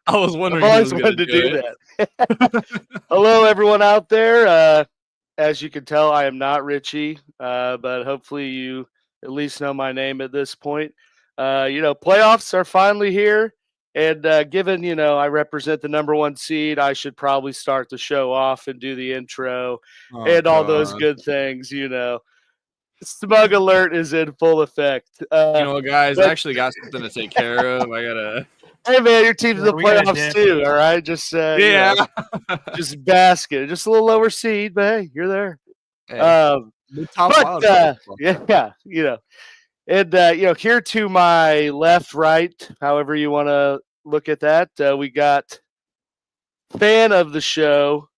I was wondering. I've always wanted to do that. Hello, everyone out there. As you can tell, I am not Richie, but hopefully you at least know my name at this point. Playoffs are finally here, and given I represent the number 1 seed, I should probably start the show off and do the intro and all those good things. Smug alert is in full effect. Guys, I actually got something to take care of. I gotta. Hey man, your team's in the playoffs too. All right, just just bask it. Just a little lower seed, but hey, you're there. Hey, here to my left, right, however you want to look at that, we got fan of the show,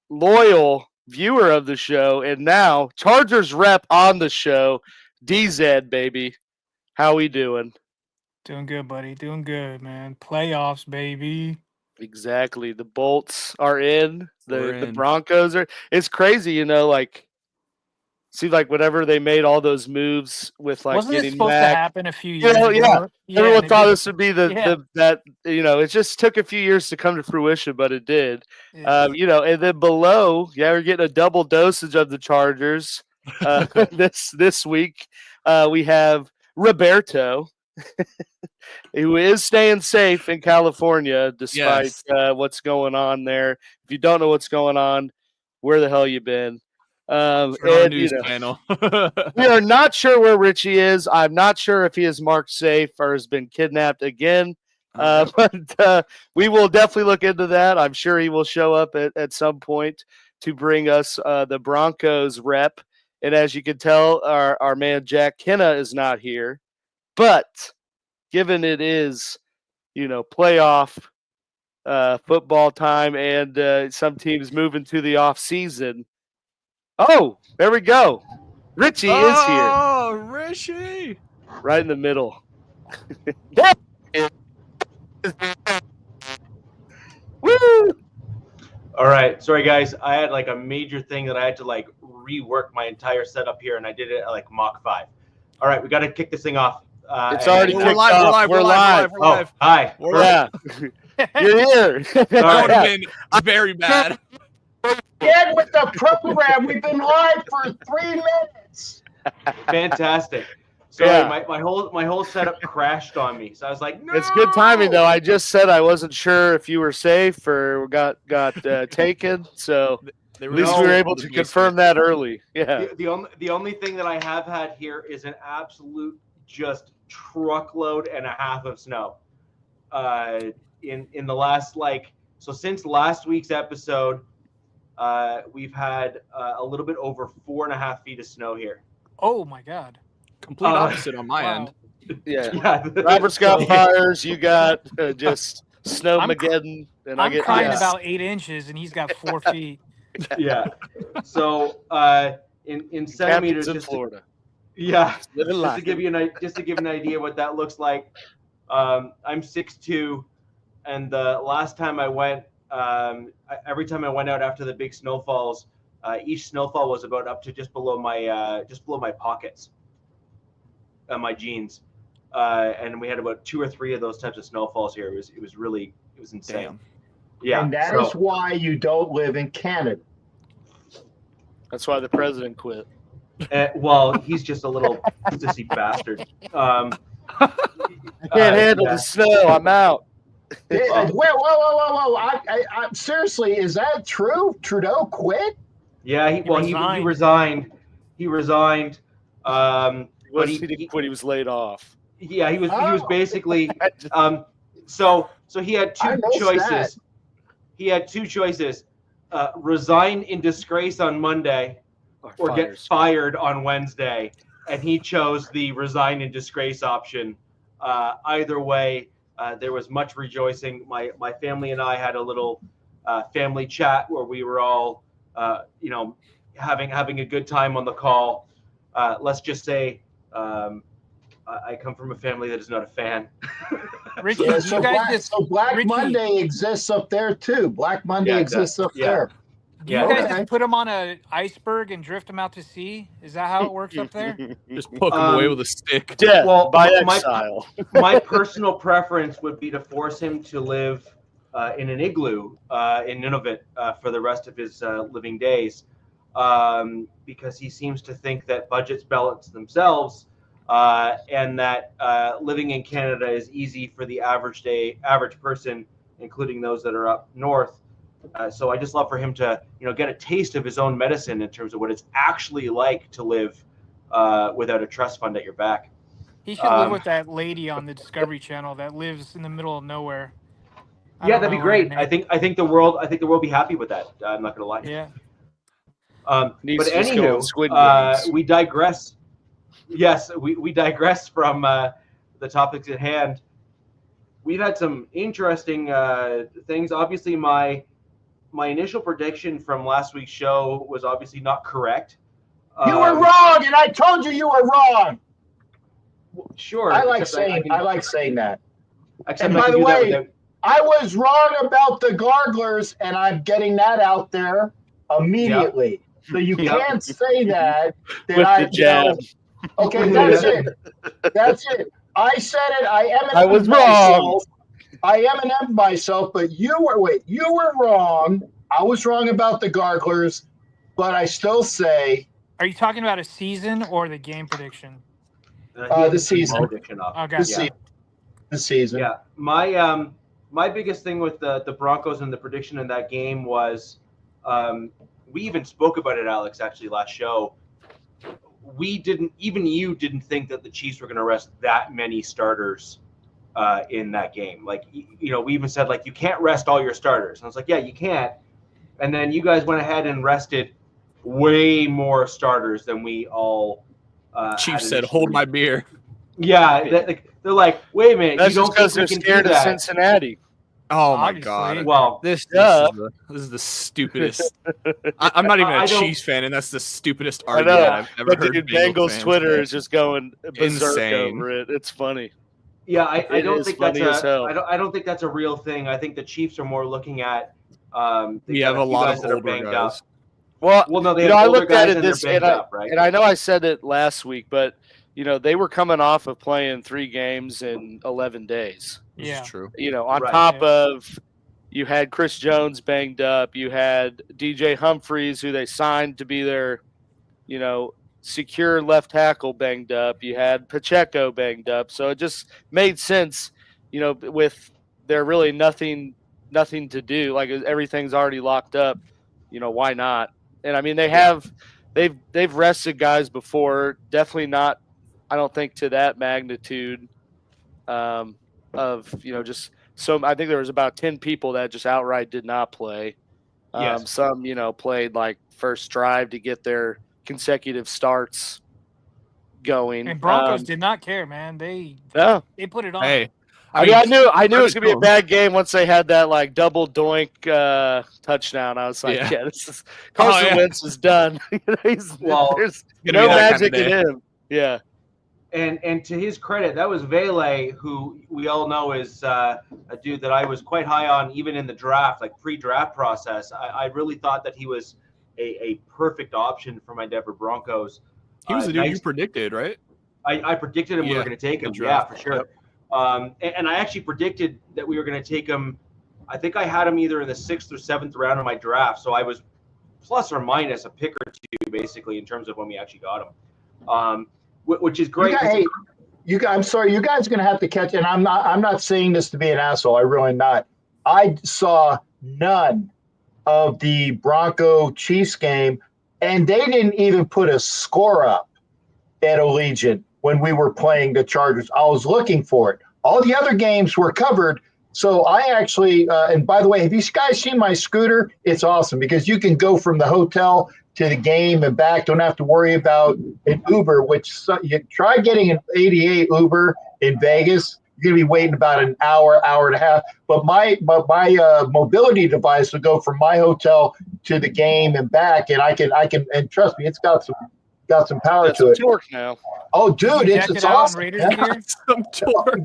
loyal viewer of the show, and now Chargers rep on the show, DZ, baby. How we doing? Doing good, buddy. Doing good, man. Playoffs, baby. Exactly. The Bolts are in. The Broncos are. It's crazy, seems like whenever they made all those moves with wasn't getting it supposed Mac, to happen a few years ago? Yeah. Everyone thought this would be it just took a few years to come to fruition, but it did. Yeah. And then below, we're getting a double dosage of the Chargers. This week, we have Roberto, who is staying safe in California despite what's going on there. If you don't know what's going on, where the hell you been? News panel. We are not sure where Richie is. I'm not sure if he is marked safe or has been kidnapped again. But we will definitely look into that. I'm sure he will show up at some point to bring us the Broncos rep. And as you can tell, our man Jack Kenna is not here. But given it is, playoff football time and some teams moving to the off season. Oh, there we go. Richie is here. Oh, Richie. Right in the middle. Woo! All right. Sorry, guys. I had a major thing that I had to rework my entire setup here, and I did it at Mach 5. All right. We got to kick this thing off. It's already kicked off. We're live. Oh, hi. Yeah. You're here. That would have been very bad. Get with the program. We've been live for 3 minutes. Fantastic. Sorry, my whole setup crashed on me. So I was like, no. It's good timing though. I just said I wasn't sure if you were safe or got taken. So at least we were able to confirm that early. Yeah. The only thing that I have had here is an absolute just truckload and a half of snow. In the last since last week's episode. We've had a little bit over 4.5 feet of snow here. Oh my God! Complete opposite on my end. Yeah. Robert's got fires. You got just snowmageddon. And I'm crying about 8 inches, and he's got 4 feet. Yeah. So in centimeters, in Florida. Just to give you an idea what that looks like. I'm 6'2", and the last time I went. Every time I went out after the big snowfalls, each snowfall was about up to just below my pockets, my jeans, and we had about 2 or 3 of those types of snowfalls here. It was insane. Damn. Yeah, and that is why you don't live in Canada. That's why the president quit. Well, he's just a little sissy bastard. I can't handle the snow. I'm out. Whoa! I seriously, is that true? Trudeau quit? Yeah, he resigned. He resigned. He was laid off. Yeah, he was basically. So he had two choices. That. He had 2 choices: resign in disgrace on Monday, or get fired on Wednesday. And he chose the resign in disgrace option. Either way. There was much rejoicing. My family and I had a little family chat where we were all, having a good time on the call. Let's just say I come from a family that is not a fan. Richie, Black Monday exists up there too. Black Monday exists up there. Do you guys just put them on an iceberg and drift them out to sea? Is that how it works up there? Just poke him away with a stick. Yeah, Well, by my- exile. My personal preference would be to force him to live in an igloo in Nunavut for the rest of his living days, because he seems to think that budgets balance themselves, and that living in Canada is easy for the average person, including those that are up north. So I just love for him to, get a taste of his own medicine in terms of what it's actually like to live without a trust fund at your back. He should live with that lady on the Discovery Channel that lives in the middle of nowhere. Yeah, that'd be great. I think the world will be happy with that. I'm not gonna lie. Yeah. But Needs to just go on Squid anywho, Games. we digress. Yes, we digress from the topics at hand. We've had some interesting things. Obviously, my initial prediction from last week's show was obviously not correct. You were wrong, and I told you were wrong. Sure. I like saying that. Except And I by can the do that way, without- I was wrong about the garglers, and I'm getting that out there immediately. So you can't say that. With the jab. Okay, that's it. That's it. I said it. I was wrong. I M&M'd myself, but you were wrong. I was wrong about the garglers, but I still say Are you talking about a season or the game prediction? the season. prediction off. Okay. The season. Yeah, my biggest thing with the Broncos and the prediction in that game was, we even spoke about it, Alex, actually last show. You didn't think that the Chiefs were going to rest that many starters in that game. Like, we even said, like, you can't rest all your starters. And I was like, yeah, you can't. And then you guys went ahead and rested way more starters than we all. Chiefs said, "Hold my beer." Yeah, they're like, wait a minute. That's you just don't because think they're we can do scared of that? Cincinnati. Oh my Obviously. god! Well, This Yeah. is the stupidest. I'm not even I a don't- Chiefs fan, and that's the stupidest I argument know, I've ever but heard. dude, Bengal Bengals fans Twitter make. is just going berserk Insane. over it. It's funny. yeah, I It don't is think that's funny as hell. I don't think that's a real thing. I think the Chiefs are more looking at. We have a few lot guys of that are older banged guys. up. Well, Well, no, they you have know, I older looked guys at it and they're this, banged and up, right? I know I said it last week, but they were coming off of playing 3 games in 11 days. This Yeah. is true. On Right. top Yeah. of you had Chris Jones banged up, you had DJ Humphries, who they signed to be their, secure left tackle, banged up. You had Pacheco banged up, so it just made sense, with there really nothing to do. Like everything's already locked up. Why not? And I mean, they've rested guys before. Definitely not. I don't think to that magnitude. Of just so I think there was about 10 people that just outright did not play. Yes. Some played like first drive to get their consecutive starts going. And Broncos did not care, man. They put it on. Hey, I knew it was gonna be a them. bad game once they had that like double doink touchdown. I was like, Yeah. this is Carson yeah. Wentz is done. Well, there's gonna no be that kind of magic in day. him. Yeah. And to his credit, that was Vele, who we all know is a dude that I was quite high on, even in the draft, like pre-draft process. I really thought that he was a perfect option for my Denver Broncos. He was the dude nice- you predicted, right? I predicted him we were Yeah, going to take him. the draft. Yeah, for sure. And I actually predicted that we were going to take him. I think I had him either in the 6th or 7th round of my draft. So I was plus or minus a pick or two, basically, in terms of when we actually got him. Which is great. I'm sorry, you guys are going to have to catch. And I'm not saying this to be an asshole. I really not. I saw none of the Bronco Chiefs game, and they didn't even put a score up at Allegiant when we were playing the Chargers. I was looking for it. All the other games were covered. So I actually, and by the way, have you guys seen my scooter? It's awesome because you can go from the hotel to the game and back. Don't have to worry about an Uber, which you try getting an 88 Uber in Vegas. You're going to be waiting about an hour and a half. But my mobility device will go from my hotel to the game and back. And I can, and trust me, it's got got some power Got to some it. torque now. Oh, dude, Deck it's it out awesome. on Raiders Yeah, gear? Some torque.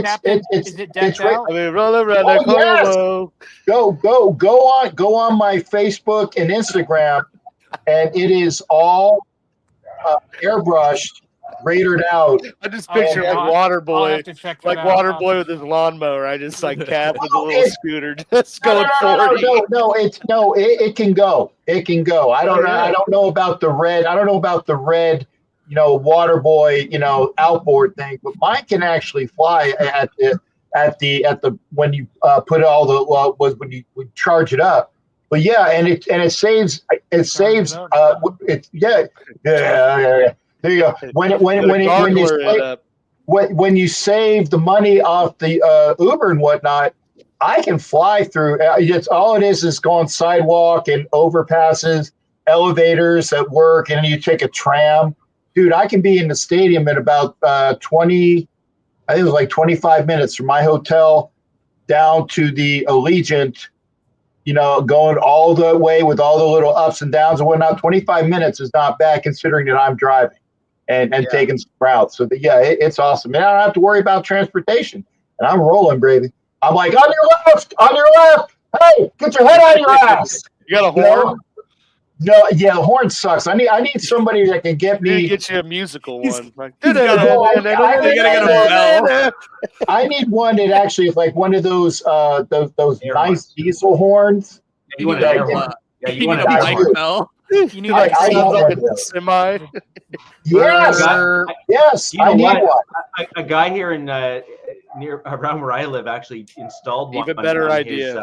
Captain, is it decked great. out? I mean, roll around Oh, the Como. Go on my Facebook and Instagram, and it is all airbrushed, rated out. I just Oh, picture yeah, like I'll Waterboy, have to check that like out. Waterboy with his lawnmower. I just like Cap with a little It- scooter, just going 40. It can go. It can go. I don't know. I don't know about the red. I don't know about the red. Waterboy. Outboard thing, but mine can actually fly at the when you put all the was when you charge it up. But yeah, and it saves yeah. There you go. When you save the money off the Uber and whatnot, I can fly through. It's all it is going sidewalk and overpasses, elevators at work, and then you take a tram. Dude, I can be in the stadium in about 20. I think it was like 25 minutes from my hotel down to the Allegiant. Going all the way with all the little ups and downs and whatnot. 25 minutes is not bad considering that I'm driving and taking some routes. So, it's awesome. And I don't have to worry about transportation. And I'm rolling, baby. I'm like, on your left. Hey, get your head out of your ass. You got a horn? No, yeah, the horn sucks. I need somebody that can get me. Get you a musical one. Like, You gotta get a bell. I need one that actually is like one of those nice diesel horns. You want an air horn. Yeah, you want a mic horn. bell. You need like I sounds want like one. a semi. Yes, You know I need what? one. A guy here in near around where I live actually installed one. Even better on idea. His,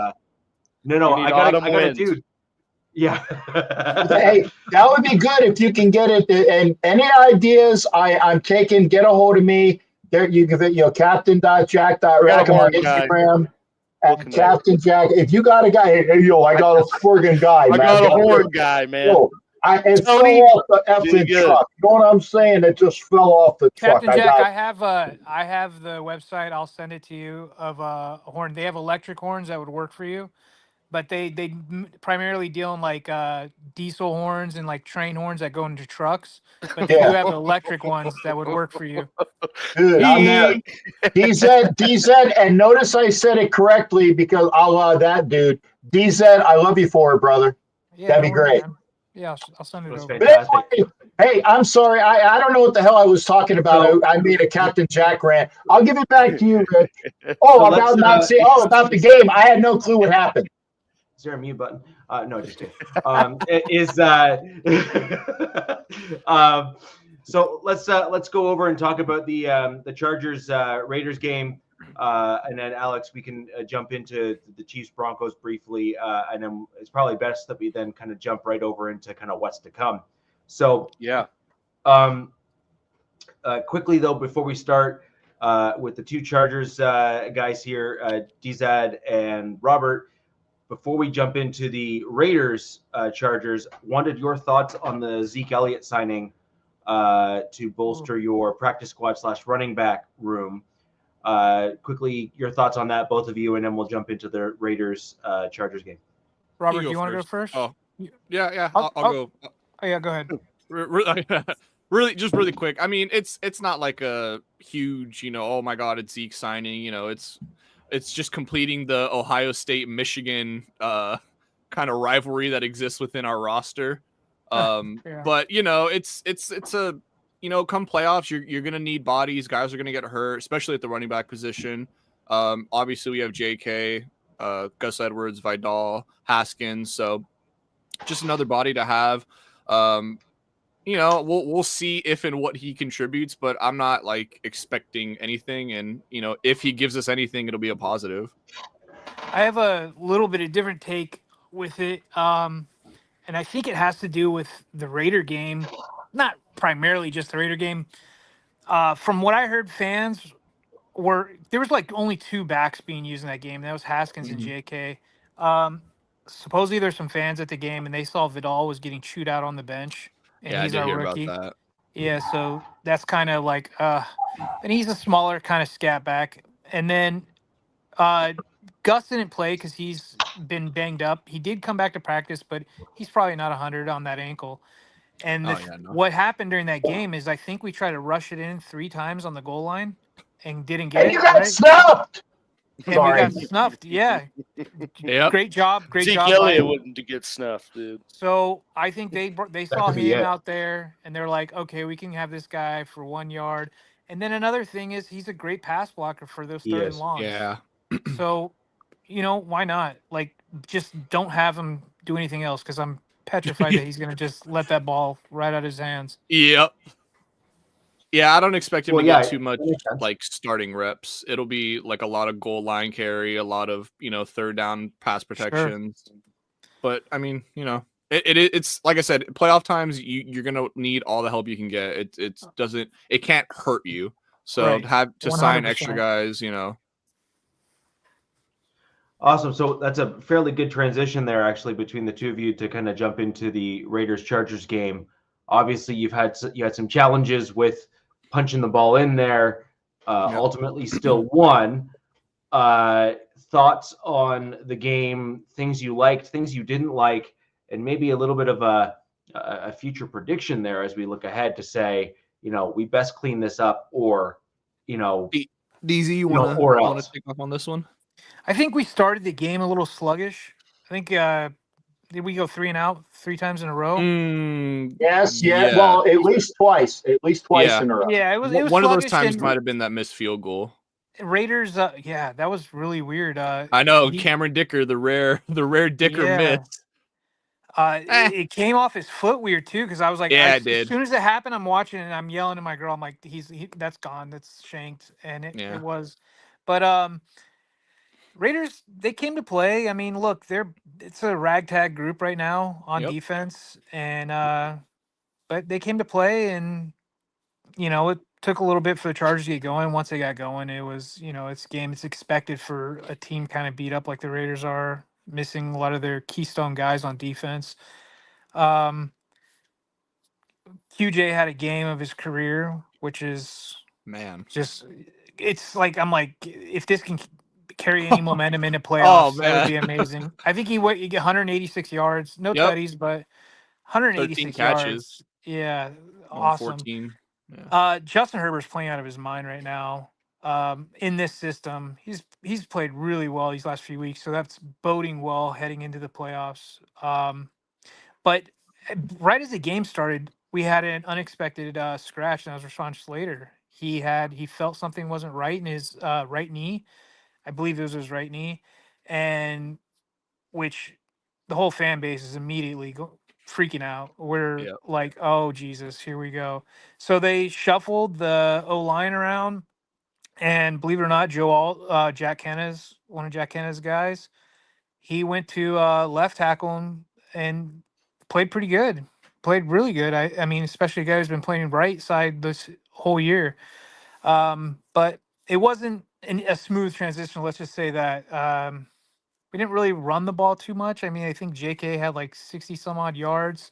no, You need I got autumn a wind. dude. Yeah. Hey, that would be good if you can get it. And any ideas, I'm taking. Get a hold of me. There, you give it. Captain.jack.rack on Instagram. At Captain Jack. If you got a guy, I got a friggin' guy. I man. got a horn guy, man. It fell Tony, off the effing truck. You know what I'm saying? It just fell off the truck. Captain Jack, I have the website. I'll send it to you of a horn. They have electric horns that would work for you, but they primarily deal in like diesel horns and like train horns that go into trucks. But they do have electric ones that would work for you. Dude, I'm there. DZ, and notice I said it correctly because that dude. DZ, I love you for it, brother. Yeah, That'd be great. Man. Yeah, I'll send it That's over. fantastic. Hey, I'm sorry. I don't know what the hell I was talking about. I made a Captain Jack rant. I'll give it back to you, Rich. About the game. I had no clue what happened. Is there a mute button? No, just kidding. So let's go over and talk about the Chargers Raiders game, and then Alex, we can jump into the Chiefs Broncos briefly, and then it's probably best that we then kind of jump right over into kind of what's to come. So quickly though, before we start with the two Chargers guys here, Dzad and Robert. Before we jump into the Raiders Chargers, wanted your thoughts on the Zeke Elliott signing to bolster your practice squad / running back room. Quickly, your thoughts on that, both of you, and then we'll jump into the Raiders Chargers game. Robert, do you want to go first? Oh, yeah. I'll go. Oh, yeah, go ahead. Really quick. I mean, it's not like a huge, oh my God, it's Zeke signing. It's just completing the Ohio State Michigan kind of rivalry that exists within our roster. Yeah. But it's a come playoffs, you're gonna need bodies. Guys are gonna get hurt, especially at the running back position. Obviously we have JK, Gus Edwards, Vidal, Haskins, so just another body to have. We'll see if and what he contributes, but I'm not like expecting anything. And, if he gives us anything, it'll be a positive. I have a little bit of different take with it. And I think it has to do with the Raider game, not primarily just the Raider game. From what I heard, fans there was like only two backs being used in that game. That was Haskins and JK. Supposedly there's some fans at the game and they saw Vidal was getting chewed out on the bench. And yeah, he's I did hear rookie. about that. Yeah, so that's kind of like, and he's a smaller kind of scat back. And then Gus didn't play because he's been banged up. He did come back to practice, but he's probably not 100 on that ankle. And what happened during that game is I think we tried to rush it in 3 times on the goal line and didn't get And it. you got snuffed. And Sorry. we got snuffed. Yeah. Yep. Great job. Zeke By Elliott wouldn't get snuffed, dude. So I think they saw could be him it. out there, and they're like, okay, we can have this guy for 1 yard. And then another thing is he's a great pass blocker for those He 3rd is. and longs. Yeah. So, why not? Like, just don't have him do anything else, because I'm petrified that he's going to just let that ball right out of his hands. Yep. Yeah, I don't expect him to get too much that makes sense. like starting reps. It'll be like a lot of goal line carry, a lot of 3rd down pass protections. Sure. But I mean, it's like I said, playoff times you're gonna need all the help you can get. It can't hurt you. So Right. have to 100%. sign extra guys, Awesome. So that's a fairly good transition there, actually, between the two of you to kind of jump into the Raiders-Chargers game. Obviously, you had some challenges with punching the ball in there. Ultimately, still won. Thoughts on the game? Things you liked, things you didn't like, and maybe a little bit of a future prediction there as we look ahead to say, we best clean this up, or DZ, you want to take off on this one? I think we started the game a little sluggish. I think did we go 3 and out 3 times in a row? Yes, yeah. Well, at least twice in a row. Yeah, it was one of those sluggish, times and might have been that missed field goal. Raiders, that was really weird. I know Cameron Dicker, the rare Dicker miss. It came off his foot weird too, because I was like, it did. As soon as it happened, I'm watching and I'm yelling at my girl. I'm like, that's gone, that's shanked, and it was. But Raiders, they came to play. I mean, look, it's a ragtag group right now on defense, and but they came to play, and it took a little bit for the Chargers to get going. Once they got going, it was it's expected for a team kind of beat up like the Raiders are, missing a lot of their keystone guys on defense. QJ had a game of his career, which is it's like, I'm like, if this can carry any momentum into playoffs, that would be amazing. I think he get 186 yards, no tutties, but 186 yards. Yeah, awesome. 14. Yeah. Justin Herbert's playing out of his mind right now. In this system, he's played really well these last few weeks, so that's boding well heading into the playoffs. But right as the game started, we had an unexpected scratch, and that was Rashawn Slater. He felt something wasn't right in his right knee. I believe it was his right knee, and which the whole fan base is immediately freaking out. We're like, oh Jesus, here we go. So they shuffled the O-line around, and believe it or not, Jack Kenna's one of Jack Kenna's guys. He went to left tackle and played pretty good. Played really good. I mean, especially a guy who's been playing right side this whole year. But it wasn't a smooth transition. Let's just say that. We didn't really run the ball too much. I mean, I think JK had like 60 some odd yards,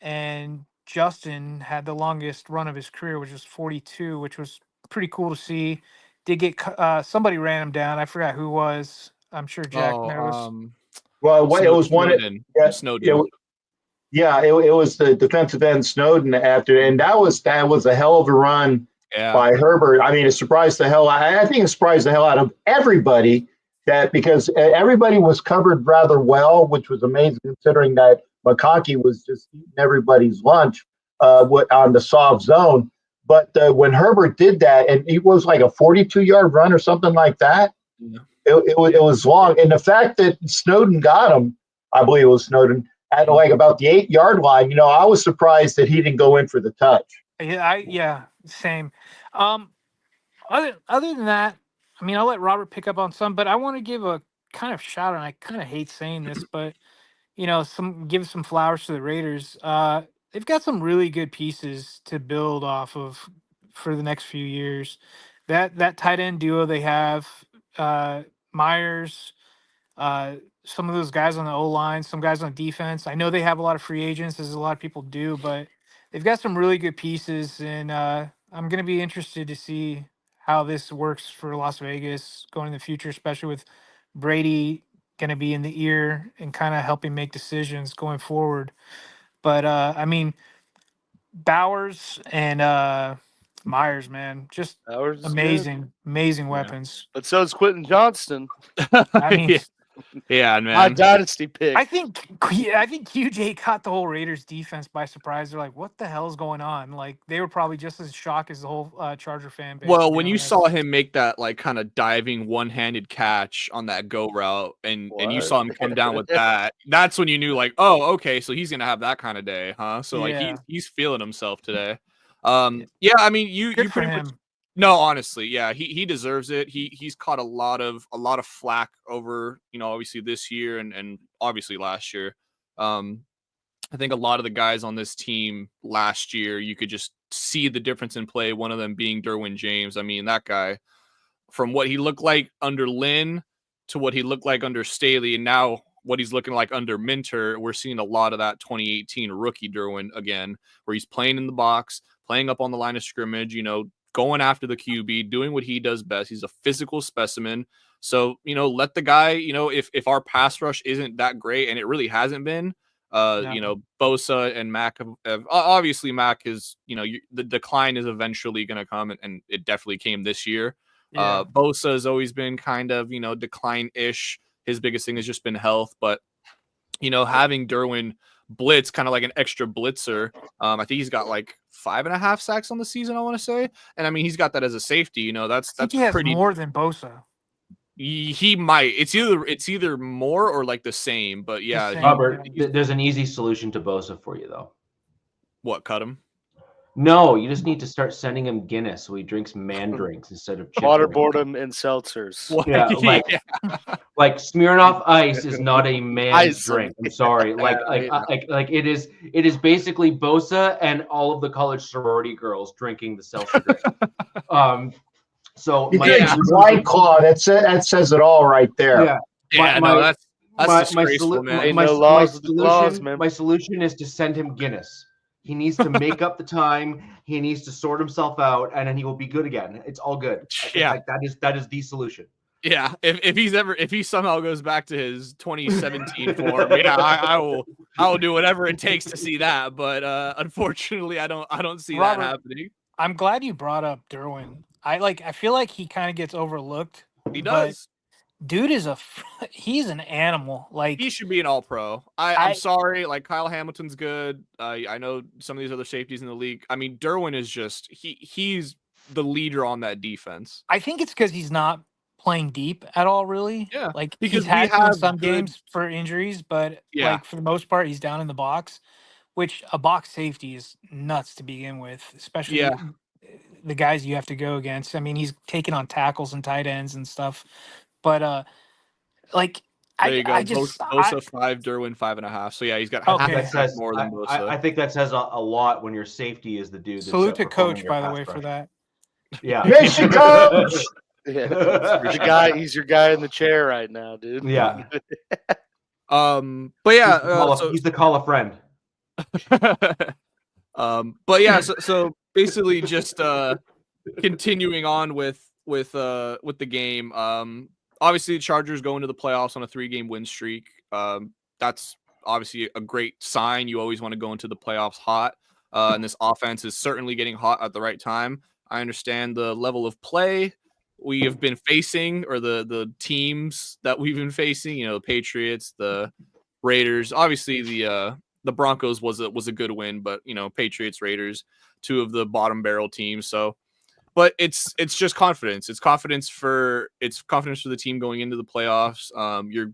and Justin had the longest run of his career, which was 42, which was pretty cool to see. Did get somebody ran him down. I forgot who was. I'm sure Jack knows. Well, it was Snowden. Snowden. It was the defensive end Snowden after, and that was a hell of a run by Herbert. I mean, it surprised the hell. I think it surprised the hell out of everybody. Because everybody was covered rather well, which was amazing considering that McConkey was just eating everybody's lunch on the soft zone. But when Herbert did that, and it was like a 42-yard run or something like that, it was long. And the fact that Snowden got him, I believe it was Snowden, at like about the 8-yard line, I was surprised that he didn't go in for the touch. Yeah, same. Other than that, I mean, I'll let Robert pick up on some, but I want to give a kind of shout out, and I kind of hate saying this, but, give some flowers to the Raiders. They've got some really good pieces to build off of for the next few years. That tight end duo they have, Myers, some of those guys on the O-line, some guys on defense. I know they have a lot of free agents, as a lot of people do, but they've got some really good pieces, and I'm going to be interested to see how this works for Las Vegas going in the future, especially with Brady going to be in the ear and kind of helping make decisions going forward. But I mean, Bowers and Myers, man, just Bowers is amazing good. weapons. But so is Quentin Johnston. I mean, Yeah, My man. dynasty pick. I think QJ caught the whole Raiders defense by surprise. They're like, "What the hell is going on?" Like they were probably just as shocked as the whole Charger fan base. Well, to be when you honest. saw him make that like kind of diving one-handed catch on that go route, and you What? saw him come down with that, that's when you knew like, oh, okay, so he's gonna have that kind of day, huh? So like Yeah. he's feeling himself today. Yeah, I mean you Good for pretty much. him. No, honestly, yeah, he deserves it. He's caught a lot of flack over, obviously this year and obviously last year. I think a lot of the guys on this team last year, you could just see the difference in play. One of them being Derwin James. I mean, that guy, from what he looked like under Lynn to what he looked like under Staley, and now what he's looking like under Minter, we're seeing a lot of that 2018 rookie Derwin again, where he's playing in the box, playing up on the line of scrimmage, going after the QB, doing what he does best. He's a physical specimen. So, let the guy, if our pass rush isn't that great, and it really hasn't been, Bosa and Mac have obviously Mac is, the decline is eventually going to come, and it definitely came this year. Yeah. Bosa has always been kind of, decline-ish. His biggest thing has just been health, but, having Derwin blitz, kind of like an extra blitzer. I think he's got like 5.5 sacks on the season, I want to say. And I mean, he's got that as a safety, that's he has pretty more than Bosa. He might. It's either more or like the same, but yeah. same. Robert, there's an easy solution to Bosa for you though. What, cut him? No, you just need to start sending him Guinness so he drinks man drinks instead of waterboard him in seltzers. Yeah, like Smirnoff Ice is not a man's drink. I'm sorry. Like it is basically Bosa and all of the college sorority girls drinking the seltzer drink. So White Claw, that says it all right there. Yeah, that's disgraceful, man. My solution is to send him Guinness. He needs to make up the time. He needs to sort himself out, and then he will be good again. It's all good. Yeah, that is the solution. Yeah, if he somehow goes back to his 2017 form, I will do whatever it takes to see that. But unfortunately, I don't see Robert, that happening. I'm glad you brought up Derwin. I feel like he kind of gets overlooked. He does. Dude is he's an animal. Like he should be an all-pro. I'm sorry, like Kyle Hamilton's good. I know some of these other safeties in the league. I mean, Derwin is just he's the leader on that defense. I think it's because he's not playing deep at all, really. Yeah, like because he's had some games for injuries, but like for the most part, he's down in the box, which a box safety is nuts to begin with, especially the guys you have to go against. I mean, he's taking on tackles and tight ends and stuff. But like there you go. Bosa 5, Derwin 5.5. So yeah, he's got half more than Bosa. I think that says a lot when your safety is the dude. Salute to Coach, by the way, for that. Yeah, Mission Coach. He's your guy in the chair right now, dude. Yeah. But yeah, he's the call a friend. But yeah, so basically just continuing on with the game. Obviously, the Chargers go into the playoffs on a 3-game win streak. That's obviously a great sign. You always want to go into the playoffs hot, and this offense is certainly getting hot at the right time. I understand the level of play we have been facing, or the teams that we've been facing. The Patriots, the Raiders. Obviously, the Broncos was a good win, but Patriots, Raiders, 2 of the bottom barrel teams. So. But it's just confidence. It's confidence for the team going into the playoffs. Your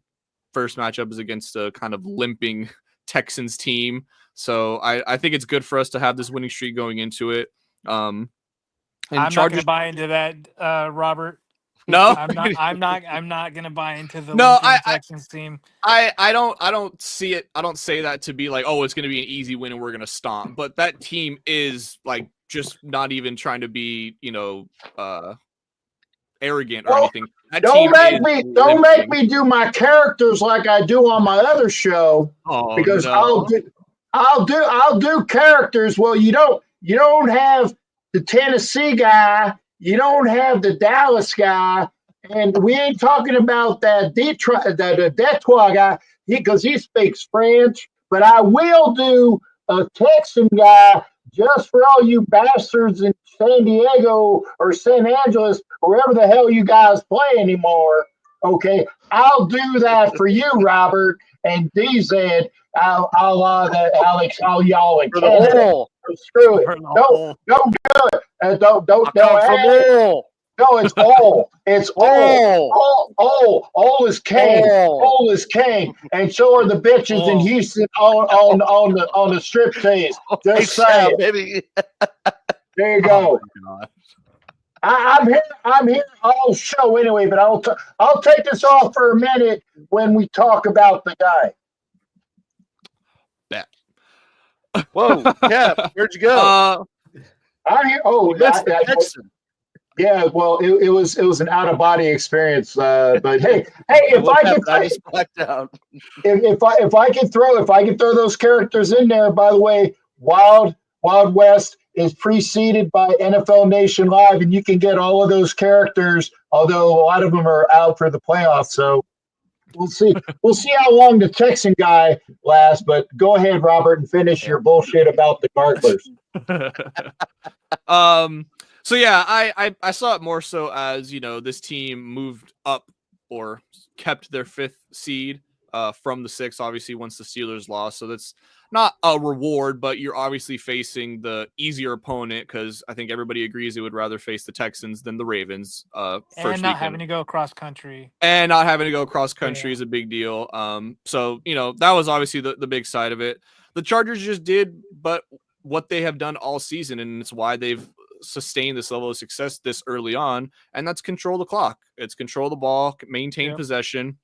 first matchup is against a kind of limping Texans team, so I think it's good for us to have this winning streak going into it. I'm not going to buy into that, Robert. No, I'm not going to buy into the Texans team. I don't see it. I don't say that to be like, oh, it's going to be an easy win and we're going to stomp. But that team is like. Just not even trying to be, arrogant or anything. Don't make me do my characters like I do on my other show. Oh, because no. I'll do characters. Well, you don't have the Tennessee guy, you don't have the Dallas guy, and we ain't talking about that Detroit guy because he speaks French. But I will do a Texan guy just for all you bastards in San Diego or San Angeles, wherever the hell you guys play anymore. Okay, I'll do that for you, Robert and DZ. I'll Alex, y'all in For the Canada. hole. Screw it. Don't do it. Don't No, it's all. It's all. All is king. All is king. And so are the bitches in Houston on the strip tease. Just saying. Baby. There you go. I'm here all show anyway, but I'll take this off for a minute when we talk about the guy. Bet. Whoa, Cap, where'd you go? I'm here. Yeah, well, it was an out of body experience. But hey, if I can throw those characters in there. By the way, Wild West is preceded by NFL Nation Live, and you can get all of those characters. Although a lot of them are out for the playoffs, so we'll see. We'll see how long the Texan guy lasts. But go ahead, Robert, and finish your bullshit about the Garglers. So yeah, I saw it more so as, this team moved up or kept their 5th seed from the 6th, obviously, once the Steelers lost. So that's not a reward, but you're obviously facing the easier opponent because I think everybody agrees they would rather face the Texans than the Ravens. And not having to go cross country. And not having to go cross country is a big deal. So, that was obviously the big side of it. The Chargers just did but what they have done all season, and it's why they've sustain this level of success this early on, and that's control the clock. It's control the ball, maintain possession,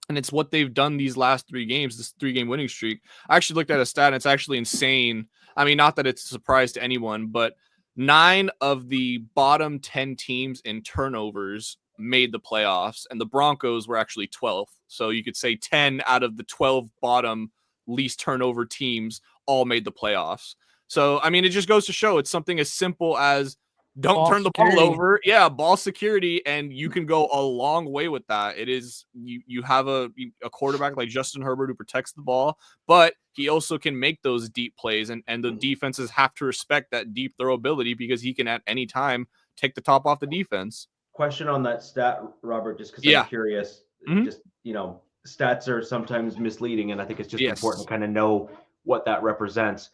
and it's what they've done these last 3 games, this 3-game winning streak. I actually looked at a stat, and it's actually insane. I mean, not that it's a surprise to anyone, but 9 of the bottom 10 teams in turnovers made the playoffs, and the Broncos were actually 12th. So you could say 10 out of the 12 bottom least turnover teams all made the playoffs. So, I mean, it just goes to show it's something as simple as don't turn the ball over. Yeah, ball security, and you can go a long way with that. It is you have a quarterback like Justin Herbert who protects the ball, but he also can make those deep plays, and the defenses have to respect that deep throw ability because he can at any time take the top off the defense. Question on that stat, Robert, just because I'm curious. Just, stats are sometimes misleading, and I think it's just important to kind of know what that represents.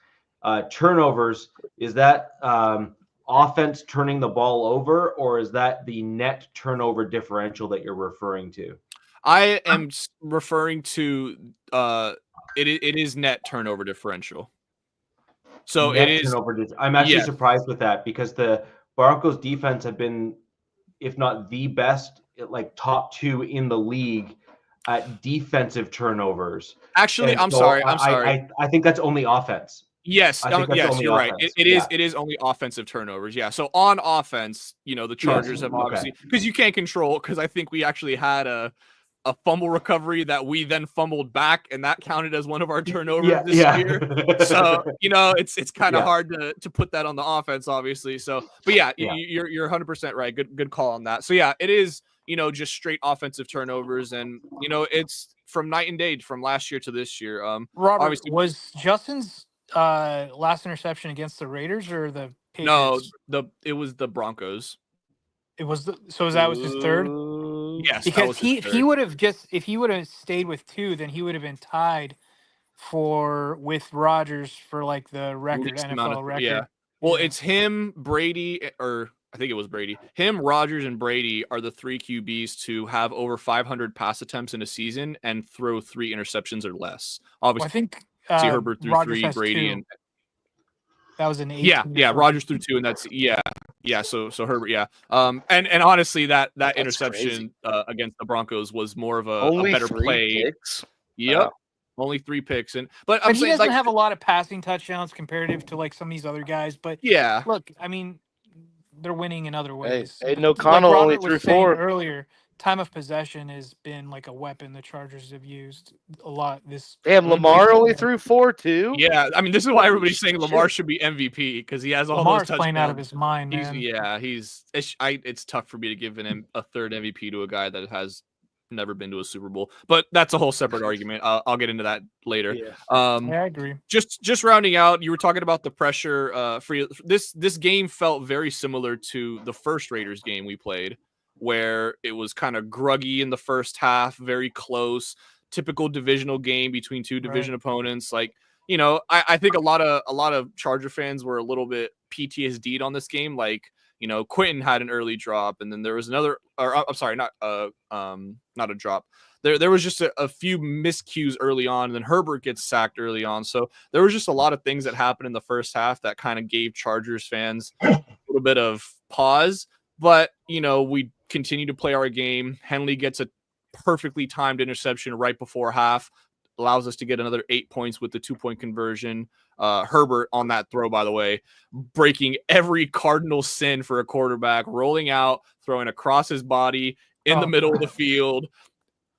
Turnovers, is that offense turning the ball over, or is that the net turnover differential that you're referring to? I am referring to it is net turnover differential. So net it is. I'm actually surprised with that because the Broncos defense have been, if not the best, like top 2 in the league at defensive turnovers. Actually, I'm sorry. I think that's only offense. Yes, you're right. It is only offensive turnovers. Yeah. So on offense, the Chargers have obviously, because you can't control, because I think we actually had a fumble recovery that we then fumbled back, and that counted as one of our turnovers this year. So, it's kind of hard to put that on the offense, obviously. So, but you're 100% right. Good call on that. So yeah, it is, just straight offensive turnovers, and it's from night and day from last year to this year. Robert, obviously, was Justin's last interception against the Raiders or the Patriots? No, it was the Broncos. It was that was his 3rd? Yes, because if he would have stayed with 2, then he would have been tied with Rodgers for like the record, NFL record. Yeah. Well, it's him, Brady, or I think it was Brady. Him, Rodgers, and Brady are the 3 QBs to have over 500 pass attempts in a season and throw 3 interceptions or less. Obviously, I think Herbert threw Rodgers 3, Brady 2. and that was an 8. Yeah. Rodgers threw 2, and that's So Herbert, and honestly, that interception against the Broncos was more of a better play. Picks? Yep, only 3 picks, but he doesn't have a lot of passing touchdowns comparative to like some of these other guys. But look, I mean, they're winning in other ways. Hey, O'Connell only threw 4 earlier. Time of possession has been like a weapon the Chargers have used a lot. Damn, Lamar only threw 4 too. Yeah, I mean, this is why everybody's saying Lamar should be MVP because he has all Lamar's those touchdowns. Playing out of his mind, man. It's tough for me to give a 3rd MVP to a guy that has never been to a Super Bowl. But that's a whole separate argument. I'll get into that later. Yeah, I agree. Just rounding out, you were talking about the pressure. This game felt very similar to the first Raiders game we played, where it was kind of gruggy in the first half, very close, typical divisional game between two division opponents. Like, you know, I think a lot of Charger fans were a little bit PTSD'd on this game. Like, you know, Quentin had an early drop, and then there was another. Or I'm sorry, not a drop. There was just a few miscues early on, and then Herbert gets sacked early on. So there was just a lot of things that happened in the first half that kind of gave Chargers fans a little bit of pause. But, you know, we continue to play our game. Henley gets a perfectly timed interception right before half, allows us to get another 8 points with the 2-point conversion. Herbert on that throw, by the way, breaking every cardinal sin for a quarterback, rolling out, throwing across his body in the middle of the field.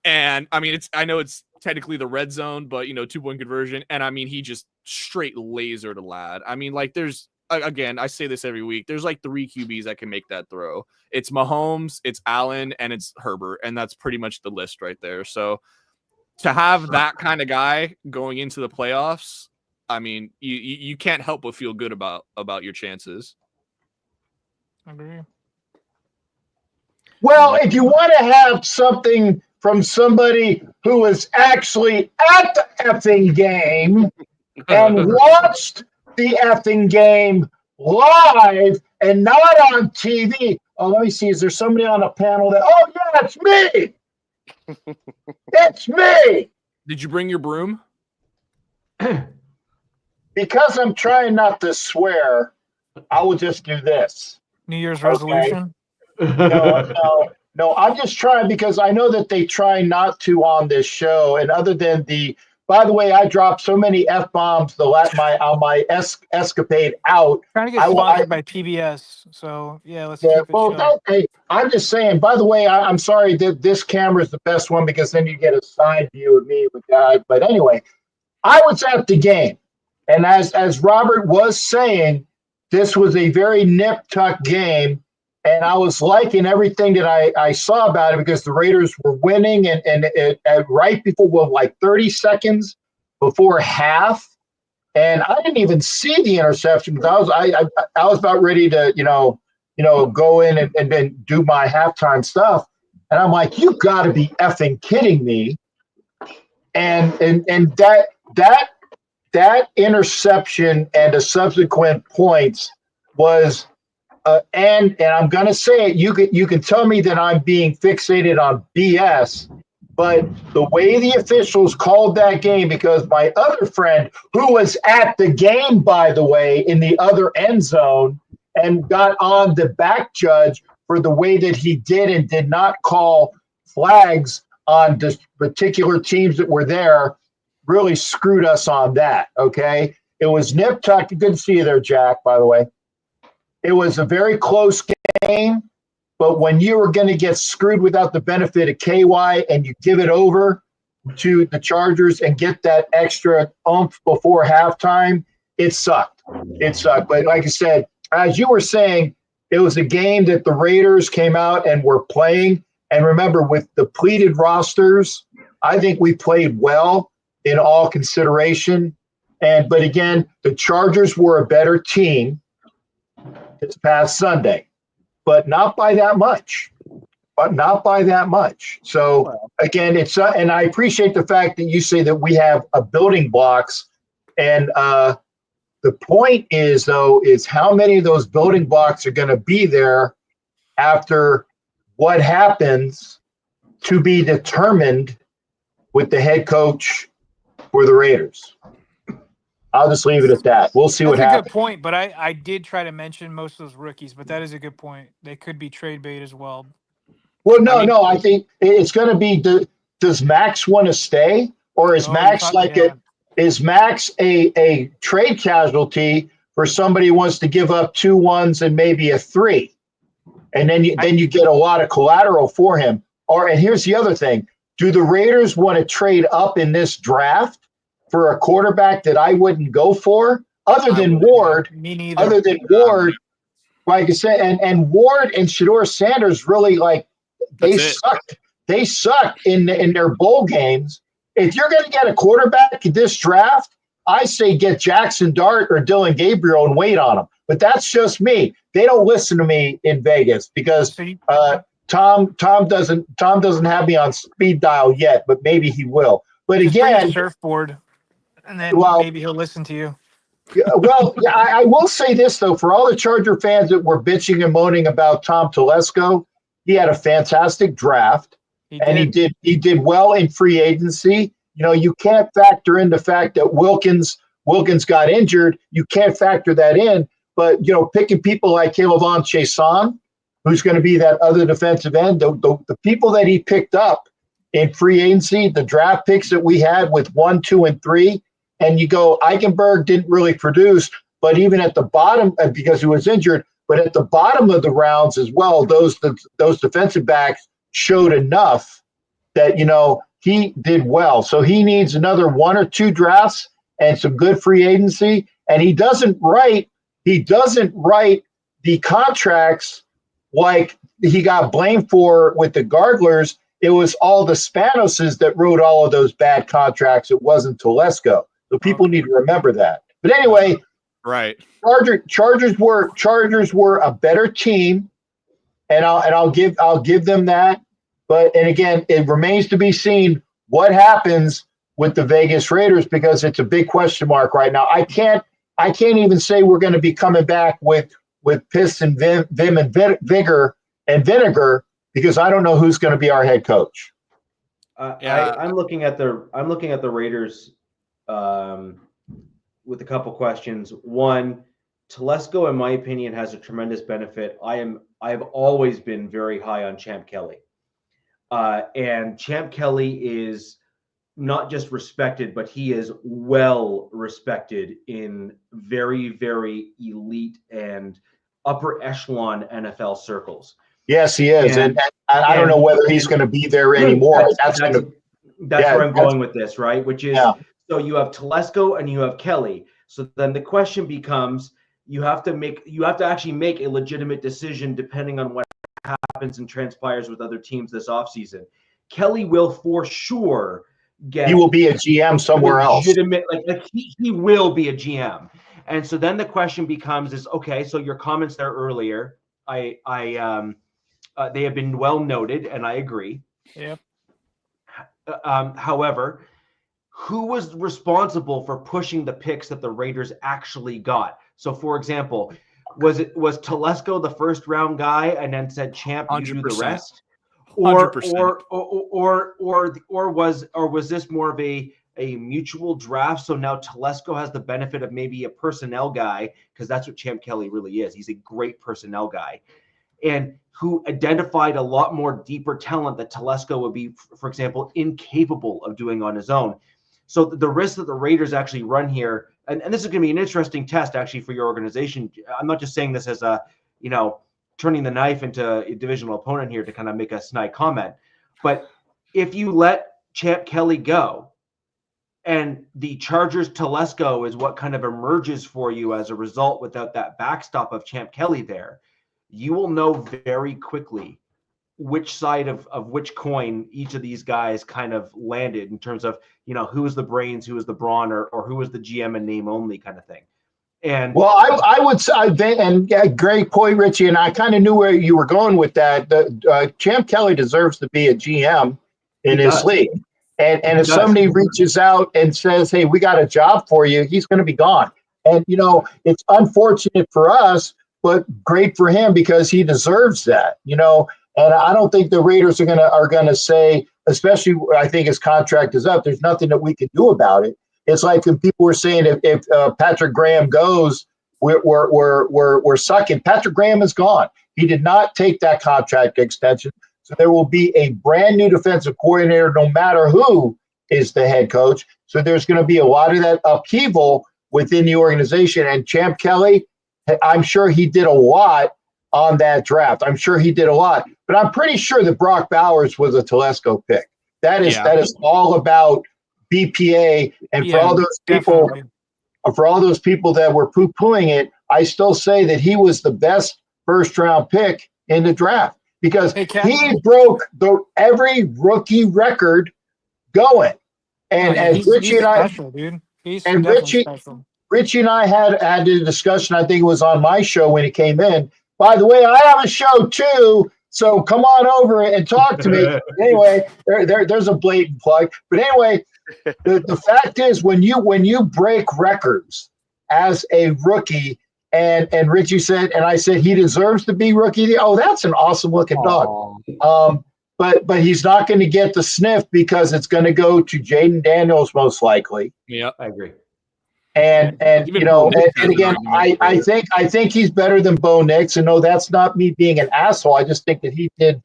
And I mean, I know it's technically the red zone, but, you know, 2-point conversion. And I mean, he just straight lasered a lad. I mean, like, there's, again, I say this every week, there's like 3 QBs that can make that throw. It's Mahomes, it's Allen, and it's Herbert. And that's pretty much the list right there. So to have that kind of guy going into the playoffs, I mean, you can't help but feel good about your chances. I agree. Well, if you want to have something from somebody who was actually at the effing game and watched the effing game live and not on TV. Oh, let me see. Is there somebody on the panel that, oh, yeah, it's me. It's me. Did you bring your broom? Because I'm trying not to swear, I will just do this. New Year's resolution? No, I'm just trying because I know that they try not to on this show. And other than by the way, I dropped so many F-bombs on my escapade out. Trying to get sponsored by PBS. So, yeah, let's keep it short. Okay. I'm just saying, by the way, I'm sorry that this camera is the best one because then you get a side view of me with that. But anyway, I was at the game. And as Robert was saying, this was a very nip-tuck game. And I was liking everything that I saw about it because the Raiders were winning and right before, like 30 seconds before half. And I didn't even see the interception because I was about ready to, go in and then do my halftime stuff. And I'm like, you got to be effing kidding me. And that interception and the subsequent points was and I'm going to say it, you can tell me that I'm being fixated on BS, but the way the officials called that game, because my other friend who was at the game, by the way, in the other end zone and got on the back judge for the way that he did and did not call flags on the particular teams that were there, really screwed us on that, okay? It was nip-tuck. Good to see you there, Jack, by the way. It was a very close game, but when you were going to get screwed without the benefit of KY and you give it over to the Chargers and get that extra oomph before halftime, it sucked. It sucked. But like I said, as you were saying, it was a game that the Raiders came out and were playing. And remember, with depleted rosters, I think we played well in all consideration. But again, the Chargers were a better team this past Sunday, but not by that much. So again, it's and I appreciate the fact that you say that we have a building blocks, and the point is how many of those building blocks are going to be there after what happens to be determined with the head coach for the Raiders. I'll just leave it at that. We'll see what happens. That's a good point, but I did try to mention most of those rookies, but that is a good point. They could be trade bait as well. Well, no, I think it's going to be, does Max want to stay, or is Max a trade casualty for somebody who wants to give up 2 1s and maybe a 3? And then you get a lot of collateral for him. And here's the other thing. Do the Raiders want to trade up in this draft for a quarterback that I wouldn't go for, other than Ward? Me neither. Other than Ward, like I said, and Ward and Shedeur Sanders really, like, they sucked. They suck in their bowl games. If you're going to get a quarterback in this draft, I say get Jackson Dart or Dylan Gabriel and wait on them. But that's just me. They don't listen to me in Vegas because Tom doesn't have me on speed dial yet, but maybe he will. But Just bring again, a surfboard, and then maybe he'll listen to you. Well, I will say this though, for all the Charger fans that were bitching and moaning about Tom Telesco, he had a fantastic draft, he did well in free agency. You know, you can't factor in the fact that Wilkins got injured. You can't factor that in. But, you know, picking people like Kayvon Chaisson, who's going to be that other defensive end, the people that he picked up in free agency, the draft picks that we had with 1, 2, and 3, and you go, Eichenberg didn't really produce, but even at the bottom, because he was injured, but at the bottom of the rounds as well, those defensive backs showed enough that, you know, he did well. So he needs another 1 or 2 drafts and some good free agency. And he doesn't write the contracts like he got blamed for with the Garglers. It was all the Spanoses that wrote all of those bad contracts. It wasn't Telesco. So people need to remember that. But anyway, right. Chargers were a better team, and I'll give them that. And again, it remains to be seen what happens with the Vegas Raiders because it's a big question mark right now. I can't even say we're going to be coming back with piss and vim and vigor and vinegar because I don't know who's going to be our head coach. I'm looking at the Raiders with a couple questions. One, Telesco, in my opinion, has a tremendous benefit. I have always been very high on Champ Kelly. And Champ Kelly is not just respected, but he is well respected in very, very elite and upper echelon NFL circles. Yes, he is. And I don't know whether he's going to be there anymore. That's where I'm going with this, right? Which is, so you have Telesco and you have Kelly. So then the question becomes, you have to actually make a legitimate decision depending on what happens and transpires with other teams this offseason. Kelly will for sure he will be a GM somewhere else. Like he will be a GM. And so then the question becomes okay, so your comments there earlier, they have been well noted, and I agree. Yeah. However, who was responsible for pushing the picks that the Raiders actually got? So, for example, was Telesco the first round guy and then said, "Champ, you do the rest," or was this more of a mutual draft? So now Telesco has the benefit of maybe a personnel guy because that's what Champ Kelly really is. He's a great personnel guy, and who identified a lot more deeper talent that Telesco would be, for example, incapable of doing on his own. So the risk that the Raiders actually run here, and this is going to be an interesting test actually for your organization. I'm not just saying this as a, turning the knife into a divisional opponent here to kind of make a snide comment. But if you let Champ Kelly go and the Chargers Telesco is what kind of emerges for you as a result without that backstop of Champ Kelly there, you will know very quickly which side of which coin each of these guys kind of landed in terms of, who is the brains, who is the brawn, or who is the GM and name only kind of thing. And well, I would say, and great point, Richie, and I kind of knew where you were going with that. Champ Kelly deserves to be a GM in his league. And if somebody reaches out and says, "Hey, we got a job for you," he's going to be gone. And, it's unfortunate for us, but great for him because he deserves that, And I don't think the Raiders are gonna say, especially I think his contract is up. There's nothing that we can do about it. It's like when people were saying if Patrick Graham goes, we're sucking. Patrick Graham is gone. He did not take that contract extension, so there will be a brand new defensive coordinator, no matter who is the head coach. So there's going to be a lot of that upheaval within the organization. And Champ Kelly, I'm sure he did a lot on that draft. I'm sure he did a lot, but I'm pretty sure that Brock Bowers was a Telesco pick. That is all about BPA. And for all those people that were poo-pooing it, I still say that he was the best first round pick in the draft. because Hey, Cap. he broke every rookie record going. And as he's Richie and I, special, dude. He's and definitely special. Richie and I had the discussion. I think it was on my show when he came in. By the way, I have a show too, so come on over and talk to me. Anyway, there's a blatant plug. But anyway, the fact is, when you break records as a rookie, and Richie said, and I said he deserves to be rookie. Oh, that's an awesome looking dog. But he's not going to get the sniff because it's going to go to Jaden Daniels most likely. Yeah, I agree. And Even you know, Bo Nix has and an again, argument I think he's better than Bo Nix. And no, that's not me being an asshole. I just think that he did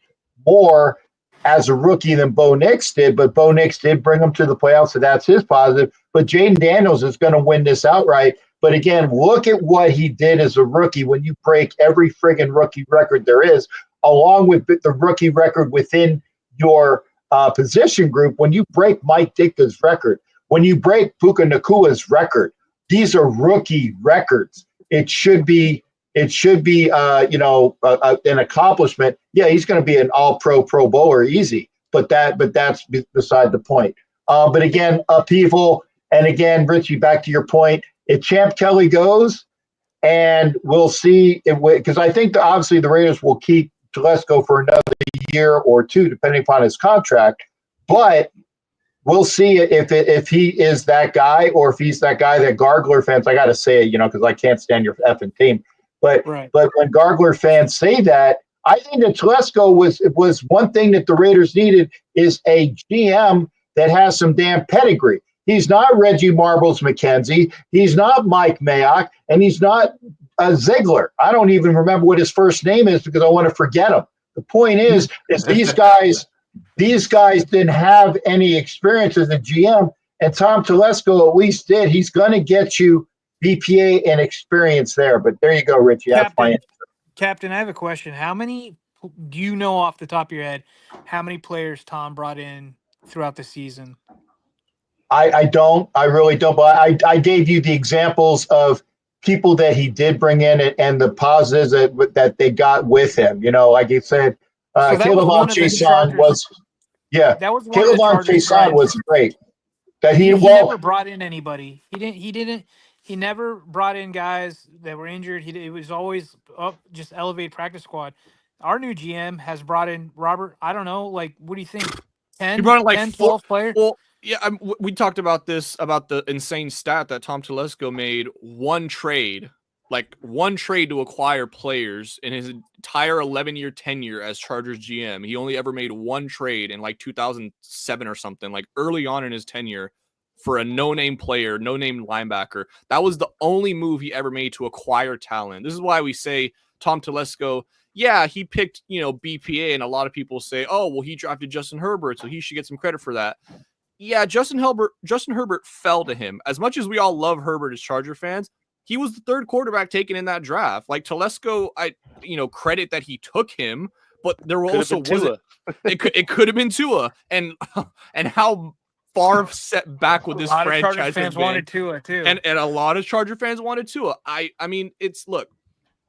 more as a rookie than Bo Nix did. But Bo Nix did bring him to the playoffs, so that's his positive. But Jaden Daniels is going to win this outright. But again, look at what he did as a rookie when you break every friggin' rookie record there is, along with the rookie record within your position group. When you break Mike Ditka's record, when you break Puka Nakua's record, these are rookie records. It should be an accomplishment. Yeah, he's going to be an all-pro Pro Bowler easy, but that's beside the point. But again, upheaval, and again, Richie, back to your point, if Champ Kelly goes, and we'll see, because I think obviously the Raiders will keep Telesco for another year or two, depending upon his contract, but we'll see if he is that guy, or if he's that guy that Gargler fans, I got to say it, because I can't stand your effing team. But when Gargler fans say that, I think that Telesco was one thing that the Raiders needed is a GM that has some damn pedigree. He's not Reggie Marbles McKenzie. He's not Mike Mayock, and he's not Ziegler. I don't even remember what his first name is because I want to forget him. The point is these guys didn't have any experience as a GM, and Tom Telesco at least did. He's going to get you BPA and experience there. But there you go, Richie. That's my answer. Captain, I have a question. How many do you know off the top of your head? How many players Tom brought in throughout the season? I don't. I really don't. But I gave you the examples of people that he did bring in and the positives that they got with him. Like you said, Caleb Chason was, that was one Caleb Chason was great. That he never brought in anybody. He never brought in guys that were injured. It was always just elevate practice squad. Our new GM has brought in Robert. I don't know, what do you think? 10, he brought in 10, 12 players. Well, yeah, we talked about this, about the insane stat that Tom Telesco made one trade to acquire players in his entire 11-year tenure as Chargers GM. He only ever made one trade in 2007 or something, early on in his tenure, for a no-name player, no-name linebacker. That was the only move he ever made to acquire talent. This is why we say Tom Telesco, yeah, he picked, BPA, and a lot of people say, oh, well, he drafted Justin Herbert, so he should get some credit for that. Yeah, Justin Herbert fell to him. As much as we all love Herbert as Charger fans, he was the third quarterback taken in that draft. Telesco, credit that he took him, but there also wasn't. It could have been Tua, and how far set back with this franchise. A lot of Charger fans wanted Tua too, and a lot of Charger fans wanted Tua. I mean, look,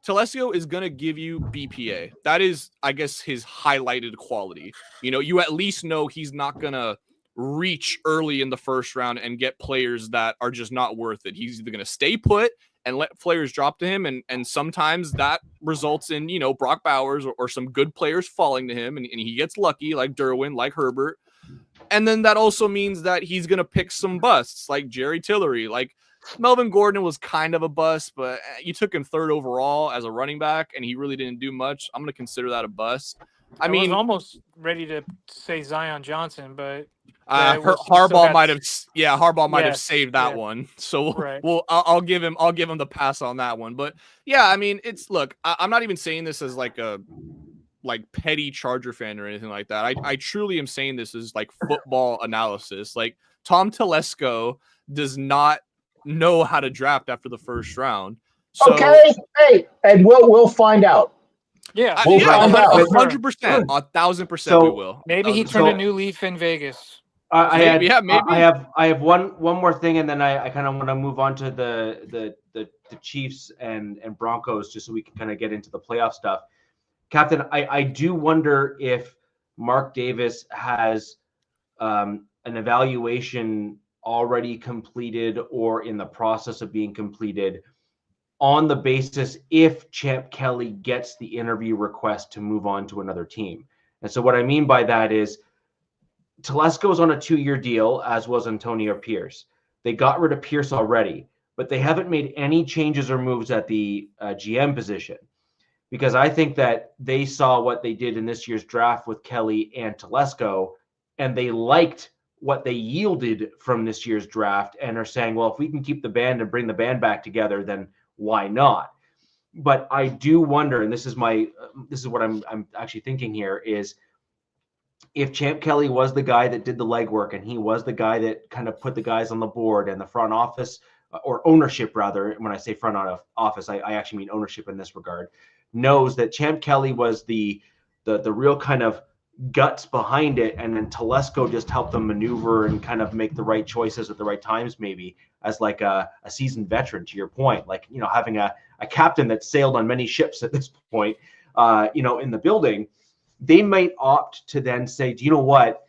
Telesco is gonna give you BPA. That is, I guess, his highlighted quality. You at least know he's not gonna reach early in the first round and get players that are just not worth it. He's either going to stay put and let players drop to him, and sometimes that results in, Brock Bowers or some good players falling to him, and he gets lucky, like Derwin, like Herbert. And then that also means that he's going to pick some busts, like Jerry Tillery. Like Melvin Gordon was kind of a bust, but you took him third overall as a running back, and he really didn't do much. I'm going to consider that a bust. I mean, was almost ready to say Zion Johnson, but Harbaugh might have saved that one. So I'll give him the pass on that one. But yeah, I mean, I'm not even saying this as a petty Charger fan or anything like that. I truly am saying this as football analysis. Tom Telesco does not know how to draft after the first round. So, okay, hey, and we'll find out. Yeah, 100%, 1,000% we will. Maybe he turned a new leaf in Vegas. Maybe. I have one more thing, and then I kind of want to move on to the Chiefs and Broncos, just so we can kind of get into the playoff stuff. Captain, I do wonder if Mark Davis has an evaluation already completed or in the process of being completed on the basis if Champ Kelly gets the interview request to move on to another team. And so what I mean by that is Telesco's on a 2-year deal, as was Antonio Pierce. They got rid of Pierce already, but they haven't made any changes or moves at the GM position, because I think that they saw what they did in this year's draft with Kelly and Telesco, and they liked what they yielded from this year's draft and are saying, well, if we can keep the band and bring the band back together, then why not? But I do wonder, and this is what I'm actually thinking here, is if Champ Kelly was the guy that did the legwork and he was the guy that kind of put the guys on the board and the front office, or ownership rather, when I say front office, I actually mean ownership in this regard, knows that Champ Kelly was the real kind of guts behind it, and then Telesco just helped them maneuver and kind of make the right choices at the right times, maybe as like a seasoned veteran, to your point, like, you know, having a captain that sailed on many ships at this point, you know, in the building. They might opt to then say, do you know what,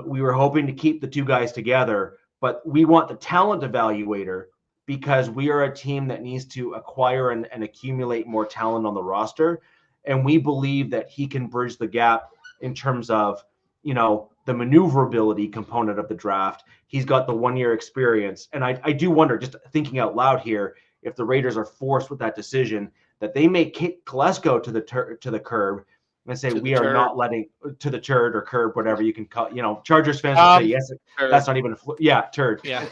we were hoping to keep the two guys together, but we want the talent evaluator because we are a team that needs to acquire and accumulate more talent on the roster. And we believe that he can bridge the gap in terms of, you know, the maneuverability component of the draft. He's got the 1-year experience. And I do wonder, just thinking out loud here, if the Raiders are forced with that decision, that they may kick Telesco to the curb and say, we are not letting to the turd or curb, whatever you can call, you know, Chargers fans will say, yes, turd. That's not even turd. Yeah.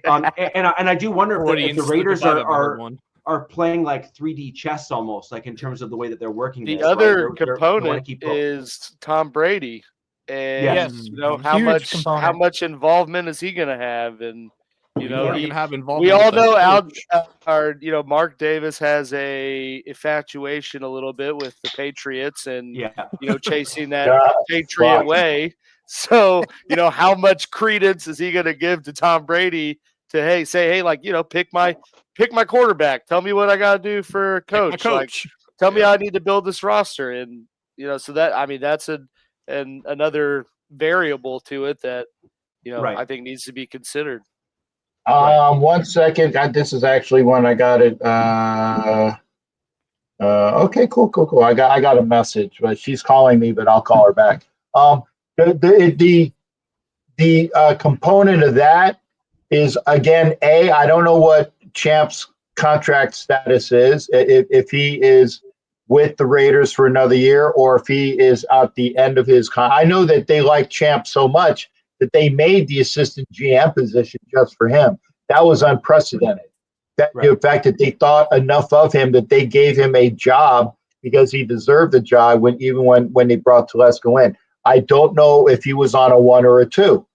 And I do wonder if the Raiders are playing like 3D chess almost, like in terms of the way that they're working. The other component is Tom Brady, and you know, how much involvement is he going to have? And you know, he can have involvement. We all know Mark Davis has a infatuation a little bit with the Patriots, and you know, chasing that Patriot way. So you know, how much credence is he going to give to Tom Brady to say, like, you know, pick my quarterback. Tell me what I got to do for coach. Like, tell me how I need to build this roster. And, you know, so that, I mean, that's another variable to it that, you know, I think needs to be considered. 1 second. This is actually when I got it. Okay, cool. I got a message, but she's calling me, but I'll call her back. The component of that is, again, I don't know what Champ's contract status is, if he is with the Raiders for another year or if he is at the end of his I know that they like Champ so much that they made the assistant GM position just for him. That was unprecedented. The fact that they thought enough of him that they gave him a job because he deserved the job when they brought Telesco in. I don't know if he was on a 1 or a 2.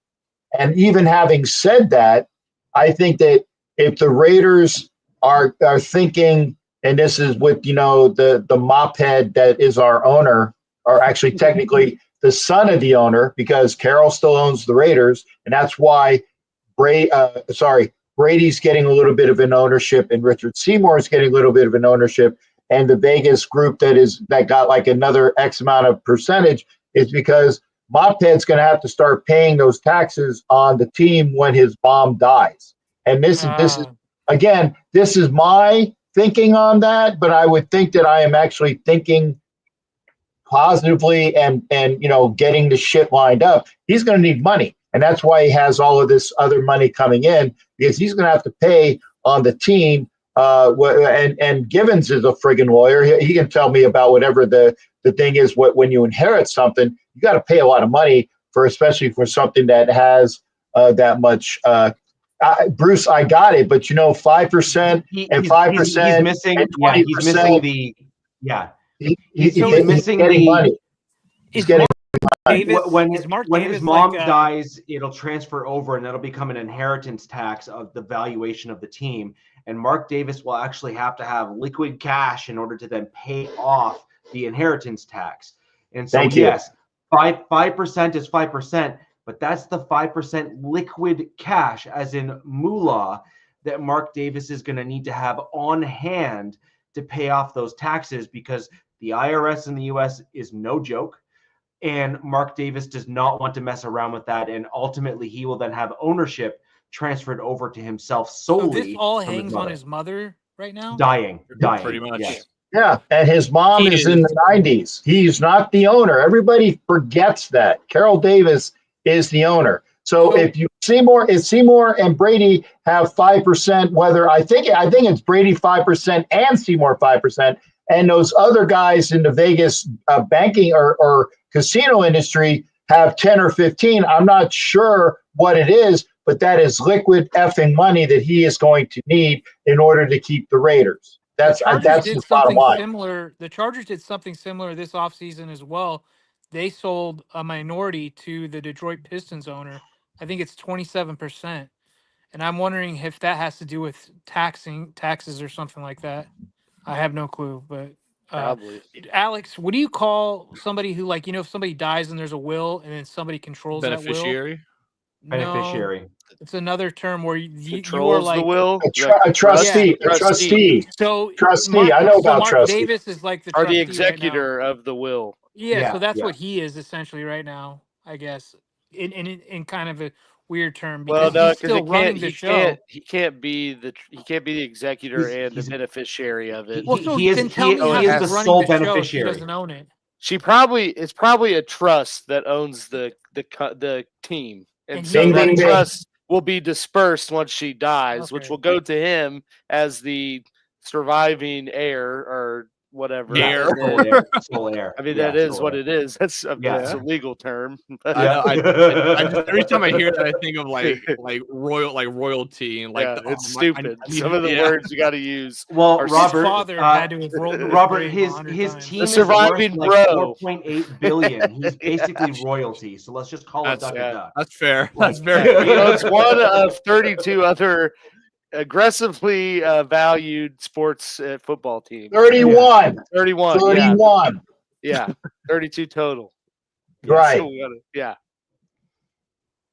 And even having said that, I think that if the Raiders are thinking, and this is with, you know, the mop head that is our owner, or actually technically the son of the owner, because Carroll still owns the Raiders, and that's why Brady's getting a little bit of an ownership, and Richard Seymour is getting a little bit of an ownership, and the Vegas group that got like another X amount of percentage is because Mophead's going to have to start paying those taxes on the team when his mom dies. And this is my thinking on that, but I would think that I am actually thinking positively and you know, getting the shit lined up. He's going to need money, and that's why he has all of this other money coming in, because he's going to have to pay on the team. And Givens is a friggin' lawyer. He can tell me about whatever the thing is. When you inherit something, you got to pay a lot of money especially for something that has that much. Bruce, I got it, but you know, 5% and 5%. He's missing. He's missing the. Yeah, he's missing the money. He's getting. Davis, when his mom dies, it'll transfer over, and that'll become an inheritance tax of the valuation of the team. And Mark Davis will actually have to have liquid cash in order to then pay off the inheritance tax. And so, yes, 5% is 5%, but that's the 5% liquid cash, as in moolah, that Mark Davis is going to need to have on hand to pay off those taxes, because The IRS in the U.S. is no joke, and Mark Davis does not want to mess around with that, and ultimately he will then have ownership transferred over to himself solely. So this all from hangs on his mother right now? Dying. Pretty much. Yes. Yeah, and his mom He is in the 90s. He's not the owner. Everybody forgets that. Carol Davis is the owner. So if Seymour and Brady have 5%, whether I think it's Brady 5% and Seymour 5%, and those other guys in the Vegas banking or casino industry have 10 or 15. I'm not sure what it is, but that is liquid effing money that he is going to need in order to keep the Raiders. That's the bottom line. Similar. The Chargers did something similar this offseason as well. They sold a minority to the Detroit Pistons owner. I think it's 27%. And I'm wondering if that has to do with taxes or something like that. I have no clue, but Probably. Alex, what do you call somebody who, like, if somebody dies and there's a will and then somebody controls that will? Beneficiary. Beneficiary. No, it's another term where you are Controls like the will. A trustee. Yeah, A trustee. So Trustee. I know about Mark trustee. Davis is like the Or trustee the executor right now. of the will. Yeah, so that's what he is essentially right now, I guess, in kind of a weird term, because he's still running the show. He can't be the executor and the beneficiary of it. Well, so he is then tell me how he is he's the running sole the show if he beneficiary. doesn't own it. It's probably a trust that owns the team, and so Ding, that ding, ding. trust will be dispersed once she dies, which Okay. will go to him as the surviving heir or whatever. Heir. Sole heir. I mean, that is what it is. That's a legal term. I know. I just, every time I hear that, I think of royalty and it's stupid. Some of the words you got to use. Well, Robert, his father had to have rolled Robert, his 100 times. team The is surviving worth like bro. 4.8 billion. He's basically royalty. So let's just call it duck and duck. That's fair. That's very. It's one of 32 other aggressively valued sports football teams. 31. 31. 31. Yeah. 32 total. Right. So yeah.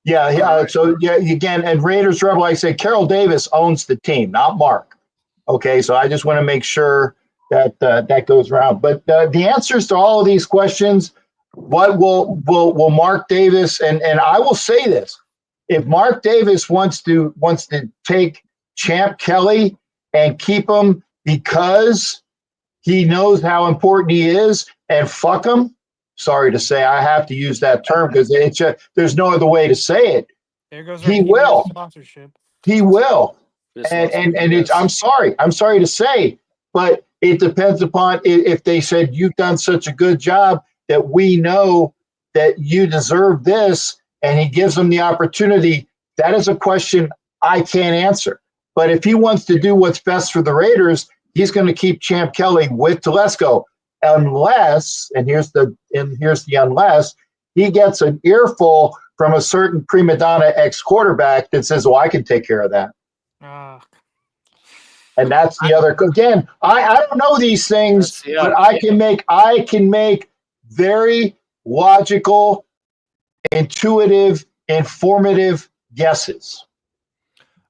Yeah. So again, and Raiders Rebel, I say Carol Davis owns the team, not Mark. Okay, so I just want to make sure that that goes around. But the answers to all of these questions, what will Mark Davis and I will say this: if Mark Davis wants to take Champ Kelly and keep him because he knows how important he is, and fuck him. Sorry to say, I have to use that term because there's no other way to say it. There goes he will. Sponsorship. He will. And it's, I'm sorry to say, but it depends upon if they said you've done such a good job that we know that you deserve this, and he gives them the opportunity. That is a question I can't answer. But if he wants to do what's best for the Raiders, he's going to keep Champ Kelly with Telesco, unless, and here's the unless, he gets an earful from a certain prima donna ex-quarterback that says, "Oh, I can take care of that." And that's the other. Again, I don't know these things, but I can make very logical, intuitive, informative guesses.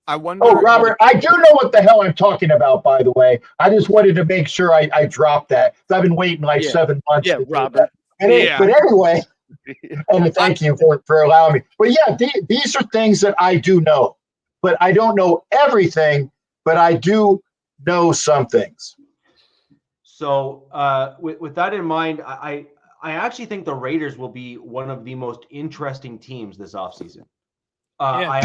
I wonder. Oh, Robert, I do know what the hell I'm talking about, by the way. I just wanted to make sure I dropped that. I've been waiting 7 months. Yeah, Robert. But anyway, and thank you for allowing me. But yeah, these are things that I do know. But I don't know everything, but I do know some things. So with that in mind, I actually think the Raiders will be one of the most interesting teams this offseason. I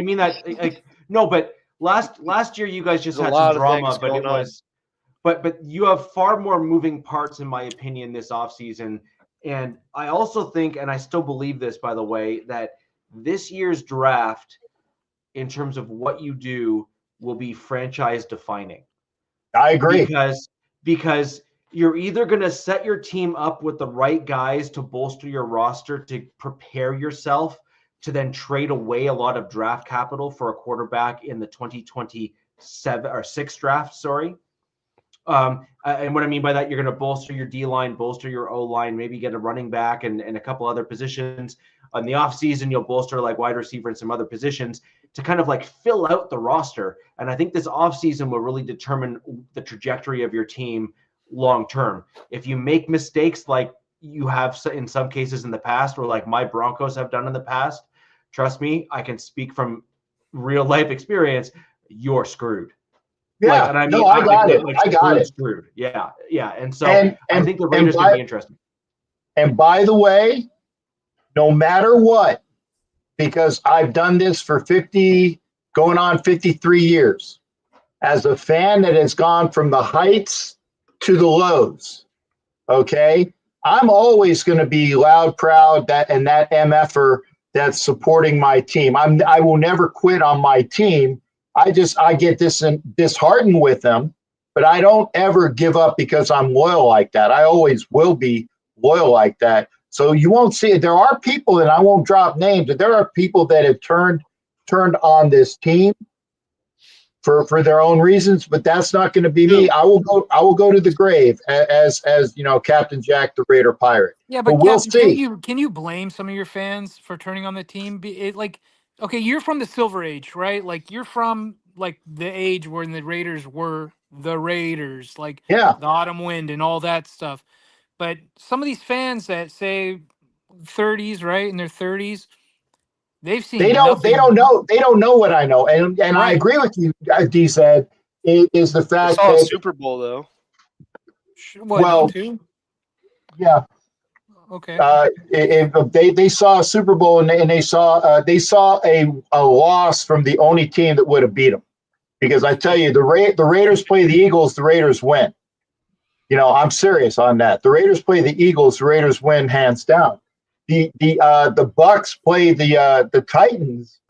mean that, like, no, but last year you guys just had some drama, but it was, but you have far more moving parts, in my opinion, this offseason. And I also think, and I still believe this, by the way, that this year's draft, in terms of what you do, will be franchise defining. I agree. Because you're either going to set your team up with the right guys to bolster your roster, to prepare yourself to then trade away a lot of draft capital for a quarterback in the 2027 or 6 draft. Sorry. And what I mean by that, you're going to bolster your D-line, bolster your O-line, maybe get a running back and a couple other positions. On the offseason, you'll bolster like wide receiver and some other positions to kind of like fill out the roster. And I think this offseason will really determine the trajectory of your team long term. If you make mistakes like you have in some cases in the past, or like my Broncos have done in the past, trust me, I can speak from real life experience. You're screwed. Yeah, I mean, no, I got it. like I got it. Screwed. Yeah. And so I think the and Raiders can be interesting. And by the way, no matter what, because I've done this for 50, going on 53 years, as a fan that has gone from the heights to the lows, okay, I'm always going to be loud, proud, that MFer that's supporting my team. I will never quit on my team. I get disheartened with them, but I don't ever give up because I'm loyal like that. I always will be loyal like that. So you won't see it. There are people, and I won't drop names, but there are people that have turned on this team for their own reasons, but that's not going to be me. I will go to the grave as Captain Jack the Raider Pirate. Yeah, but we'll Captain, see. can you blame some of your fans for turning on the team? Okay, you're from the Silver Age, right? Like you're from like the age when the Raiders were the Raiders, like Yeah. the Autumn Wind and all that stuff. But some of these fans that say 30s, right, in their 30s, they've seen They don't know what I know, and Right. I agree with you, D said, is the I fact saw a that Super Bowl though. Well, too? Yeah. Okay. They saw a Super Bowl and they saw a loss from the only team that would have beat them. Because I tell you, the Raiders play the Eagles, the Raiders win. I'm serious on that. The Raiders play the Eagles, the Raiders win hands down. The Bucks play the Titans.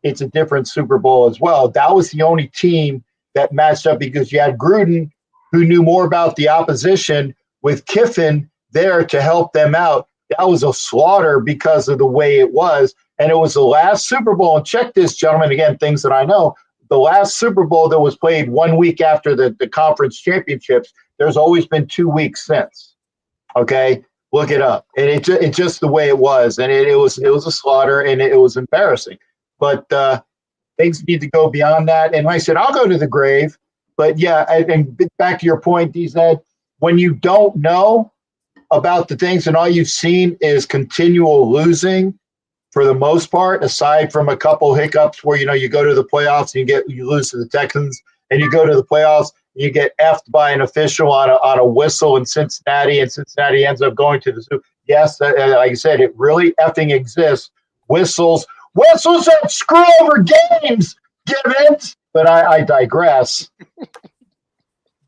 It's a different Super Bowl as well. That was the only team that matched up because you had Gruden, who knew more about the opposition, with Kiffin there to help them out. That was a slaughter because of the way it was. And it was the last Super Bowl. And check this, gentlemen, again, things that I know. The last Super Bowl that was played 1 week after the conference championships, there's always been 2 weeks since. Okay? Look it up. And it's just the way it was. And it was a slaughter, and it was embarrassing. But things need to go beyond that. And like I said, I'll go to the grave. But yeah, and back to your point, DZ, when you don't know about the things and all you've seen is continual losing for the most part, aside from a couple hiccups where, you go to the playoffs and you lose to the Texans, and you go to the playoffs and you get effed by an official on a whistle in Cincinnati, and Cincinnati ends up going to the Super. Yes, like I said, it really effing exists. Whistles that screw over games, Givens. But I digress.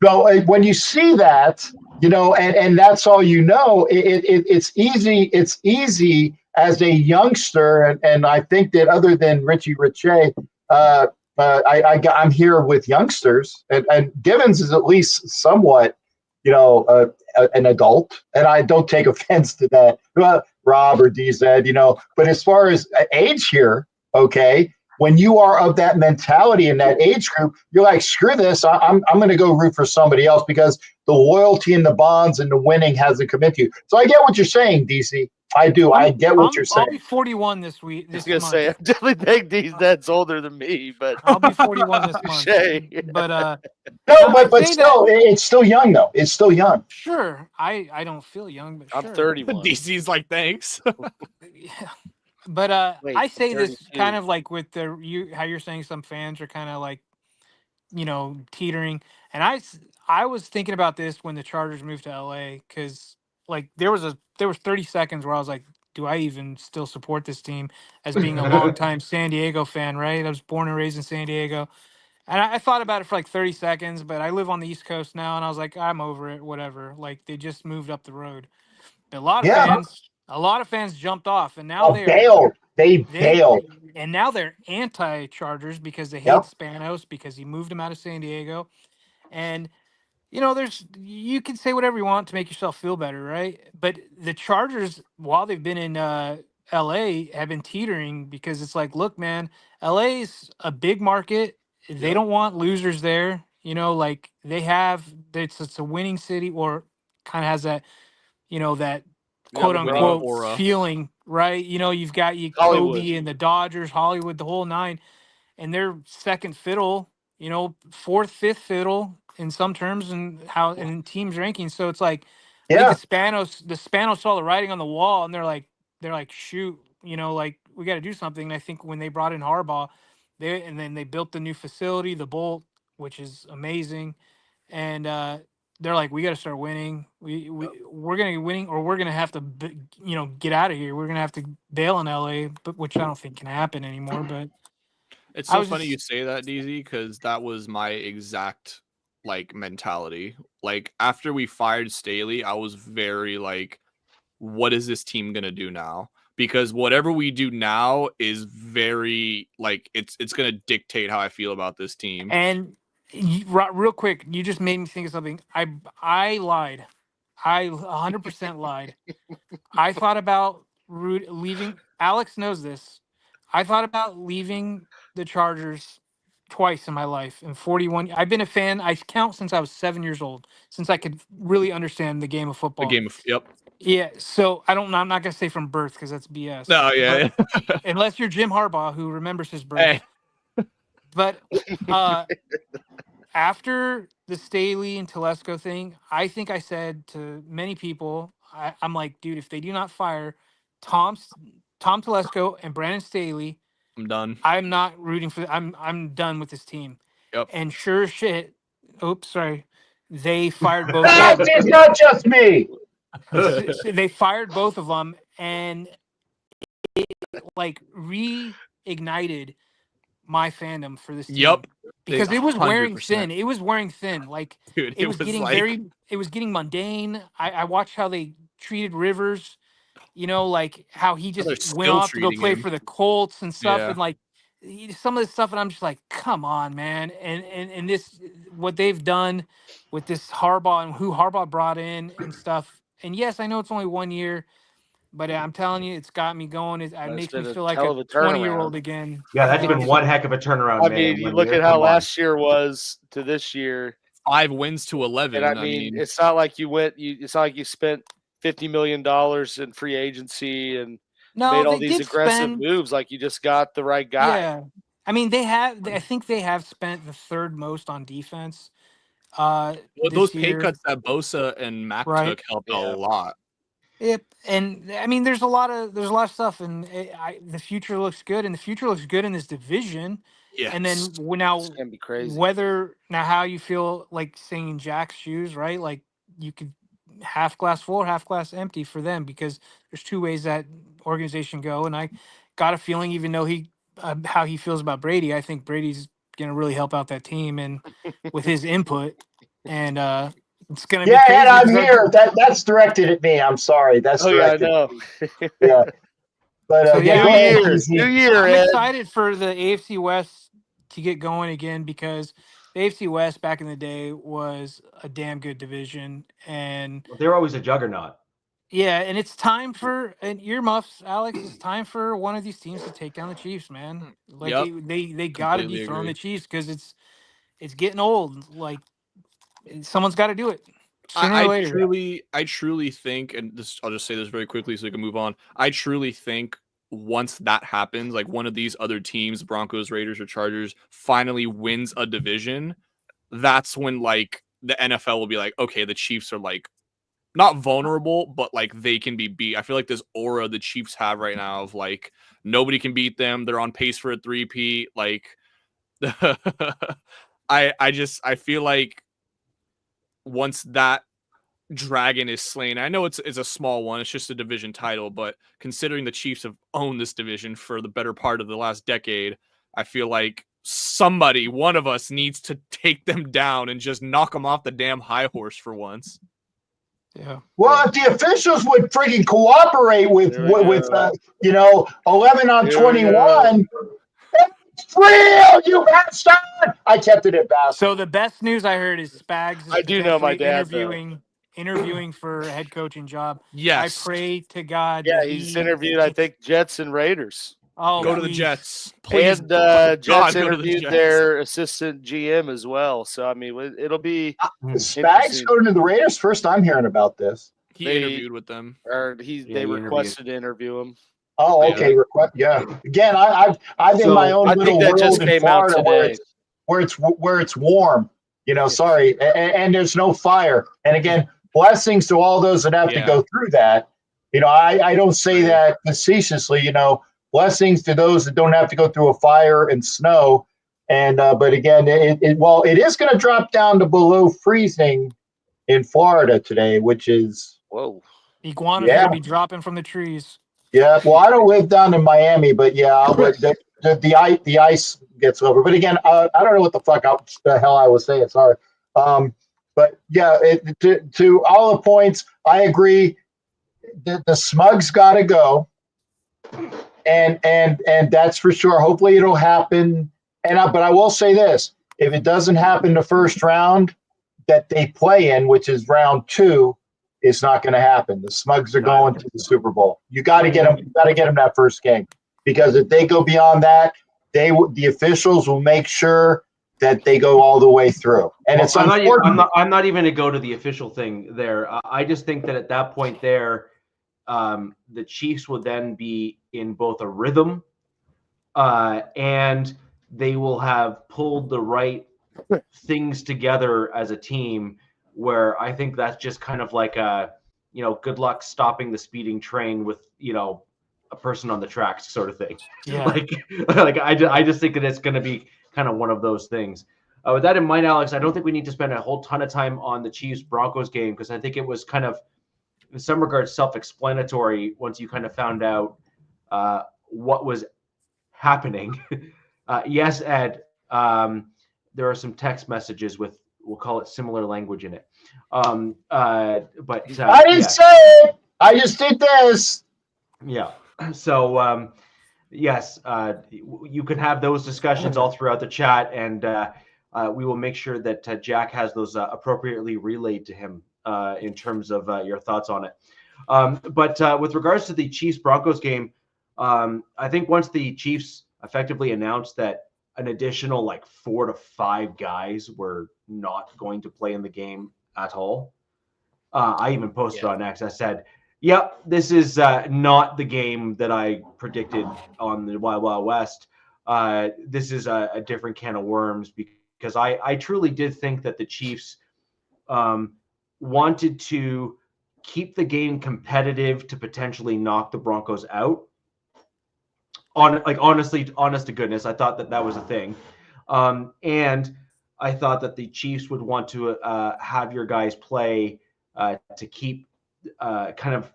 So when you see that, and that's all it's easy. It's easy as a youngster, and I think that other than Richie Richey, I'm here with youngsters, and Givens is at least somewhat, an adult, and I don't take offense to that, Rob or DZ, but as far as age here, okay. When you are of that mentality in that age group, you're like, screw this. I'm going to go root for somebody else because the loyalty and the bonds and the winning hasn't come into you. So I get what you're saying, DC. I do. I get what you're saying. I'll be 41 this week. I was going to say, I definitely think DZ's older than me, but I'll be 41 this month. But but still, it's still young though. It's still young. Sure. I don't feel young, but I'm sure. 31. DC's like, thanks. Yeah. But Wait, I say 32. this kind of like with how you're saying some fans are kind of like, teetering. And I was thinking about this when the Chargers moved to LA, because like there was 30 seconds where I was like, do I even still support this team as being a longtime San Diego fan, right? I was born and raised in San Diego. And I thought about it for like 30 seconds, but I live on the East Coast now, and I was like, I'm over it, whatever. Like they just moved up the road. But a lot of fans jumped off, and now they're bailed. They bailed. And now they're anti-Chargers because they hate Spanos because he moved them out of San Diego. And you can say whatever you want to make yourself feel better, right? But the Chargers, while they've been in LA, have been teetering because it's like, look, man, LA's a big market. They don't want losers there. Like it's a winning city, or kind of has that, that quote unquote feeling, right? You've got Kobe and the Dodgers, Hollywood, the whole nine, and they're second fiddle fourth, fifth fiddle in some terms and how in teams rankings. So it's like I Yeah. think the Spanos saw the writing on the wall and they're like shoot, like we got to do something. And I think when they brought in Harbaugh, then they built the new facility, the Bolt, which is amazing, and they're like, we got to start winning. We're gonna be winning, or we're gonna have to get out of here. We're gonna have to bail in LA, but which I don't think can happen anymore. But It's so funny you say that, DZ, because that was my exact mentality. Like after we fired Staley, I was very like, what is this team gonna do now? Because whatever we do now is very it's gonna dictate how I feel about this team. And real quick, you just made me think of something. I lied. I 100% lied. I thought about leaving. Alex knows this. I thought about leaving the Chargers twice in my life. In 41, I've been a fan. I count since I was 7 years old, since I could really understand the game of football. Yep. Yeah. So I'm not gonna say from birth because that's BS. No, yeah. Unless you're Jim Harbaugh, who remembers his birth. Hey. But after the Staley and Telesco thing, I think I said to many people, I'm like, dude, if they do not fire Tom Telesco and Brandon Staley, I'm done. I'm not rooting for. I'm done with this team. Yep. And sure as shit. Oops, sorry. They fired both. It's not just me. They fired both of them, and it reignited my fandom for this team. Yep. Because it was wearing 100%. thin. It was wearing thin. Like Dude, it was getting it was getting mundane. I watched how they treated Rivers, like how he just went off to go play for the Colts and stuff. Yeah. And like some of this stuff, and I'm just like, come on, man. And this, what they've done with this Harbaugh and who Harbaugh brought in and stuff. And yes, I know it's only 1 year, but I'm telling you, it's got me going. It makes me feel like a 20-year-old again. Yeah, that's been one heck of a turnaround. I mean, you look at how last year was to this year. 5 wins to 11. And I mean, it's not like it's not like you spent $50 million in free agency and made all these aggressive moves. Like you just got the right guy. Yeah, I mean, I think they have spent the third most on defense. Those pay cuts that Bosa and Mac took helped a lot. Yep, and I mean, there's a lot of stuff, and the future looks good, and the future looks good in this division. Yes. And then now, it's gonna be crazy. How you feel like saying in Jack's shoes, right? Like you could half glass full or half glass empty for them, because there's two ways that organization go, and I got a feeling, even though how he feels about Brady, I think Brady's gonna really help out that team and with his input, and it's gonna be crazy. And I'm here. That's directed at me. I'm sorry. That's directed. I know. Yeah. But So, New year. I'm excited for the AFC West to get going again, because the AFC West back in the day was a damn good division, and they're always a juggernaut. Yeah, and it's time for earmuffs, Alex. It's time for one of these teams to take down the Chiefs, man. Like they got to dethrone the Chiefs, because it's getting old. Like someone's got to do it. I truly think, and I'll just say this very quickly so we can move on. I truly think once that happens, like one of these other teams, Broncos, Raiders, or Chargers, finally wins a division, that's when like the NFL will be like, okay, the Chiefs are like not vulnerable, but like they can be beat. I feel like this aura the Chiefs have right now of like nobody can beat them. They're on pace for a 3-peat. Like I feel like once that dragon is slain, I know it's a small one, it's just a division title, but considering the Chiefs have owned this division for the better part of the last decade, I feel like one of us needs to take them down and just knock them off the damn high horse for once. Yeah. Well, if the officials would freaking cooperate with 11 on 21, it's real, you bastard! I kept it at bastard. So the best news I heard is Spags. I do know my dad interviewing for a head coaching job. Yes. I pray to God. Yeah, he's interviewed, I think, Jets and Raiders. Oh, go to the Jets, please. And Jets interviewed their assistant GM as well. So I mean, it'll be Spags going to the Raiders. First, I'm hearing about this. He interviewed with them, or they requested to interview him. Oh, okay. Yeah. Again, I've in my own little world in Florida where where it's warm. Sorry, and there's no fire. And again, blessings to all those that have to go through that. I don't say that facetiously. Blessings to those that don't have to go through a fire and snow. And but again, it is going to drop down to below freezing in Florida today, which is iguanas are going to be dropping from the trees. Yeah, well, I don't live down in Miami, but yeah, the ice gets over. But again, I don't know what the hell I was saying. Sorry, but yeah, to all the points, I agree. The smug's got to go, and that's for sure. Hopefully, it'll happen. But I will say this: if it doesn't happen the first round that they play in, which is round 2. It's not going to happen. The Smugs are going to the Super Bowl. You got to get them. You got to get them that first game, because if they go beyond that, the officials will make sure that they go all the way through. And it's unfortunate. I'm not even going to go to the official thing there. I just think that at that point there, the Chiefs will then be in both a rhythm, and they will have pulled the right things together as a team, where I think that's just kind of like good luck stopping the speeding train with, a person on the tracks sort of thing. Yeah. I just think that it's going to be kind of one of those things. With that in mind, Alex, I don't think we need to spend a whole ton of time on the Chiefs Broncos game, because I think it was kind of, in some regards, self-explanatory once you kind of found out what was happening. Yes, Ed, there are some text messages with, we'll call it, similar language in it. But I didn't say it. I just did this. Yeah. So yes, you can have those discussions all throughout the chat, and we will make sure that Jack has those appropriately relayed to him in terms of your thoughts on it. But with regards to the Chiefs Broncos game, I think once the Chiefs effectively announced that an additional 4 to 5 guys were not going to play in the game at all. I even posted on X. I said, yep, this is not the game that I predicted on the Wild Wild West. This is a different can of worms, because I truly did think that the Chiefs wanted to keep the game competitive to potentially knock the Broncos out. Honestly, honest to goodness, I thought that was a thing. And I thought that the Chiefs would want to have your guys play to keep kind of,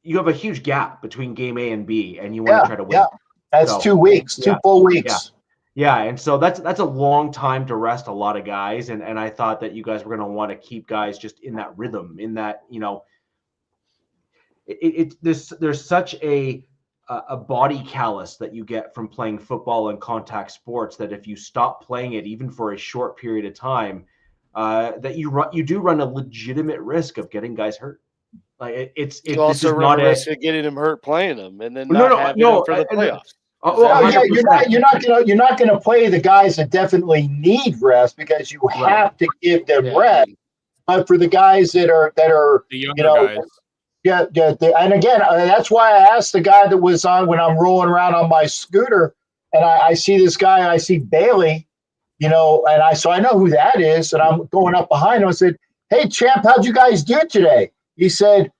you have a huge gap between game A and B, and you want to try to win. Yeah, that's 2 weeks, 2 full weeks. Yeah, and so that's a long time to rest a lot of guys, and I thought that you guys were going to want to keep guys just in that rhythm, in that, there's such a body callus that you get from playing football and contact sports, that if you stop playing it even for a short period of time, that you do run a legitimate risk of getting guys hurt. You also run a risk of getting them hurt playing them, and then not having them for the playoffs. You're not going to play the guys that definitely need rest, because you have to give them rest. But for the guys that are the younger guys. Yeah. And again, that's why I asked the guy that was on when I'm rolling around on my scooter, and I see this guy, I see Bailey, and I know who that is, and I'm going up behind him. I said, "Hey, champ, how'd you guys do today?" He said,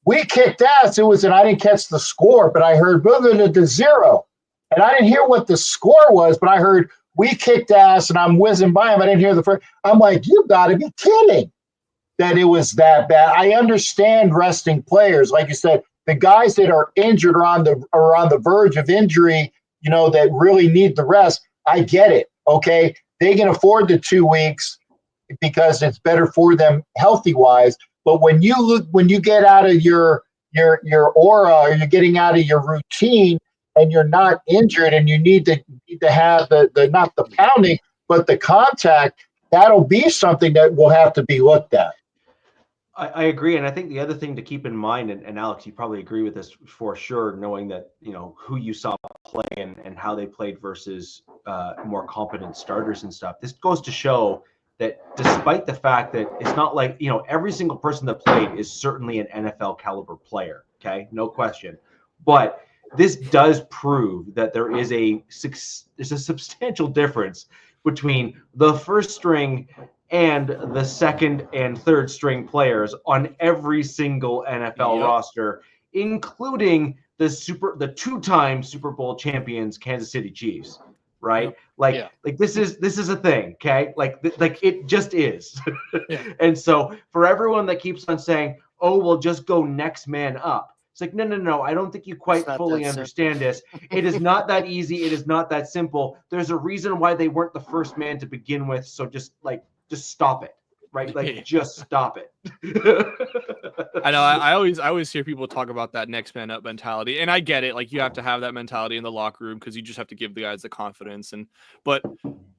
"We kicked ass." And I didn't catch the score, but I heard the 0, and I didn't hear what the score was, but I heard we kicked ass, and I'm whizzing by him. I didn't hear the first. I'm like, you got to be kidding that it was that bad. I understand resting players, like you said, the guys that are injured or on the verge of injury, that really need the rest. I get it. Okay, they can afford the 2 weeks because it's better for them healthy wise. But when you get out of your aura, or you're getting out of your routine, and you're not injured, and you need to have the not the pounding but the contact, that'll be something that will have to be looked at. I agree, and I think the other thing to keep in mind, and Alex, you probably agree with this for sure, knowing that who you saw play and how they played versus more competent starters and stuff. This goes to show that despite the fact that it's not like every single person that played is certainly an NFL caliber player, okay, no question, but this does prove that there's a substantial difference between the first string and the second and third string players on every single NFL roster, including the two-time Super Bowl champions Kansas City Chiefs. Right? Like this is a thing, okay? Like it just is. And so for everyone that keeps on saying, "Oh, we'll just go next man up." It's like, no. I don't think you quite fully understand this. It is not that easy. It is not that simple. There's a reason why they weren't the first man to begin with. So just stop it. Right? Like just stop it. I know. I always hear people talk about that next man up mentality, and I get it. Like you have to have that mentality in the locker room because you just have to give the guys the confidence. But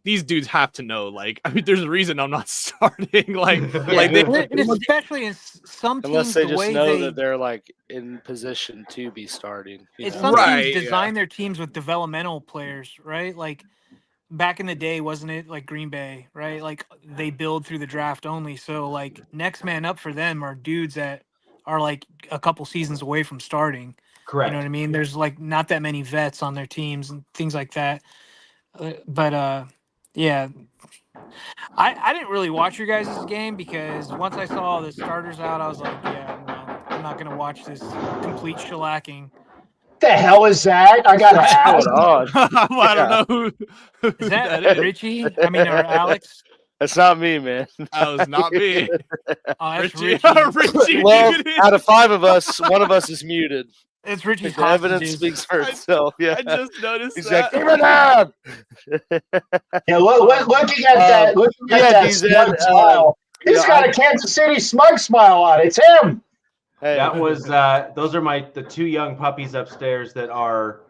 these dudes have to know. Like, I mean, there's a reason I'm not starting. Especially in some teams, unless they just know that they're like in position to be starting. Some teams design their teams with developmental players, right? Like. Back in the day, wasn't it like Green Bay, right? Like they build through the draft only. So like next man up for them are dudes that are like a couple seasons away from starting. Correct. You know what I mean? There's like not that many vets on their teams and things like that. Yeah. I didn't really watch your guys' game because once I saw the starters out, I was like, yeah, no, I'm not going to watch this complete shellacking. The hell is that? I got to ask. I don't know who is that Richie? I mean, or Alex? That's not me, man. That was not me. That's Richie. Well, out of 5 of us, one of us is muted. It's Richie's the evidence speaks for itself. Yeah, I just noticed He's that. Like, give it up. Yeah, looking at that, smug smile. He's got a Kansas City smug smile on. It's him. Hey. That was those are the 2 young puppies upstairs that are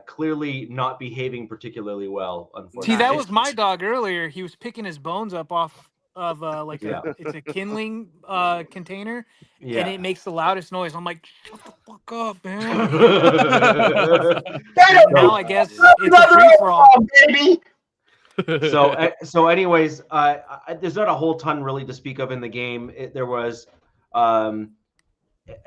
clearly not behaving particularly well. Unfortunately, see, that was my dog earlier. He was picking his bones up off of it's a kindling container, and it makes the loudest noise. I'm like, shut the fuck up, man. Now I guess it's a free for all, baby. So anyways, there's not a whole ton really to speak of in the game. There was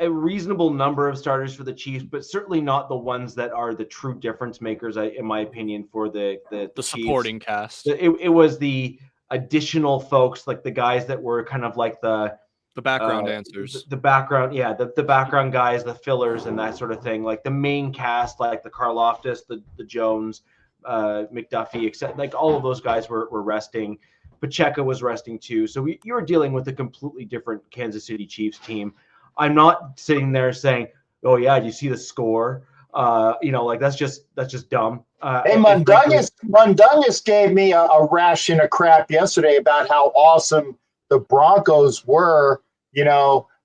a reasonable number of starters for the Chiefs, but certainly not the ones that are the true difference makers, in my opinion, for the Chiefs. Supporting cast. It was the additional folks, like the guys that were kind of like the background dancers, the background, the background guys, the fillers, and that sort of thing. Like the main cast, like the Karlaftis, the Jones, McDuffie, except like all of those guys were resting. Pacheco was resting too. So you were dealing with a completely different Kansas City Chiefs team. I'm not sitting there saying, "Oh yeah, do you see the score?" Like that's just dumb. Hey, Mundungus gave me a ration of crap yesterday about how awesome the Broncos were. And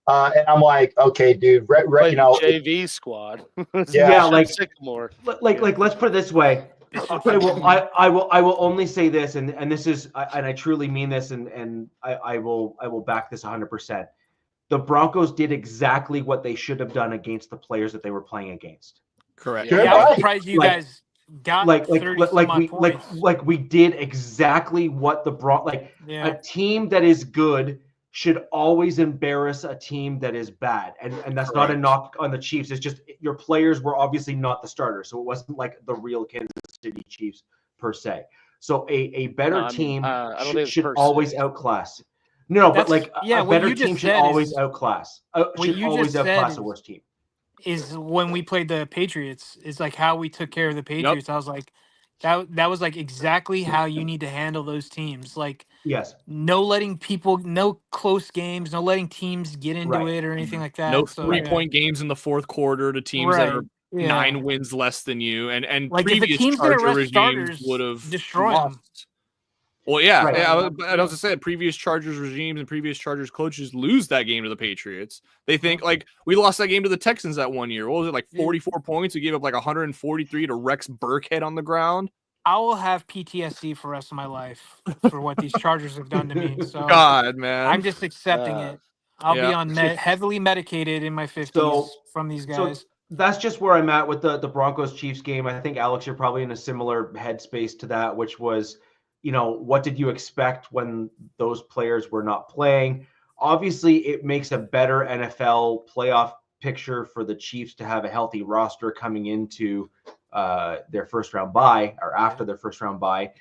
I'm like, okay, dude, JV squad. like Sycamore. Like let's put it this way. I will only say this, and this is, and I truly mean this, and I will back this 100%. The Broncos did exactly what they should have done against the players that they were playing against. Correct. Yeah, I'm surprised you guys got 30 points. We did exactly what a team that is good should always embarrass a team that is bad, and that's not a knock on the Chiefs. It's just your players were obviously not the starters, so it wasn't like the real Kansas City Chiefs per se. So a better team should always outclass. No, but like a better team should always outclass. Should always outclass a worse team. Is when we played the Patriots, is like how we took care of the Patriots. I was like, that was like exactly how you need to handle those teams. Like, yes, no close games, no letting teams get into it or anything like that. No 3-point games in the fourth quarter to teams that are 9 wins less than you, and like previous if the teams Charger that arrest regimes starters would have destroy them. Well, I was going to say previous Chargers regimes and previous Chargers coaches lose that game to the Patriots. They think like we lost that game to the Texans that one year. What was it, like 44 points? We gave up like 143 to Rex Burkhead on the ground. I will have PTSD for the rest of my life for what these Chargers have done to me. So God, man, I'm just accepting it. I'll be on heavily medicated in my 50s from these guys. So that's just where I'm at with the Broncos Chiefs game. I think, Alex, you're probably in a similar headspace to that, which was, what did you expect when those players were not playing? Obviously, it makes a better NFL playoff picture for the Chiefs to have a healthy roster coming into their first round bye or after their first round bye.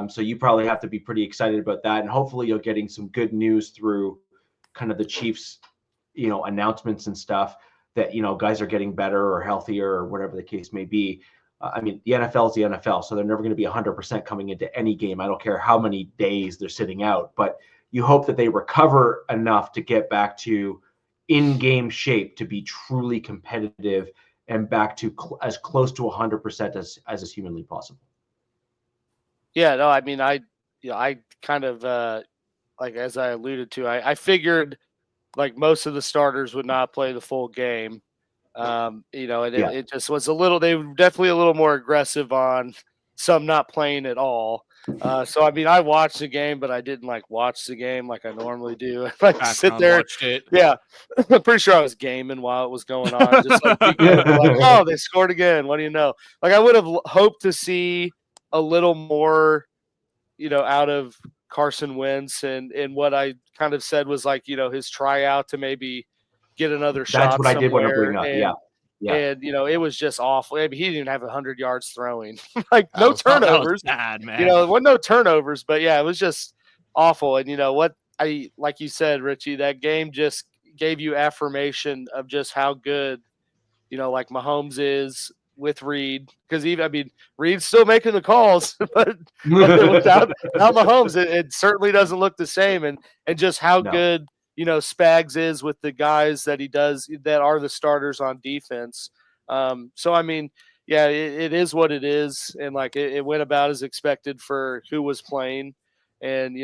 So you probably have to be pretty excited about that. And hopefully you're getting some good news through kind of the Chiefs, announcements and stuff that, guys are getting better or healthier or whatever the case may be. I mean, the NFL is the NFL, so they're never going to be 100% coming into any game. I don't care how many days they're sitting out, but you hope that they recover enough to get back to in-game shape to be truly competitive and back to as close to 100% as is humanly possible. Yeah, no, I mean, I kind of, like, as I alluded to, I figured like most of the starters would not play the full game. It just was they were definitely a little more aggressive on some not playing at all. So, I mean, I watched the game, but I didn't watch the game like I normally do. Sit there. Watched it. Yeah. I'm pretty sure I was gaming while it was going on. Just people would be like, oh, they scored again. What do you know? I would have hoped to see a little more, out of Carson Wentz, and what I kind of said was his tryout to maybe get another shot. That's what I did want to bring up. And it was just awful. I mean, he didn't even have 100 yards throwing. No turnovers. Bad, man. There were no turnovers, but yeah, it was just awful. And like you said, Richie, that game just gave you affirmation of just how good, Mahomes is with Reed, because Reed's still making the calls, but without Mahomes, it certainly doesn't look the same. And just how good, Spags is with the guys that he does that are the starters on defense. So, I mean, yeah, it is what it is. And it went about as expected for who was playing. And,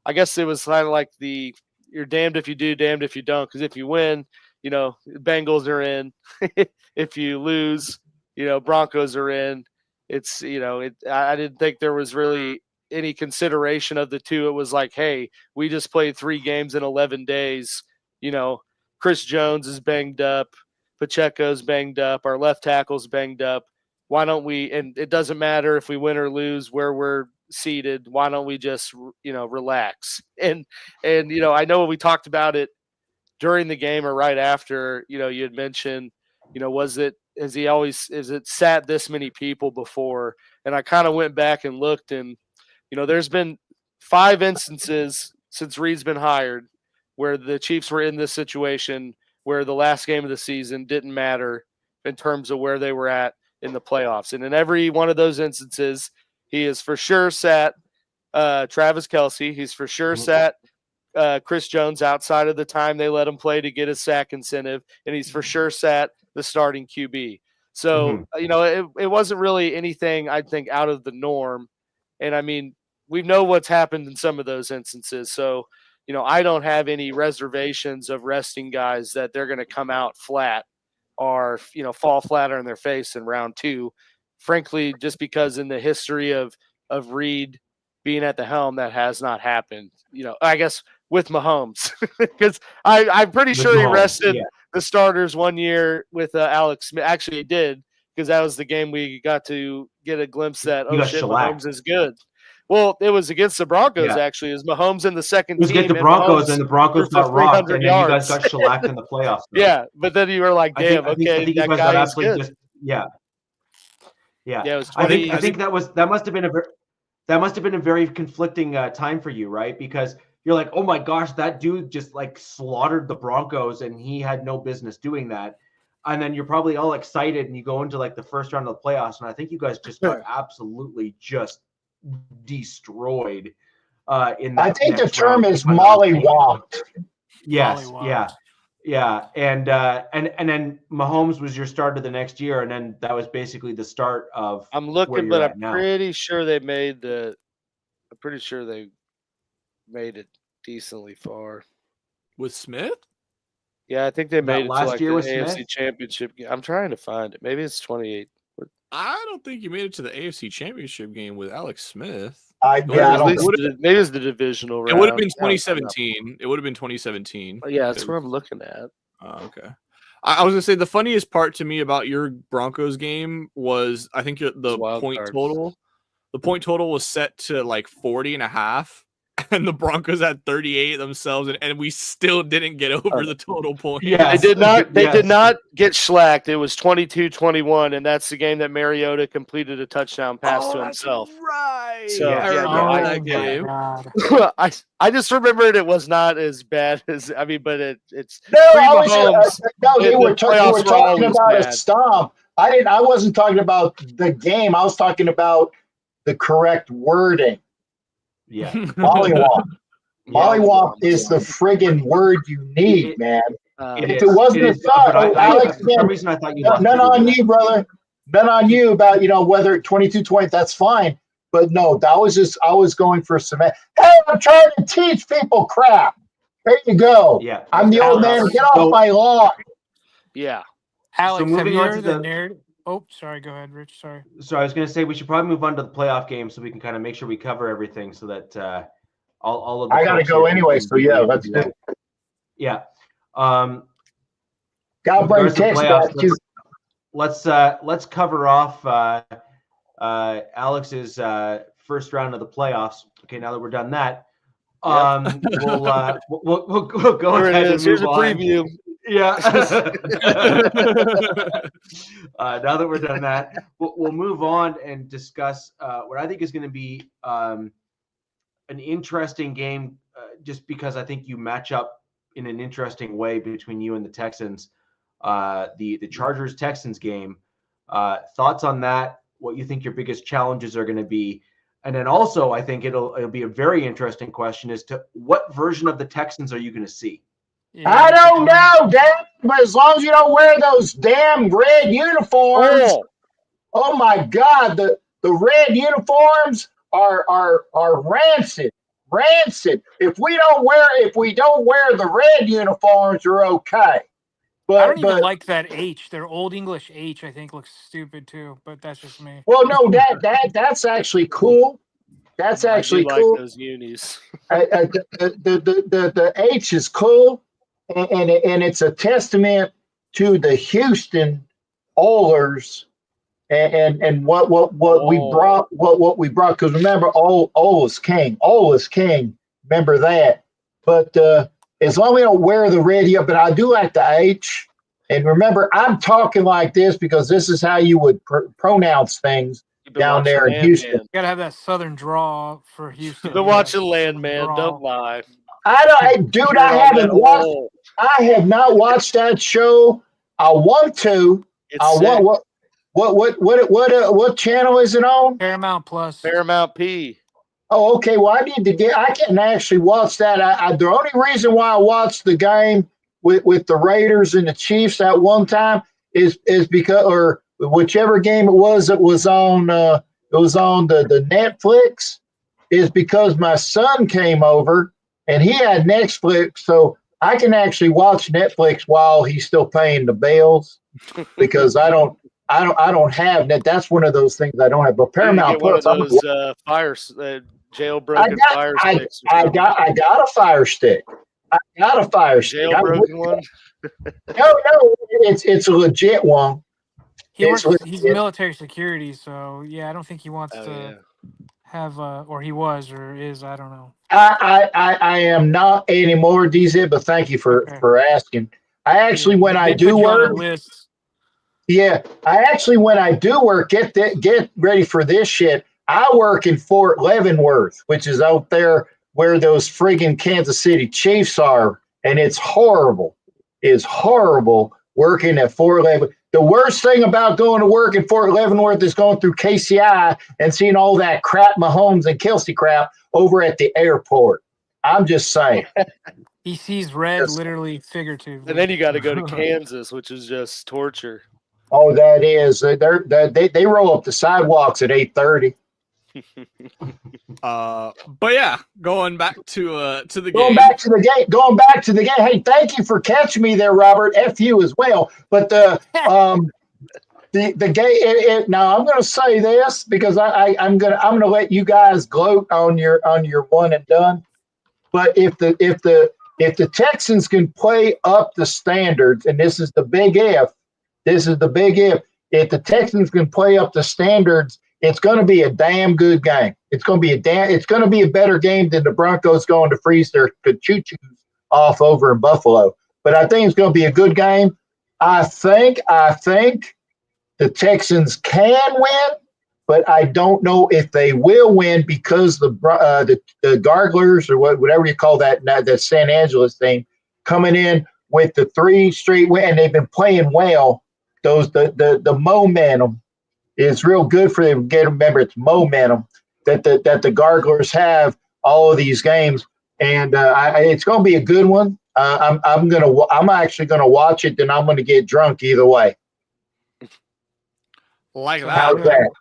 I guess it was kind of like you're damned if you do, damned if you don't. Because if you win, Bengals are in. If you lose, Broncos are in. It's, I didn't think there was really any consideration of the two. It was hey, we just played 3 games in 11 days. Chris Jones is banged up. Pacheco's banged up. Our left tackle's banged up. Why don't we, and it doesn't matter if we win or lose where we're seated. Why don't we just, relax? And I know we talked about it during the game or right after, you had mentioned, has it sat this many people before? And I kind of went back and looked, and, there's been 5 instances since Reed's been hired where the Chiefs were in this situation where the last game of the season didn't matter in terms of where they were at in the playoffs. And in every one of those instances, he has for sure sat Travis Kelce. He's for sure sat Chris Jones outside of the time they let him play to get his sack incentive. And he's for sure sat the starting QB. So, it wasn't really anything, I think, out of the norm. And, I mean, we know what's happened in some of those instances. So, I don't have any reservations of resting guys that they're going to come out flat or, fall flat on their face in round 2. Frankly, just because in the history of Reed being at the helm, that has not happened. I guess with Mahomes, because I'm pretty sure he rested the starters one year with Alex Smith. Actually, he did, because that was the game we got to get a glimpse that, Mahomes is good. Well, it was against the Broncos, actually. It was Mahomes in the second team. It was against the Broncos, and the Broncos got rocked, and then you guys got shellacked in the playoffs. Yeah, but then you were like, damn, I think that guy is good. Yeah. It was 20, I think that must have been a very conflicting time for you, right? Because you're like, oh my gosh, that dude just slaughtered the Broncos, and he had no business doing that. And then you're probably all excited, and you go into the first round of the playoffs, and I think you guys just got absolutely just destroyed in that. I think the term is mollywopped. Yes, yeah. And then Mahomes was your starter the next year, and then that was basically the start of. I'm looking, but I'm pretty sure they made it decently far with Smith. Yeah, I think they made it last to year the AFC Championship game. I'm trying to find it. Maybe it's 28. I don't think you made it to the AFC Championship game with Alex Smith. Maybe it's the divisional round. It would have been 2017. It would have been 2017. Yeah, that's what I'm looking at. Okay. I was gonna say the funniest part to me about your Broncos game was I think the point total. The point total was set to 40.5, and the Broncos had 38 themselves, and we still didn't get over the total point. Yeah. They did not. They Yes. did not get shellacked. It was 22-21, and that's the game that Mariota completed a touchdown pass to himself. Right. So, Yeah. I remember no, that game. God. I just remembered it was not as bad as but it's No, Mahomes. they were playoffs were talking always about a bad. stomp. I wasn't talking about the game. I was talking about the correct wording. Yeah. Mollywop. Mollywop is the friggin' word you need, man. If it wasn't a thought, Alex, for some reason I thought you none on you, brother. None on you about, whether 22-20, that's fine. But no, I was going for some. Hey, I'm trying to teach people crap. There you go. Yeah. I'm the old man. Get off my lawn. Yeah. Alex, have moving you on heard to the the- narrative? Oh, sorry. Go ahead, Rich. Sorry. So I was going to say we should probably move on to the playoff game so we can kind of make sure we cover everything so that all of the I got to folks go here anyway, can so yeah, do let's that. do it. Yeah. Got to bring regards to text playoffs, back to let's cover off Alex's first round of the playoffs. Okay, now that we're done that, we'll go Here ahead it and is. Here's move a on. preview. Yeah. Now that we're done that, we'll move on and discuss what I think is going to be an interesting game, just because I think you match up in an interesting way between you and the Texans. The Chargers-Texans game. Thoughts on that? What you think your biggest challenges are going to be? And then also, I think it'll be a very interesting question as to what version of the Texans are you going to see? I don't know, damn, but as long as you don't wear those damn red uniforms. Oh my God, the red uniforms are rancid. Rancid. If we don't wear the red uniforms, we're okay. I don't even like that H. Their Old English H, I think, looks stupid too. But that's just me. Well, no, that's actually cool. That's actually cool. Like those unis. The H is cool, and it's a testament to the Houston Oilers and what we brought, what we brought. Because remember, Ole is king. Ole is king. Remember that. But as long as we don't wear the red here, but I do like the H. And remember, I'm talking like this because this is how you would pronounce things down there in Houston. You gotta have that southern draw for Houston. Been watching Landman. Don't lie. I have not watched that show. I want to. What channel is it on? Paramount Plus. Paramount P. Oh, okay. Well, I can actually watch that. The only reason why I watched the game with the Raiders and the Chiefs at one time is because, or whichever game it was that was on the Netflix, is because my son came over and he had Netflix, so I can actually watch Netflix while he's still paying the bills because I don't have that. That's one of those things I don't have. But Paramount Plus, one of those jailbroken fire sticks. I got a fire stick. I got a fire stick. Jailbroken one? No, it's a legit one. He's military security, so yeah, I don't think he wants to have or he was or is, I don't know. I am not anymore, DZ, but thank you for asking. I actually when I do work, yeah, when I do work, get ready for this shit. I work in Fort Leavenworth, which is out there where those friggin' Kansas City Chiefs are, and it's horrible. It's horrible working at Fort Leavenworth. The worst thing about going to work in Fort Leavenworth is going through KCI and seeing all that crap Mahomes and Kelsey crap over at the airport. I'm just saying. He sees red, literally, figuratively. And then you got to go to Kansas, which is just torture. Oh, that is. They roll up the sidewalks at 8:30. But yeah, going back to the game. Going back to the game. Hey, thank you for catching me there, Robert. F you as well. But the game. Now I'm going to say this because I'm going to let you guys gloat on your one and done. But if the Texans can play up the standards, and this is the big if. If the Texans can play up the standards It's going to be a damn good game. It's going to be a better game than the Broncos going to freeze their choo-choos off over in Buffalo. But I think it's going to be a good game. I think the Texans can win, but I don't know if they will win because the Garglers or whatever you call that San Angeles thing coming in with the 3 straight win, and they've been playing well. The momentum is real good for them. Remember, it's momentum that the Garglers have all of these games, and it's going to be a good one. I'm actually gonna watch it, then I'm gonna get drunk either way. Like that. How's that?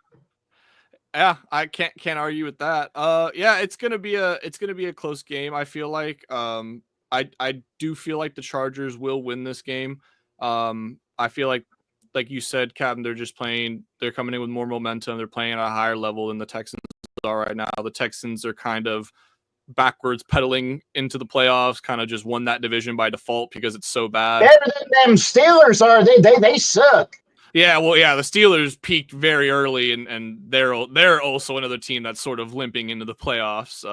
Yeah, I can't argue with that. Yeah, it's gonna be a close game. I feel like I do feel like the Chargers will win this game. I feel like you said, Captain, they're coming in with more momentum. They're playing at a higher level than the Texans are right now. The Texans are kind of backwards pedaling into the playoffs, kind of just won that division by default because it's so bad. Better than them Steelers are. They suck. Yeah, well, yeah, the Steelers peaked very early, and they're also another team that's sort of limping into the playoffs.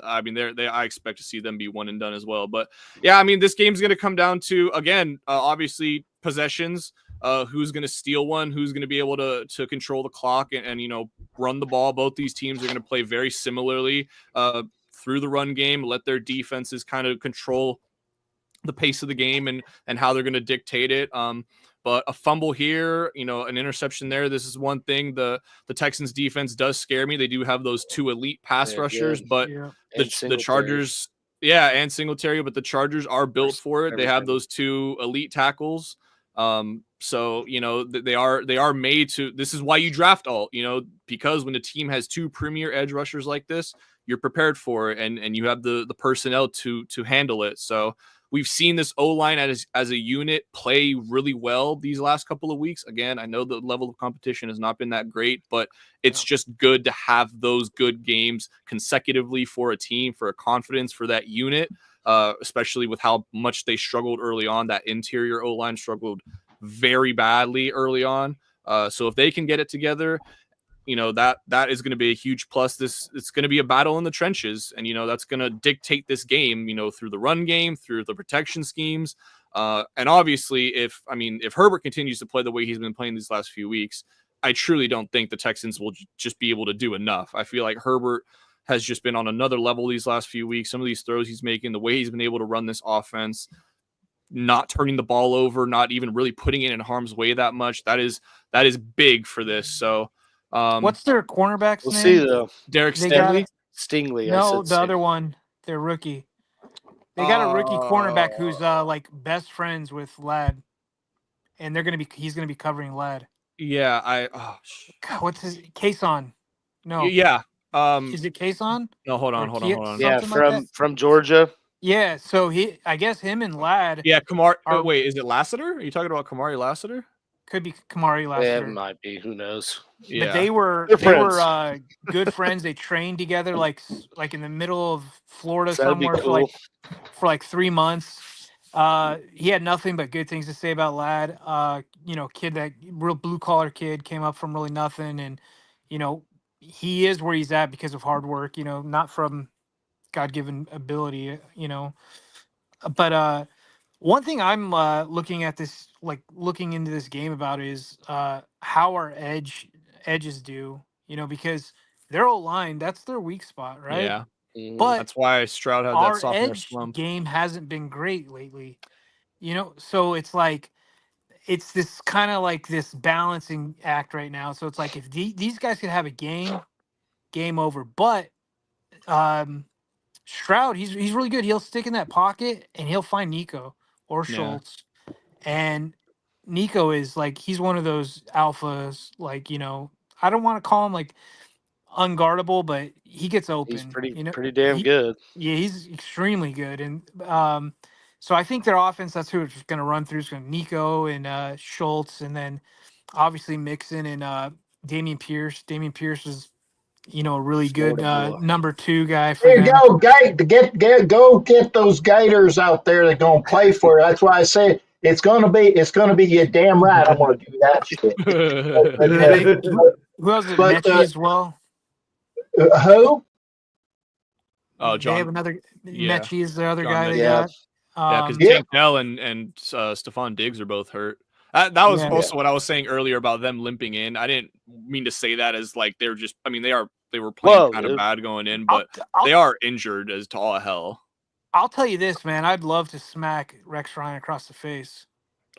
I mean, I expect to see them be one and done as well. But yeah, I mean, this game's going to come down to, again, obviously possessions. Who's going to steal one? Who's going to be able to control the clock and run the ball? Both these teams are going to play very similarly through the run game. Let their defenses kind of control the pace of the game and how they're going to dictate it. But a fumble here, an interception there. This is one thing. The Texans defense does scare me. They do have those 2 elite pass rushers, but the Chargers, and Singletary, but the Chargers are built for it. They have those 2 elite tackles. So, they are made to, this is why you draft all, because when a team has 2 premier edge rushers like this, you're prepared for it and you have the personnel to handle it. So we've seen this O-line as a unit play really well these last couple of weeks. Again, I know the level of competition has not been that great, but it's just good to have those good games consecutively for a team, for a confidence for that unit, especially with how much they struggled early on. That interior O-line struggled very badly early on. So if they can get it together, that is going to be a huge plus. It's going to be a battle in the trenches, and that's going to dictate this game, through the run game, through the protection schemes, and obviously, if Herbert continues to play the way he's been playing these last few weeks, I truly don't think the Texans will just be able to do enough. I feel like Herbert has just been on another level these last few weeks. Some of these throws he's making, the way he's been able to run this offense, not turning the ball over, not even really putting it in harm's way that much. That is big for this. So. What's their cornerback's name? We'll see though. Derek Stingley. Stingley. No, the other one, their rookie. They got a rookie cornerback who's like best friends with Ladd, and he's gonna be covering Ladd. Yeah, God, what's his Kason? No. Yeah. Is it Kason? No, hold on. Yeah, from Georgia. Yeah, so I guess him and Ladd. Yeah, wait, is it Lassiter? Are you talking about Kamari Lassiter? Could be Kamari Lassiter. Yeah, it might be. Who knows? Yeah. But they were good friends. They trained together, like in the middle of Florida somewhere for like 3 months. He had nothing but good things to say about Ladd. Kid, that real blue collar kid, came up from really nothing, and he is where he's at because of hard work. Not from God-given ability. But one thing I'm looking into this game about is how our edges do, because their O-line, that's their weak spot, right? Yeah. But that's why Stroud had that sophomore slump. Game hasn't been great lately, so it's like it's this kind of like this balancing act right now. So it's like if these guys could have a game over, but Stroud, he's really good. He'll stick in that pocket and he'll find Nico or Schultz. And Nico is like, he's one of those alphas, I don't want to call him like unguardable, but he gets open. He's pretty damn good. Yeah, he's extremely good. And so I think their offense, that's who it's going to run through. It's going to Nico and Schultz, and then obviously Mixon and Damian Pierce. Damian Pierce is, a really good number 2 guy. There you go, go get those Gators out there that gonna play for you. That's why I say it's gonna be. You're damn right. I'm gonna do that shit. Who else is But, Mechie as well? Who? Oh, They John. have another Yeah. Mechie is the other John guy they Mechie. got. Yeah, because Yeah. Tank Dell and Stephon Diggs are both hurt. That was Yeah. also what I was saying earlier about them limping in. I didn't mean to say that as like they're just. I mean, they were playing Well, kind of bad going in, I'll, but I'll, they are injured as to all hell. I'll tell you this, man. I'd love to smack Rex Ryan across the face.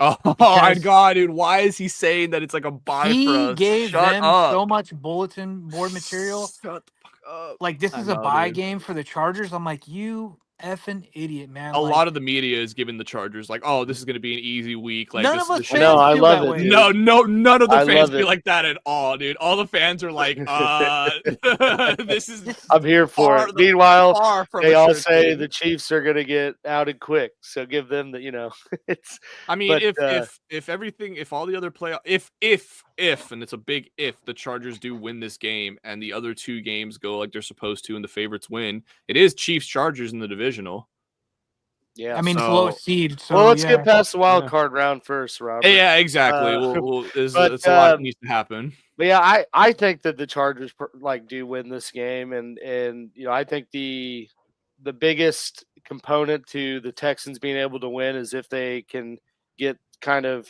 Oh my god, dude! Why is he saying that it's like a buy for He us? gave Shut them up. so much bulletin board material. Shut the fuck up. Like, this I is a know, buy dude. game for the Chargers. I'm like, you effing idiot, man. A Like, lot of the media is giving the Chargers like, oh, this is going to be an easy week. Like, none this of us is fans No, I feel love that it, way. dude. No, none of the I fans love feel it. like that at all, dude. All the fans are like, this is I'm here for far- it. Meanwhile, far from they a all sure say thing. the Chiefs are going to get outed quick, so give them the, it's. I mean, but, if all the other if and it's a big if the Chargers do win this game and the other two games go like they're supposed to and the favorites win, it is Chiefs Chargers in the divisional. Yeah. I mean, it's So- lowest seed. So Well, let's yeah. get past the wild Yeah. card round first, Robert. Yeah, exactly. There's a lot that needs to happen. But yeah, I think that the Chargers do win this game, and I think the biggest component to the Texans being able to win is if they can get kind of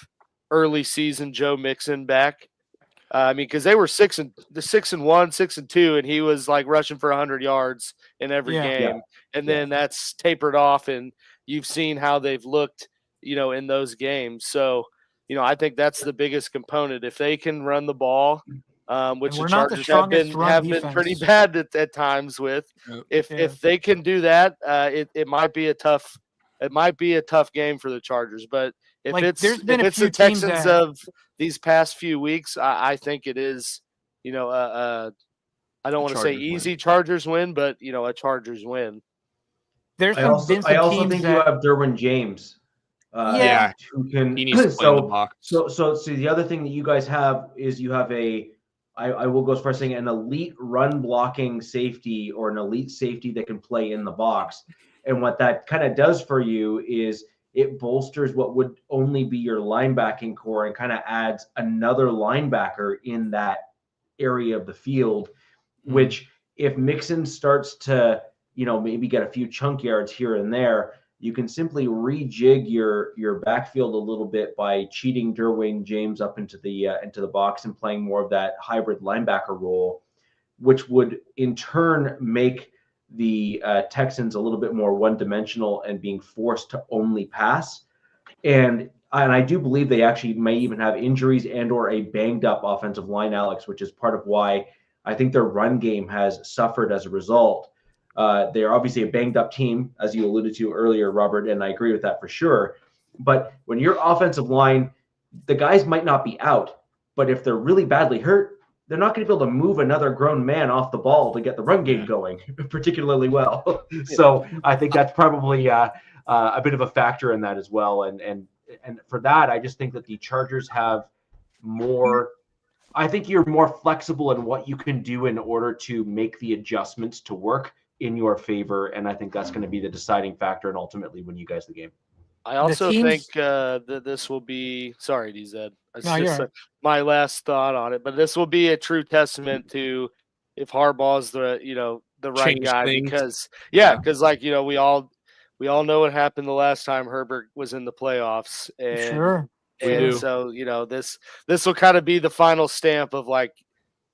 early season Joe Mixon back. I mean, because they were 6-1, 6-2, and he was like rushing for 100 yards in every game, and then that's tapered off, and you've seen how they've looked, in those games. So, I think that's the biggest component. If they can run the ball, which we're the not the Chargers strongest run have been defense. pretty bad at times with. Yep. If they can do that, it might be a tough game for the Chargers. But if there's been a it's few the teams Texans that- of these past few weeks, I think it is, I don't want to say Chargers win. easy Chargers win, but a Chargers win. There's I some also, been some I also teams think that you have Derwin James. Yeah. Who can He needs to play in the box. So the other thing that you guys have is you have I will go as far as saying an elite run blocking safety or an elite safety that can play in the box. And what that kind of does for you is it bolsters what would only be your linebacking core and kind of adds another linebacker in that area of the field, which if Mixon starts to, maybe get a few chunk yards here and there, you can simply rejig your backfield a little bit by cheating Derwin James up into the box and playing more of that hybrid linebacker role, which would in turn make the Texans a little bit more one-dimensional and being forced to only pass. And I do believe they actually may even have injuries and or a banged up offensive line, Alex, which is part of why I think their run game has suffered as a result. They are obviously a banged up team, as you alluded to earlier, Robert, and I agree with that for sure. But when your offensive line, the guys might not be out, but if they're really badly hurt, they're not going to be able to move another grown man off the ball to get the run game going particularly well. So I think that's probably a bit of a factor in that as well. And for that, I just think that the Chargers have more. I think you're more flexible in what you can do in order to make the adjustments to work in your favor, and I think that's going to be the deciding factor and ultimately win you guys the game. I also teams- think that this will be – sorry, DZ. It's No, you're just right. my last thought on it. But this will be a true testament to if Harbaugh's the right Change guy. things. Because, Yeah. we all know what happened the last time Herbert was in the playoffs. And, sure. We and do. so, this will kind of be the final stamp of like,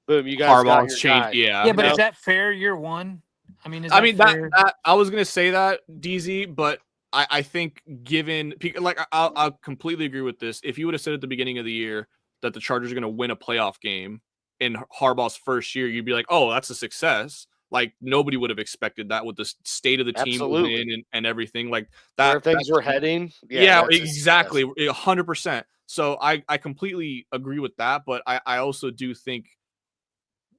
boom, you guys got your Harbaugh's changed. guy. Yeah. Yeah, but know? is that fair year one? I mean, is I that mean fair? that I was gonna say that, DZ, but I think given like I'll completely agree with this. If you would have said at the beginning of the year that the Chargers are gonna win a playoff game in Harbaugh's first year, you'd be like, oh, that's a success. Like nobody would have expected that with the state of the team Absolutely. and everything like Where that. things were heading. Yeah, that's a exactly, success. 100%. So I completely agree with that, but I also do think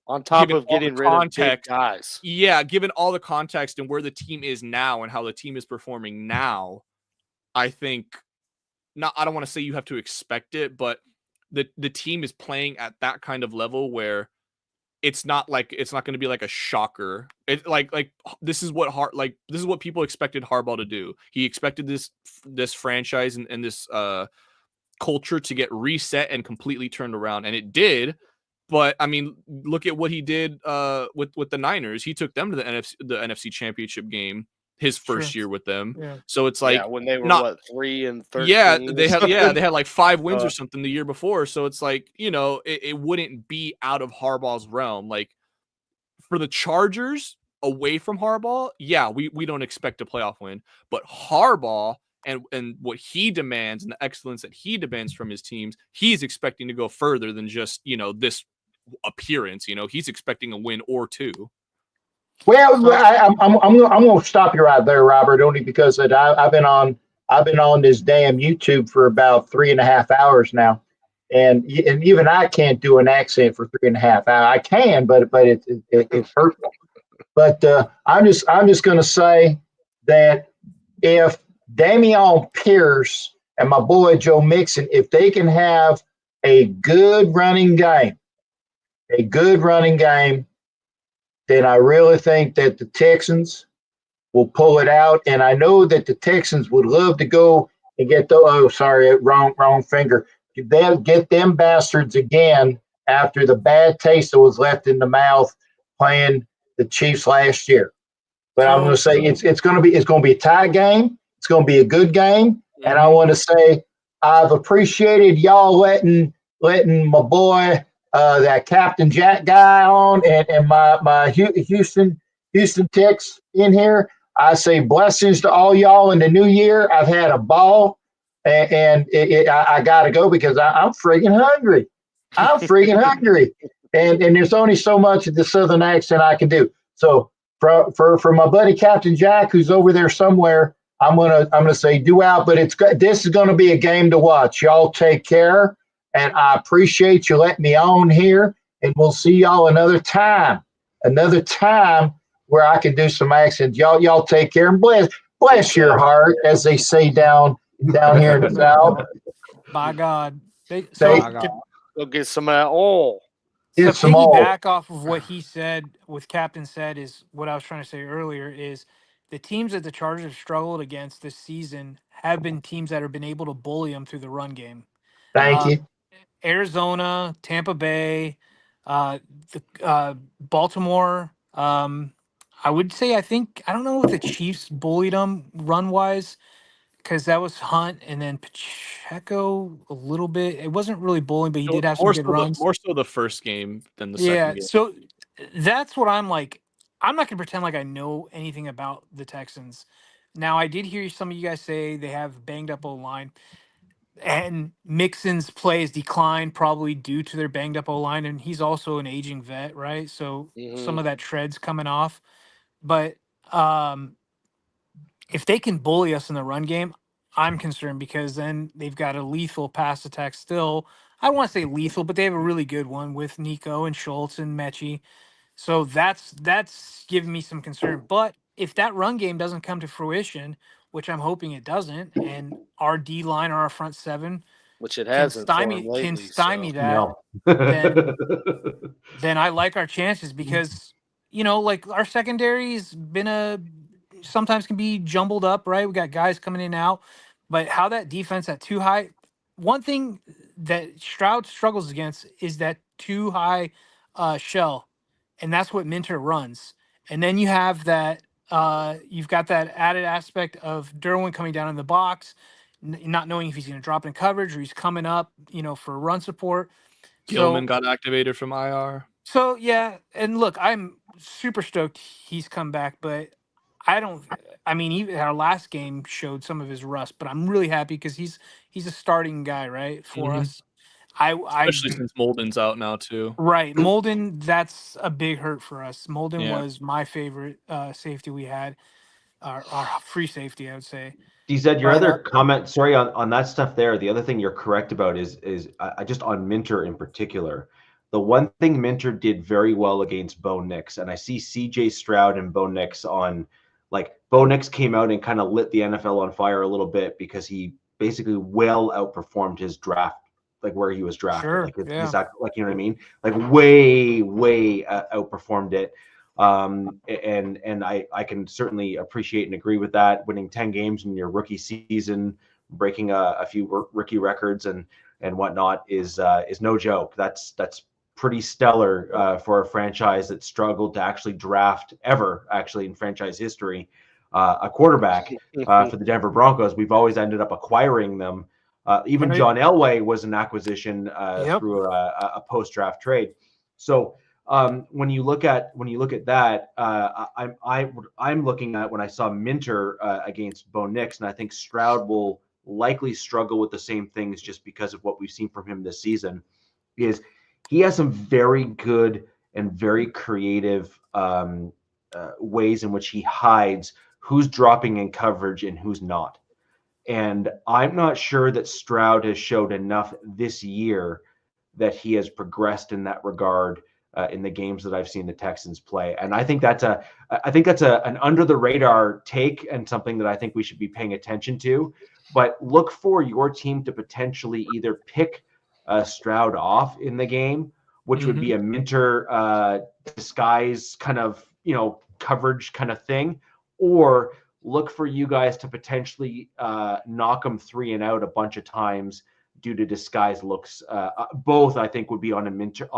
On top given of all the getting rid of big context, guys. yeah, given all the context and where the team is now and how the team is performing now, I think I don't want to say you have to expect it, but the team is playing at that kind of level where it's not going to be like a shocker. It like this is what people expected Harbaugh to do. He expected this franchise and this culture to get reset and completely turned around, and it did. But I mean, look at what he did with the Niners. He took them to the NFC Championship game his first year with them. Yeah. So it's like when they were not 3-13. yeah, they had like 5 wins Uh, or something the year before. So it's like, it wouldn't be out of Harbaugh's realm. Like for the Chargers away from Harbaugh, yeah, we don't expect a playoff win, but Harbaugh and what he demands and the excellence that he demands from his teams, he's expecting to go further than just, this appearance. He's expecting a win or two. Well, I'm going to stop you right there, Robert, only because I've been on this damn YouTube for about 3.5 hours now, and even I can't do an accent for 3.5 hours. I can, but it's hurtful. But I'm just going to say that if Dameon Pierce and my boy Joe Mixon, if they can have a good running game, then I really think that the Texans will pull it out. And I know that the Texans would love to go and get wrong finger. They'll get them bastards again after the bad taste that was left in the mouth playing the Chiefs last year. But I'm going to say it's going to be a tie game. It's going to be a good game. Mm-hmm. And I want to say I've appreciated y'all letting my boy that Captain Jack guy on and my Houston Ticks in here. I say blessings to all y'all in the new year. I've had a ball, and I got to go because I'm friggin' hungry. And there's only so much of the Southern accent I can do. So for my buddy Captain Jack, who's over there somewhere, I'm gonna say do out. But this is gonna be a game to watch. Y'all take care. And I appreciate you letting me on here, and we'll see y'all another time where I can do some accents. Y'all take care and bless your heart, as they say down here in the South. By God. Go get some of that oil. So piggyback off of what he said, what Captain said, is what I was trying to say earlier, is the teams that the Chargers have struggled against this season have been teams that have been able to bully them through the run game. Thank you. Arizona, Tampa Bay, Baltimore. I would say I don't know if the Chiefs bullied them run wise, because that was Hunt and then Pacheco a little bit. It wasn't really bullying, but he did have some good runs. More so the first game than the second game. So that's what I'm like. I'm not going to pretend like I know anything about the Texans. Now, I did hear some of you guys say they have banged up O-line. And Mixon's play has declined probably due to their banged up O-line, and he's also an aging vet, right? So some of that tread's coming off. But if they can bully us in the run game, I'm concerned, because then they've got a lethal pass attack still. I don't want to say lethal, but they have a really good one with Nico and Schultz and Mechie. So that's giving me some concern. But if that run game doesn't come to fruition, which I'm hoping it doesn't, and our D line or our front seven, which it hasn't, can stymie that, then I like our chances, because like our secondary's been sometimes can be jumbled up, right? We got guys coming in and out, but how that defense at too high. One thing that Stroud struggles against is that too high shell, and that's what Minter runs. And then you have that. You've got that added aspect of Derwin coming down in the box, not knowing if he's going to drop in coverage or he's coming up, for run support. Gilman got activated from IR. So, yeah. And look, I'm super stoked he's come back, but even our last game showed some of his rust, but I'm really happy because he's a starting guy, right, for us. Especially since Molden's out now too. Right. Molden, that's a big hurt for us. Molden was my favorite safety we had, our free safety, I would say. DZ, your other comment, sorry, on that stuff there, the other thing you're correct about is just on Minter in particular. The one thing Minter did very well against Bo Nix, and I see CJ Stroud and Bo Nix on, like, Bo Nix came out and kind of lit the NFL on fire a little bit because he basically well outperformed his draft, like where he was drafted. Sure, like, exactly, like, you know what I mean? Like way outperformed it. And I can certainly appreciate and agree with that. Winning 10 games in your rookie season, breaking a few rookie records and whatnot is no joke. That's pretty stellar for a franchise that struggled to actually draft ever, actually in franchise history, a quarterback for the Denver Broncos. We've always ended up acquiring them. Even John Elway was an acquisition through a post-draft trade. So when you look at that, I'm looking at when I saw Minter against Bo Nix, and I think Stroud will likely struggle with the same things just because of what we've seen from him this season. Is he has some very good and very creative ways in which he hides who's dropping in coverage and who's not. And I'm not sure that Stroud has showed enough this year that he has progressed in that regard in the games that I've seen the Texans play. And I think that's an under the radar take and something that I think we should be paying attention to. But look for your team to potentially either pick Stroud off in the game, which would be a Minter disguise kind of, coverage kind of thing, or look for you guys to potentially knock them 3 and out a bunch of times due to disguise looks. Both, I think, would be on Minter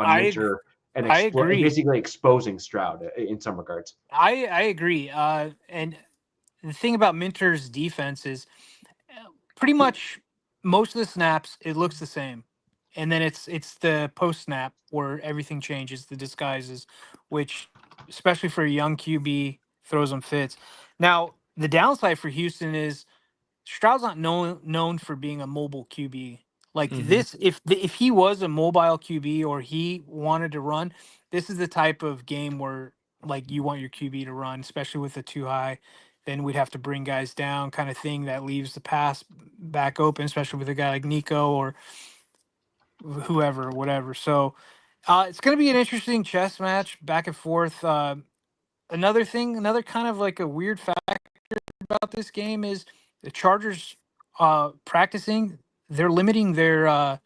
and basically exposing Stroud in some regards. I agree. And the thing about Minter's defense is pretty much most of the snaps, it looks the same. And then it's the post snap where everything changes, the disguises, which, especially for a young QB, throws them fits. Now, the downside for Houston is Stroud's not known for being a mobile QB. Like this, if he was a mobile QB or he wanted to run, this is the type of game where like you want your QB to run, especially with the too high. Then we'd have to bring guys down, kind of thing that leaves the pass back open, especially with a guy like Nico or whoever, whatever. So it's going to be an interesting chess match, back and forth. Another kind of like a weird factor about this game is the Chargers practicing. They're limiting their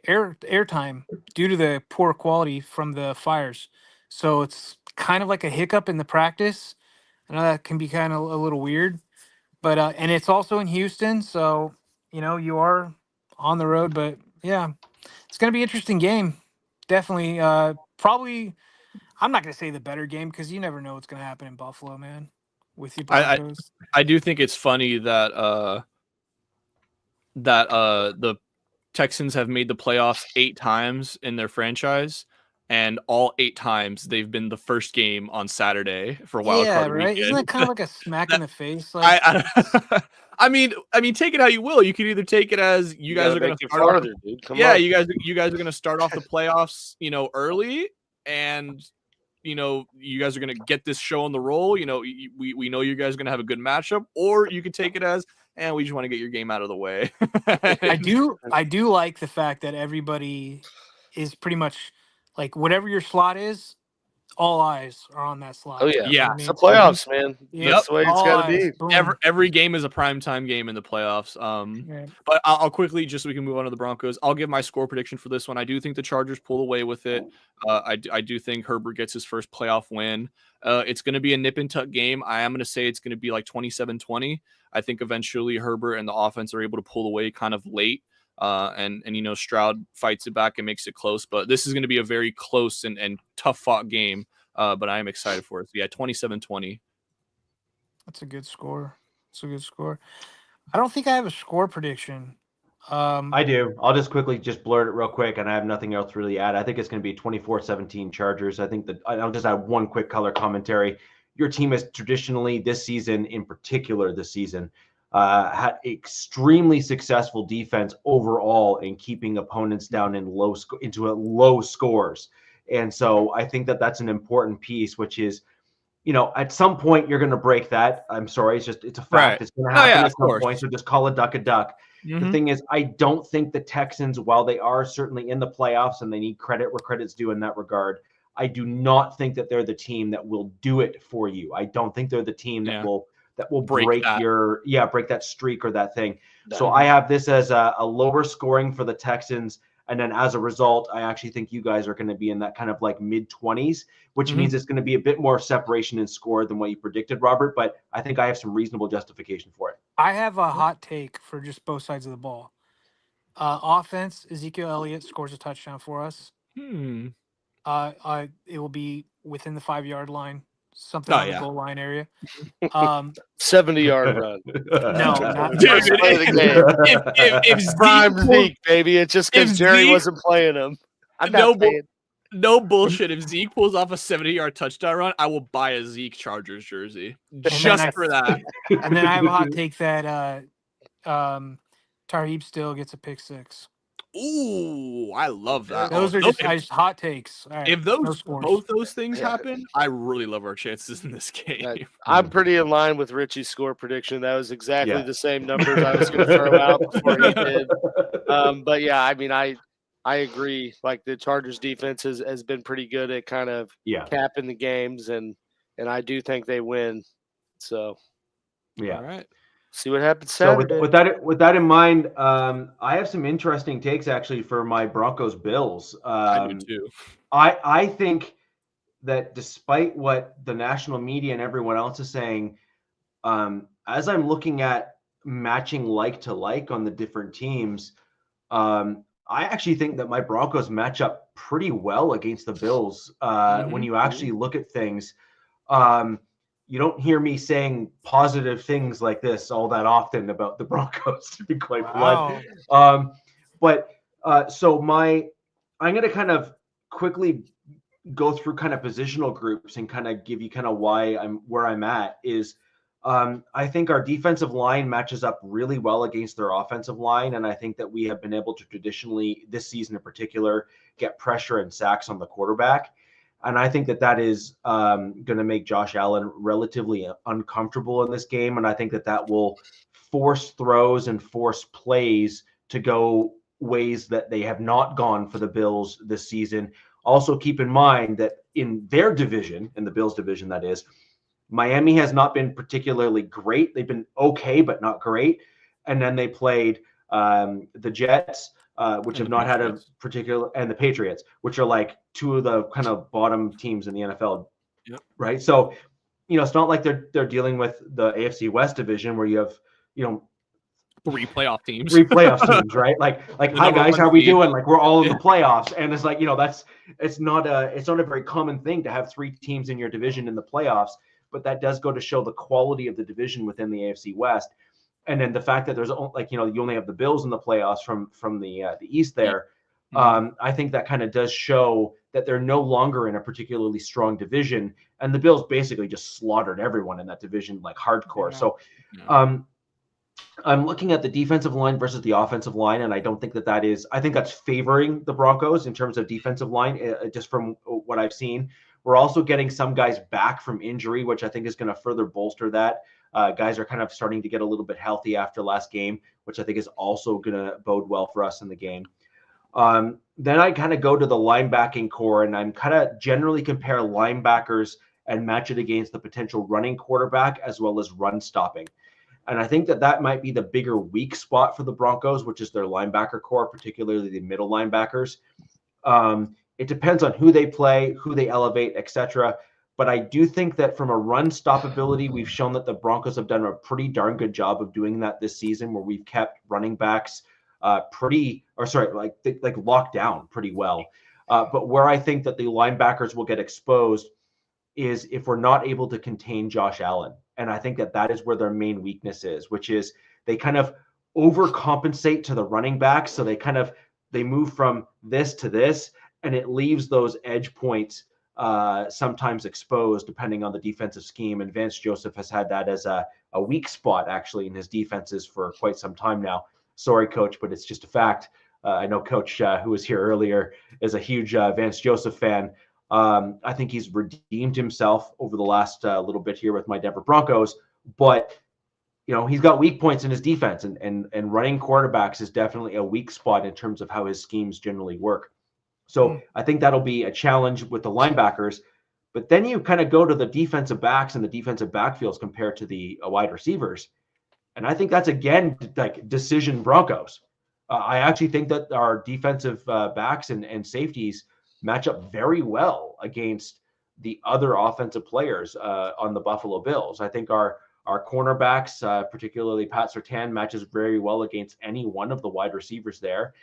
air time due to the poor quality from the fires. So it's kind of like a hiccup in the practice. I know that can be kind of a little weird, but and it's also in Houston, so you are on the road. But yeah, it's going to be an interesting game. Definitely, probably. I'm not going to say the better game because you never know what's going to happen in Buffalo, man. With you Broncos, I do think it's funny that the Texans have made the playoffs 8 times in their franchise, and all 8 times they've been the first game on Saturday for wild card right? weekend. Isn't that kind of like a smack in the face? Like, I mean, take it how you will. You can either take it as you guys are going to start farther, dude. Come on. You guys are going to start off the playoffs, early, and you guys are going to get this show on the roll. We know you guys are going to have a good matchup, or you could take it as, and we just want to get your game out of the way. I do like the fact that everybody is pretty much like whatever your slot is, all eyes are on that slot. Oh yeah, yeah. It's the playoffs, man. That's the way it's got to be. Every game is a primetime game in the playoffs. But I'll quickly, just so we can move on to the Broncos, I'll give my score prediction for this one. I do think the Chargers pull away with it. I do think Herbert gets his first playoff win. It's going to be a nip and tuck game. I am going to say it's going to be like 27-20. I think eventually Herbert and the offense are able to pull away kind of late. And Stroud fights it back and makes it close, but this is going to be a very close and tough fought game. But I am excited for it. So yeah, 27-20. That's a good score. I don't think I have a score prediction. I do. I'll just quickly blurt it real quick, and I have nothing else to really add. I think it's going to be 24-17 Chargers. I think that I'll just add one quick color commentary. Your team has traditionally, this season in particular, had extremely successful defense overall in keeping opponents down in low scores. And so I think that that's an important piece, which is, at some point you're going to break that. I'm sorry. It's a fact. Right. It's going to happen at some point. So just call a duck a duck. Mm-hmm. The thing is, I don't think the Texans, while they are certainly in the playoffs and they need credit where credit's due in that regard, I do not think that they're the team that will do it for you. I don't think they're the team that will break that streak or that thing. So I have this as a lower scoring for the Texans. And then as a result, I actually think you guys are going to be in that kind of like mid-20s, which means it's going to be a bit more separation in score than what you predicted, Robert. But I think I have some reasonable justification for it. I have a hot take for just both sides of the ball. Offense, Ezekiel Elliott scores a touchdown for us. It will be within the 5-yard line, something Oh, on yeah. the goal line area. 70-yard run. No, not Dude, First play of the game. if Zeke Prime pulls- Zeke, baby. It's just because if Jerry Zeke- wasn't playing him. I'm No not paying. No bullshit. If Zeke pulls off a 70-yard touchdown run, I will buy a Zeke Chargers jersey just for that. And then I have a hot take that Tarheeb still gets a pick 6. Ooh, I love that. Those are just hot takes. All right, If no those scores. both those things Yeah. happen, I really love our chances in this game. I'm pretty in line with Richie's score prediction. That was exactly Yeah. the same numbers I was going to throw out before he did. But yeah, I mean, I agree. Like the Chargers defense has been pretty good at kind of capping the games, and I do think they win. So Yeah. All right. see what happens So Saturday. with that in mind, I have some interesting takes actually for my Broncos Bills. I do too. I think that despite what the national media and everyone else is saying, as I'm looking at matching like to like on the different teams, I actually think that my Broncos match up pretty well against the Bills when you actually look at things. You don't hear me saying positive things like this all that often about the Broncos, to be quite blunt. So I'm going to kind of quickly go through kind of positional groups and kind of give you kind of where I'm at is I think our defensive line matches up really well against their offensive line. And I think that we have been able to traditionally, this season in particular, get pressure and sacks on the quarterback. And I think that is going to make Josh Allen relatively uncomfortable in this game. And I think that will force throws and force plays to go ways that they have not gone for the Bills this season. Also, keep in mind that in their division, in the Bills division, that is, Miami has not been particularly great. They've been okay, but not great. And then they played the Jets, which have not had a particular, and the Patriots, which are like two of the kind of bottom teams in the NFL. Yep. Right. So, it's not like they're dealing with the AFC West division where you have, 3 playoff teams. 3 playoff teams, right? Like, hi guys, how are we doing? Like, we're all in the playoffs, and it's like, it's not a very common thing to have 3 teams in your division in the playoffs, but that does go to show the quality of the division within the AFC West, and then the fact that there's you only have the Bills in the playoffs from the East there. I think that kind of does show that they're no longer in a particularly strong division, and the Bills basically just slaughtered everyone in that division like hardcore. Yeah. So. I'm looking at the defensive line versus the offensive line, and I don't think that is – I think that's favoring the Broncos in terms of defensive line, just from what I've seen. We're also getting some guys back from injury, which I think is going to further bolster that. Guys are kind of starting to get a little bit healthy after last game, which I think is also going to bode well for us in the game. Then I kind of go to the linebacking core, and I'm kind of generally compare linebackers and match it against the potential running quarterback as well as run stopping. And I think that might be the bigger weak spot for the Broncos, which is their linebacker core, particularly the middle linebackers. It depends on who they play, who they elevate, etc. But I do think that from a run stoppability, we've shown that the Broncos have done a pretty darn good job of doing that this season, where we've kept running backs locked down pretty well. But where I think that the linebackers will get exposed is if we're not able to contain Josh Allen. And I think that is where their main weakness is, which is they kind of overcompensate to the running backs. So they move from this to this, and it leaves those edge points sometimes exposed depending on the defensive scheme. And Vance Joseph has had that as a weak spot actually in his defenses for quite some time now. Sorry, Coach, but it's just a fact. I know Coach, who was here earlier, is a huge Vance Joseph fan. I think he's redeemed himself over the last little bit here with my Denver Broncos, but he's got weak points in his defense, and running quarterbacks is definitely a weak spot in terms of how his schemes generally work. So I think that'll be a challenge with the linebackers, but then you kind of go to the defensive backs and the defensive backfields compared to the wide receivers. And I think that's again, like decision Broncos. I actually think that our defensive backs and safeties match up very well against the other offensive players on the Buffalo Bills. I think our cornerbacks, particularly Pat Surtain, matches very well against any one of the wide receivers there.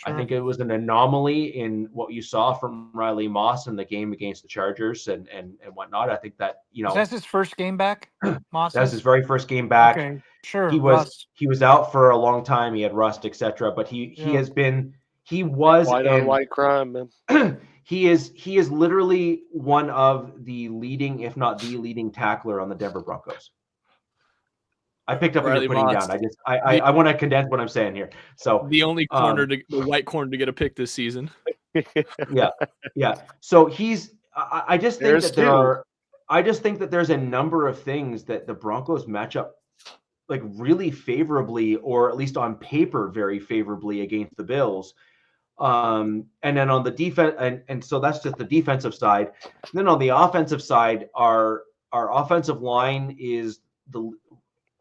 I think it was an anomaly in what you saw from Riley Moss in the game against the Chargers and whatnot. I think that, That's his first game back, Moss? That's his very first game back. Okay, sure. He was out for a long time. He had rust, etc. But he was white on white crime, man. he is literally one of the leading, if not the leading tackler on the Denver Broncos. I picked up what you're putting down. I want to condense what I'm saying here. So the only corner the white corner to get a pick this season. Yeah. So I just think that there's a number of things that the Broncos match up like really favorably, or at least on paper very favorably against the Bills. And then on the defense, and so that's just the defensive side. And then on the offensive side, our offensive line is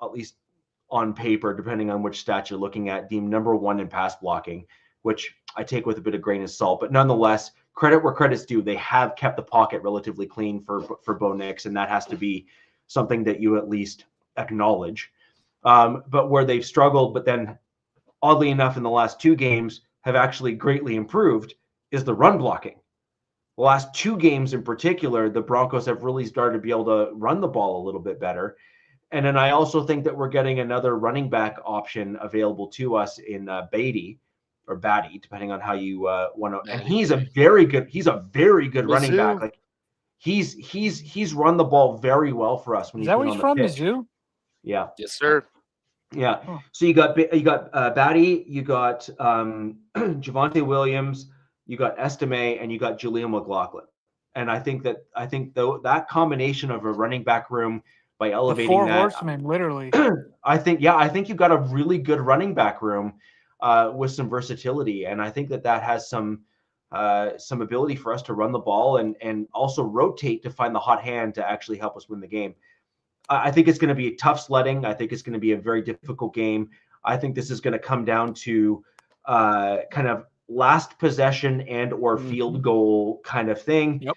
at least on paper, depending on which stat you're looking at, deemed number 1 in pass blocking, which I take with a bit of grain of salt. But nonetheless, credit where credit's due. They have kept the pocket relatively clean for Bo Nix, and that has to be something that you at least acknowledge. But where they've struggled, but then oddly enough in the last 2 games have actually greatly improved, is the run blocking. The last 2 games in particular, the Broncos have really started to be able to run the ball a little bit better. And then I also think that we're getting another running back option available to us in Batty, depending on how you want to. And he's a very good running back. Like he's run the ball very well for us. When is that where he's from, Mizzou? Yeah. Yes, sir. Yeah. Oh. So you got Batty, you got Javonte Williams, you got Estime, and you got Julian McLaughlin. And I think that combination of a running back room, by elevating the 4 that, horsemen, literally. I think you've got a really good running back room with some versatility, and I think that has some ability for us to run the ball and also rotate to find the hot hand to actually help us win the game. I think it's going to be tough sledding. I think it's going to be a very difficult game. I think this is going to come down to kind of last possession and or field goal kind of thing. Yep.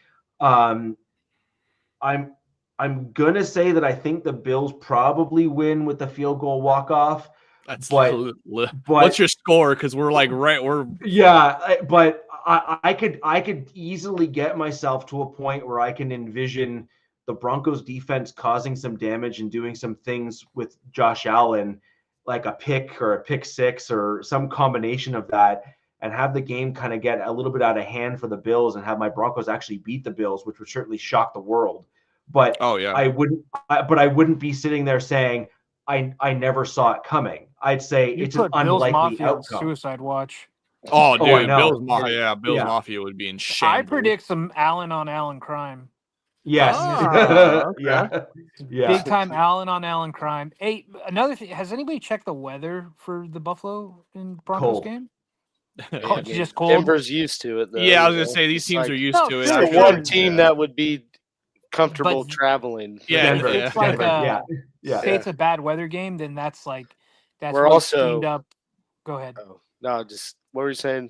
I'm going to say that I think the Bills probably win with the field goal walk-off. What's your score? Because we're but I could easily get myself to a point where I can envision the Broncos defense causing some damage and doing some things with Josh Allen, like a pick or a pick 6 or some combination of that, and have the game kind of get a little bit out of hand for the Bills and have my Broncos actually beat the Bills, which would certainly shock the world. But I wouldn't be sitting there saying I never saw it coming. I'd say it's an unlikely outcome. Suicide watch. Oh, dude, Bills Mafia would be in shame. I predict some Allen on Allen crime. Yes. Yeah. Big time Allen on Allen crime. Hey, another thing. Has anybody checked the weather for the Buffalo and Broncos game? It's just cold. Denver's used to it, though. Yeah, I was gonna say these teams are used to it. It's the one team that would be comfortable traveling. Yeah, Denver, it's like say it's a bad weather game, then that's we're also steamed up. Go ahead. Oh, no, just what were you saying?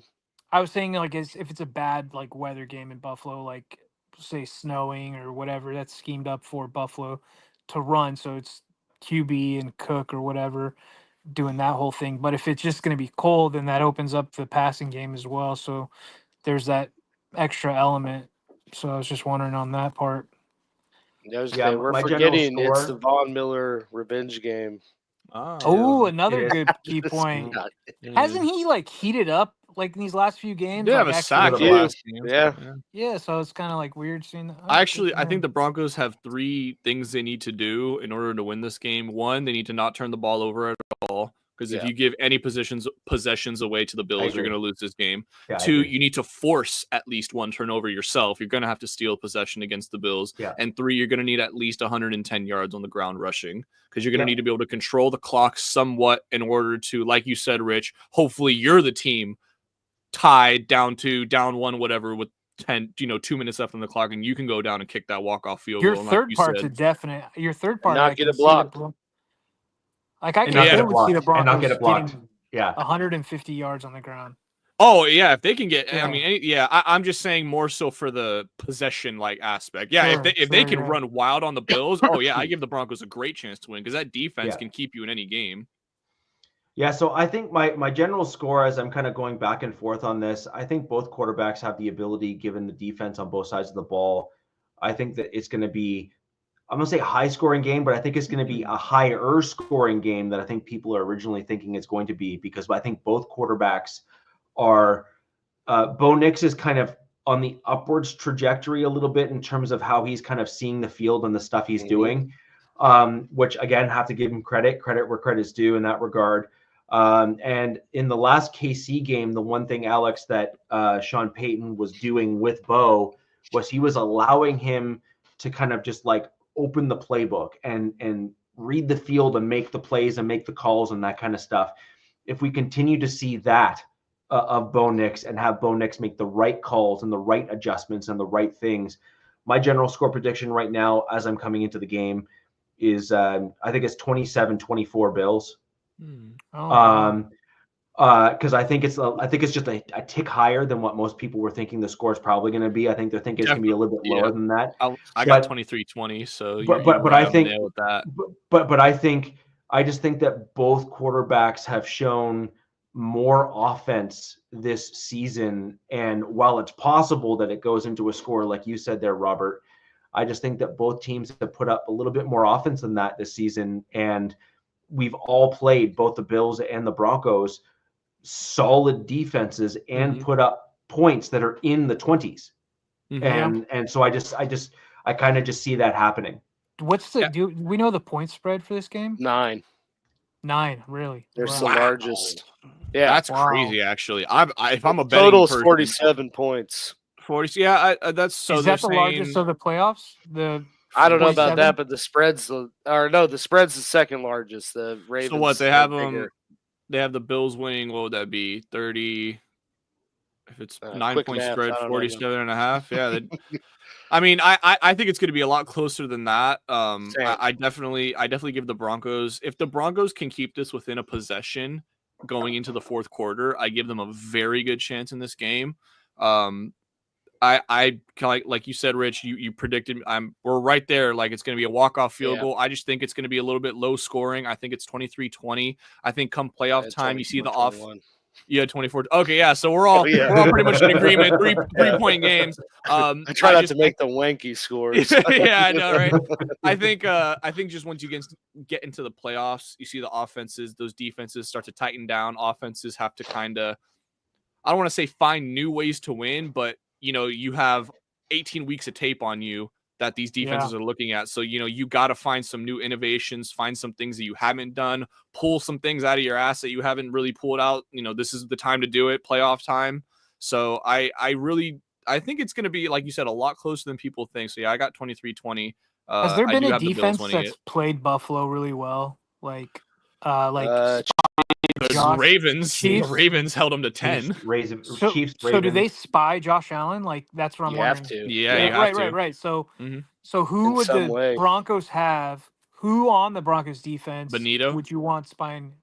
I was saying like if it's a bad like weather game in Buffalo, like say snowing or whatever, that's schemed up for Buffalo to run. So it's QB and Cook or whatever doing that whole thing. But if it's just going to be cold, then that opens up the passing game as well. So there's that extra element. So I was just wondering on that part. We're forgetting it's the Von Miller revenge game. Oh, another good key point. Hasn't he like heated up like in these last few games? Yeah, like, a sack. Yeah. So it's kind of like weird seeing that. I think the Broncos have 3 things they need to do in order to win this game. 1, they need to not turn the ball over at all. Because if you give any possessions away to the Bills, you're going to lose this game. Yeah, 2, you need to force at least 1 turnover yourself. You're going to have to steal possession against the Bills. Yeah. And 3, you're going to need at least 110 yards on the ground rushing. Because you're going to need to be able to control the clock somewhat in order to, like you said, Rich, hopefully you're the team tied down 1, whatever, with 2 minutes left on the clock, and you can go down and kick that walk-off field goal. Your third part's a definite. Your third part, not get it blocked. Like I can see the Broncos getting 150 yards on the ground. Oh yeah, if they can get, I mean, I'm just saying more so for the possession like aspect. Yeah, if they can run wild on the Bills, I give the Broncos a great chance to win because that defense can keep you in any game. Yeah, so I think my general score, as I'm kind of going back and forth on this, I think both quarterbacks have the ability, given the defense on both sides of the ball. I think that it's going to be, I'm going to say high scoring game, but I think it's going to be a higher scoring game than I think people are originally thinking it's going to be, because I think both quarterbacks are, Bo Nix is kind of on the upwards trajectory a little bit in terms of how he's kind of seeing the field and the stuff he's doing, which again, have to give him credit where credit's due in that regard. And in the last KC game, the one thing, Alex, that Sean Payton was doing with Bo was he was allowing him to kind of just like open the playbook and read the field and make the plays and make the calls and that kind of stuff. If we continue to see that of Bo Nix and have Bo Nix make the right calls and the right adjustments and the right things, my general score prediction right now, as I'm coming into the game, is I think it's 27-24 Bills. Because I think it's just a tick higher than what most people were thinking the score is probably going to be. I think they're thinking it's going to be a little bit lower than that. I got 23-20, so but I think with that. But I just think that both quarterbacks have shown more offense this season, and while it's possible that it goes into a score like you said there, Robert, I just think that both teams have put up a little bit more offense than that this season, and we've all played, both the Bills and the Broncos, solid defenses and put up points that are in the 20s. And so I kind of just see that happening. What's the do we know the point spread for this game? 9. 9, really? There's the largest. Yeah, that's crazy. Actually, if I'm a betting total's person, 47 points. 40. Yeah, that's so. Is that the largest of the playoffs? I don't know about that, but the spread's the second largest. The Ravens. So what they have them? They have the Bills winning. What would that be? 30. If it's 9-point spread, 47.5. Yeah. I mean, I think it's going to be a lot closer than that. I definitely give the Broncos, if the Broncos can keep this within a possession going into the fourth quarter, I give them a very good chance in this game. I like you said, Rich, you predicted we're right there. Like it's going to be a walk-off field goal. I just think it's going to be a little bit low scoring. I think it's 23-20. I think come playoff time, you see the off. Yeah, 24. Okay, yeah. So we're all pretty much in agreement. Three-point games. I try not to make the wanky scores. Yeah, I know, right? I think just once you get into the playoffs, you see the offenses, those defenses start to tighten down. Offenses have to kind of, I don't want to say find new ways to win, but you have 18 weeks of tape on you that these defenses are looking at. So, you got to find some new innovations, find some things that you haven't done, pull some things out of your ass that you haven't really pulled out. This is the time to do it, playoff time. So I think it's going to be, like you said, a lot closer than people think. So yeah, I got 23-20. Has there been a defense that's played Buffalo really well? Ravens. The Ravens held them to 10. So do they spy Josh Allen? Like that's what I'm wondering. Have to. Yeah, you have to. Right. So who would the Broncos have? Who on the Broncos defense? Benito. Would you want spying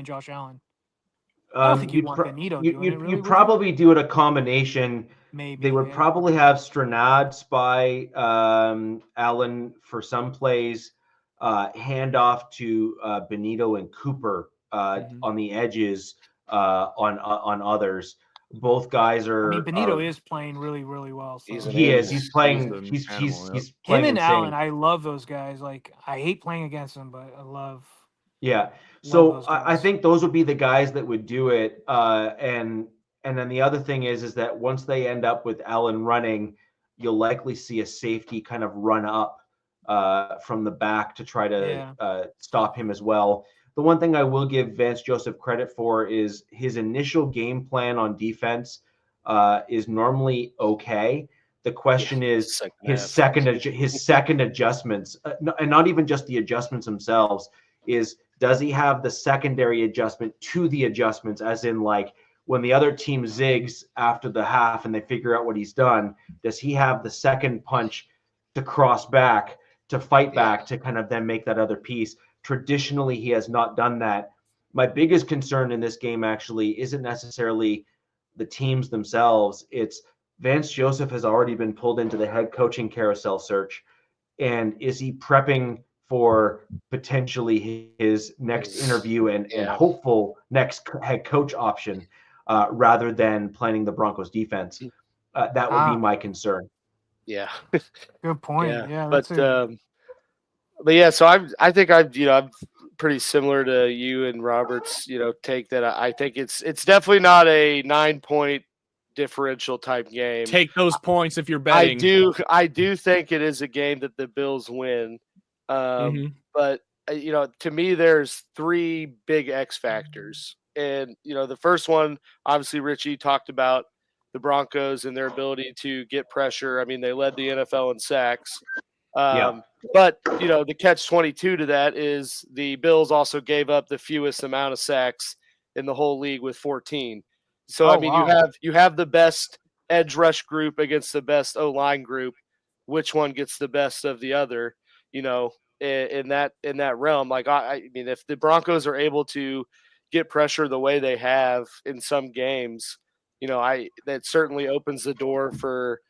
Josh Allen? I don't think you'd want Benito. You'd probably do it a combination. Maybe they would probably have Stranad spy Allen for some plays. Hand off to Benito and Cooper on the edges on others. Both guys are. I mean, Benito is playing really, really well. So. He is. He's playing. He's playing him and insane. Allen. I love those guys. Like I hate playing against them, but I love. Yeah. So I think those would be the guys that would do it. And then the other thing is that once they end up with Allen running, you'll likely see a safety kind of run up from the back to try to stop him as well. The one thing I will give Vance Joseph credit for is his initial game plan on defense is normally okay. The question is his second adjustments, and not even just the adjustments themselves, is does he have the secondary adjustment to the adjustments, as in like when the other team zigs after the half and they figure out what he's done, does he have the second punch to cross back, to fight back, to kind of then make that other piece? Traditionally, he has not done that. My biggest concern in this game actually isn't necessarily the teams themselves. It's Vance Joseph has already been pulled into the head coaching carousel search. And is he prepping for potentially his next interview and hopeful next head coach option, rather than planning the Broncos defense. That would be my concern. Yeah. Good point. Yeah. But yeah, so I think I'm pretty similar to you and Robert's, take that. I think it's definitely not a 9-point differential type game. Take those points if you're betting. I do think it is a game that the Bills win. But to me, there's three big X factors. And, the first one, obviously, Richie talked about the Broncos and their ability to get pressure. I mean, they led the NFL in sacks. But, the catch-22 to that is the Bills also gave up the fewest amount of sacks in the whole league with 14. So, you have the best edge rush group against the best O-line group. Which one gets the best of the other, in that realm? Like, I mean, if the Broncos are able to get pressure the way they have in some games, that certainly opens the door for,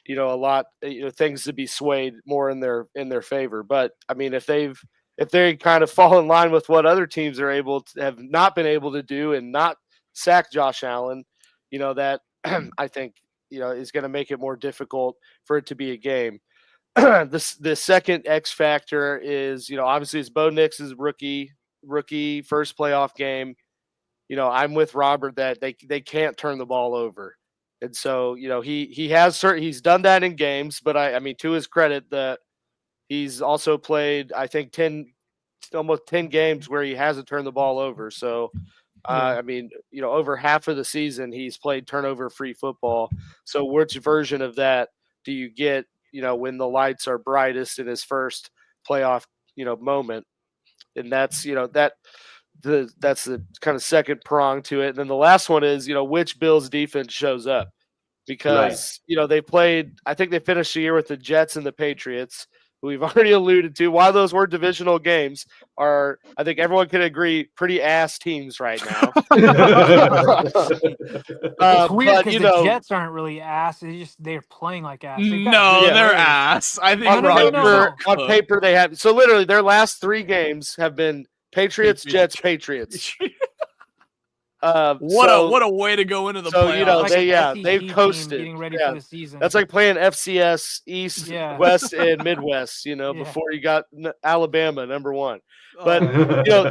a lot, things to be swayed more in their favor. But I mean, if they kind of fall in line with what other teams have not been able to do and not sack Josh Allen, that I think, is going to make it more difficult for it to be a game. The second X factor is, obviously it's Bo Nix's rookie first playoff game. I'm with Robert that they can't turn the ball over. And so, he's done that in games, but I mean, to his credit, that he's also played, I think, almost 10 games where he hasn't turned the ball over. So, I mean, over half of the season, he's played turnover-free football. So which version of that do you get, when the lights are brightest in his first playoff, moment? And that's, that's the kind of second prong to it. And then the last one is, which Bills defense shows up, because, they played, I think they finished the year with the Jets and the Patriots, who we've already alluded to. While those were divisional games, are, I think everyone can agree, pretty ass teams right now. It's weird because the Jets aren't really ass. They're playing like ass. They're ass. I think on paper they have. So literally their last three games have been Patriots, Jets, Patriots. What a way to go into the playoffs. They've coasted. Getting ready for the season. That's like playing FCS East, West, and Midwest. Before you got Alabama #1. But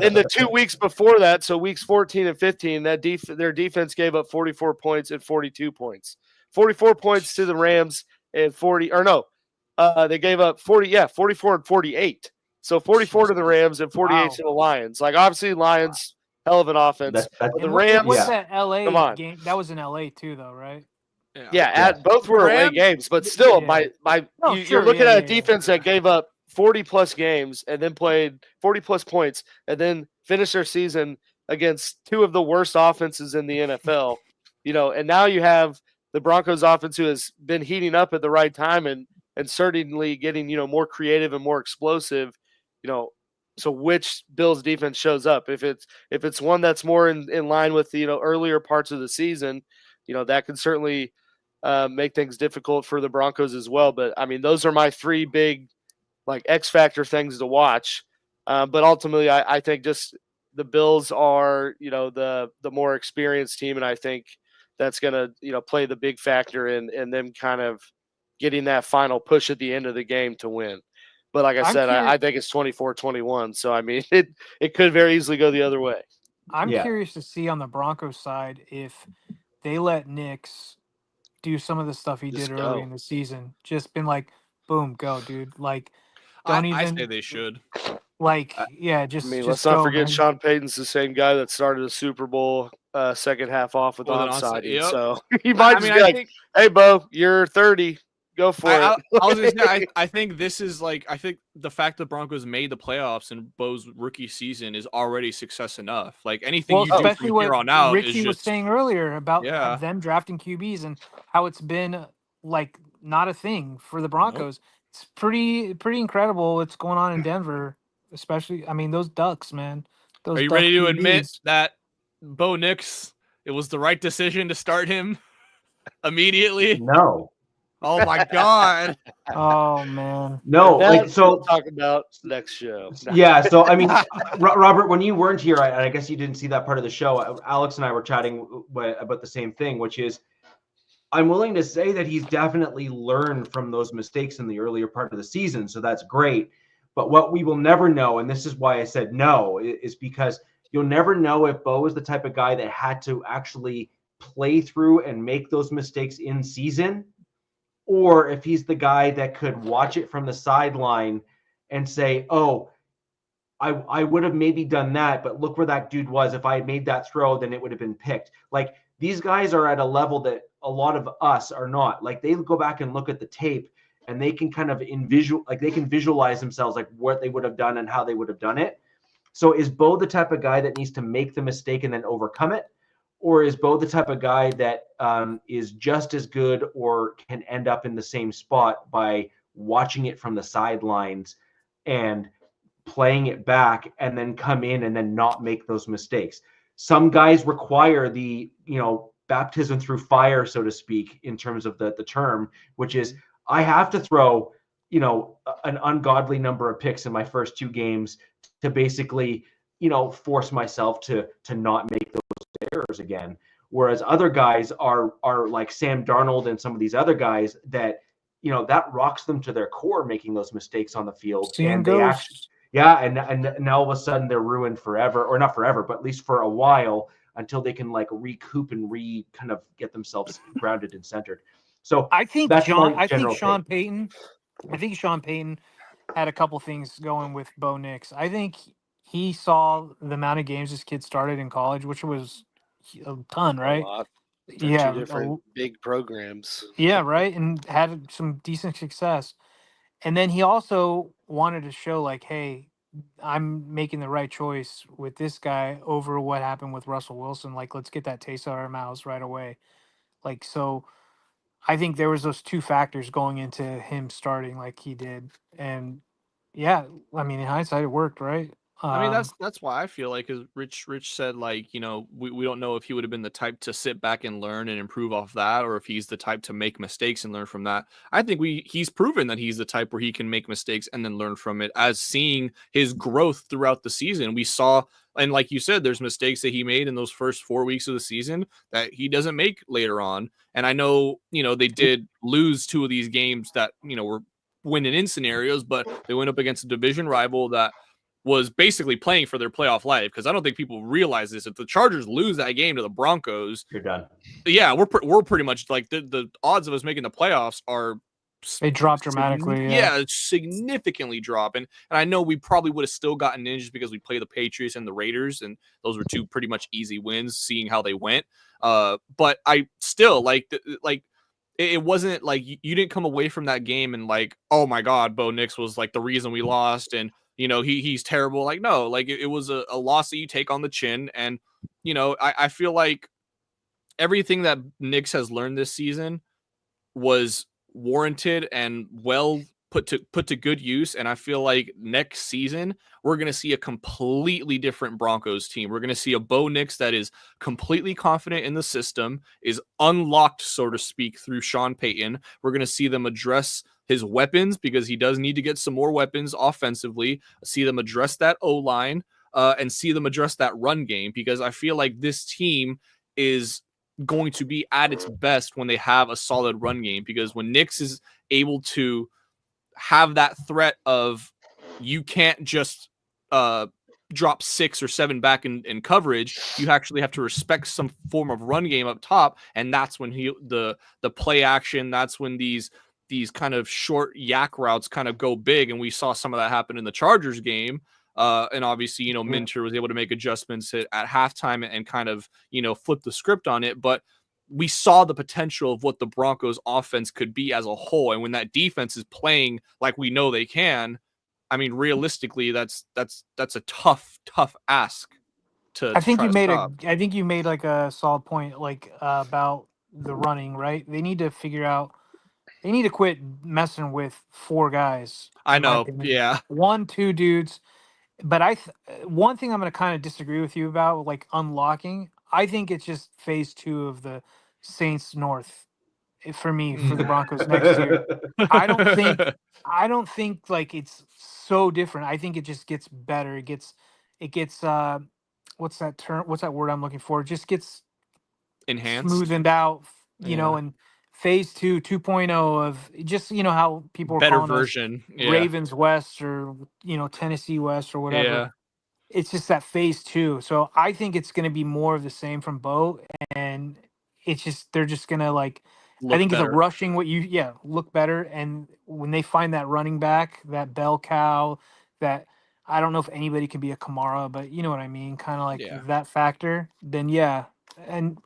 in the 2 weeks before that, so weeks 14 and 15, their defense gave up 44 points and 42 points. 44 points to the Rams and they gave up 44 and 48. So 44 to the Rams and 48 to the Lions. Like, obviously, Lions, hell of an offense. The Rams. What's that LA game? That was in LA too, though, right? Both were away games, but still, you're looking at a defense that gave up 40-plus games and then played 40-plus points and then finished their season against two of the worst offenses in the NFL. And now you have the Broncos offense, who has been heating up at the right time and certainly getting, more creative and more explosive. So which Bills defense shows up? If it's one that's more in line with the earlier parts of the season, that can certainly make things difficult for the Broncos as well. But I mean, those are my three big X factor things to watch. But ultimately, I think just the Bills are the more experienced team, and I think that's gonna play the big factor in them kind of getting that final push at the end of the game to win. But like I said, I think it's 24-21. So, I mean, it could very easily go the other way. I'm curious to see on the Broncos side if they let Nix do some of the stuff he did early in the season. Just been like, boom, go, dude. Like, I say they should. Let's not forget Sean Payton's the same guy that started the Super Bowl second half off with onside. Yep. So he might be hey, Bo, you're 30. Go for it. I was gonna say, I think this is I think the fact that Broncos made the playoffs in Bo's rookie season is already success enough. Like, anything you do from here on out, Richie was saying earlier about them drafting QBs and how it's been not a thing for the Broncos. Nope. It's pretty incredible what's going on in Denver, especially. I mean, those Ducks, man. Are you ready to admit that Bo Nix, it was the right decision to start him immediately? No. Oh my God. Oh man. No, like That's so. what we'll talk about next show. Yeah, so I mean, Robert, when you weren't here, and I guess you didn't see that part of the show. Alex and I were chatting about the same thing, which is I'm willing to say that he's definitely learned from those mistakes in the earlier part of the season. So that's great. But what we will never know, and this is why I said no, is because you'll never know if Bo is the type of guy that had to actually play through and make those mistakes in season, or if he's the guy that could watch it from the sideline and say, oh, I would have maybe done that, but look where that dude was. If I had made that throw, then it would have been picked. Like, these guys are at a level that a lot of us are not. Like, they go back and look at the tape and they can kind of they can visualize themselves, like what they would have done and how they would have done it. So is Bo the type of guy that needs to make the mistake and then overcome it? Or is Bo the type of guy that is just as good or can end up in the same spot by watching it from the sidelines and playing it back and then come in and then not make those mistakes? Some guys require the, baptism through fire, so to speak, in terms of the term, which is I have to throw, an ungodly number of picks in my first 2 games to basically, force myself to not make those errors again. Whereas other guys are like Sam Darnold and some of these other guys that, that rocks them to their core, making those mistakes on the field. And they actually, and now all of a sudden they're ruined forever, or not forever, but at least for a while, until they can like recoup and kind of get themselves grounded and centered. So I think that's Sean Payton had a couple things going with Bo Nix. I think he saw the amount of games this kid started in college, which was a ton, right? A lot. Yeah, 2 different big programs. Yeah, right, and had some decent success. And then he also wanted to show, like, hey, I'm making the right choice with this guy over what happened with Russell Wilson. Like, let's get that taste out of our mouths right away. Like, so I think there was those 2 factors going into him starting like he did. And yeah, I mean, in hindsight, it worked, right? I mean, that's why I feel like, as Rich said, like, we don't know if he would have been the type to sit back and learn and improve off that, or if he's the type to make mistakes and learn from that. I think he's proven that he's the type where he can make mistakes and then learn from it, as seeing his growth throughout the season. We saw, and like you said, there's mistakes that he made in those first 4 weeks of the season that he doesn't make later on. And I know, they did lose 2 of these games that, were winning in scenarios, but they went up against a division rival that was basically playing for their playoff life, because I don't think people realize this. If the Chargers lose that game to the Broncos, you're done. Yeah, we're pretty much like the odds of us making the playoffs are, they drop dramatically. Yeah, significantly drop. And I know we probably would have still gotten in just because we play the Patriots and the Raiders, and those were 2 pretty much easy wins, seeing how they went. But I still it wasn't like you didn't come away from that game and like, oh my God, Bo Nix was like the reason we lost, and he's terrible. Like, no, like it was a loss that you take on the chin. And, I feel like everything that Nix has learned this season was warranted and well put to good use. And I feel like next season, we're going to see a completely different Broncos team. We're going to see a Bo Nix that is completely confident in the system, is unlocked, so to speak, through Sean Payton. We're going to see them address his weapons, because he does need to get some more weapons offensively. See them address that O-line, and see them address that run game, because I feel like this team is going to be at its best when they have a solid run game, because when Nix is able to have that threat of, you can't just drop 6 or 7 back in coverage, you actually have to respect some form of run game up top. And that's when the play action, that's when these kind of short yak routes kind of go big. And we saw some of that happen in the Chargers game. And obviously, Minter was able to make adjustments at halftime and kind of, flip the script on it. But we saw the potential of what the Broncos offense could be as a whole. And when that defense is playing like we know they can, I mean, realistically, that's a tough ask to. I think you made like a solid point, like about the running, right? They need to figure out. They need to quit messing with 4 guys. I know, yeah. 1, 2 dudes. But one thing I'm going to kind of disagree with you about, like unlocking, I think it's just phase 2 of the Saints North for me for the Broncos next year. I don't think like it's so different. I think it just gets better. It gets what's that term? What's that word I'm looking for? It just gets Enhanced. smoothened out, you know, Yeah. and phase 2.0 of just, you know, how people were Better calling us version. Yeah. Ravens West or, you know, Tennessee West or whatever. Yeah. It's just that phase 2. So I think it's going to be more of the same from Bo, and it's just they're just going to like I Look think better. it's a rushing look better, and when they find that running back, that bell cow, that I don't know if anybody can be a Kamara, but you know what I mean, kind of like Yeah. that factor, then and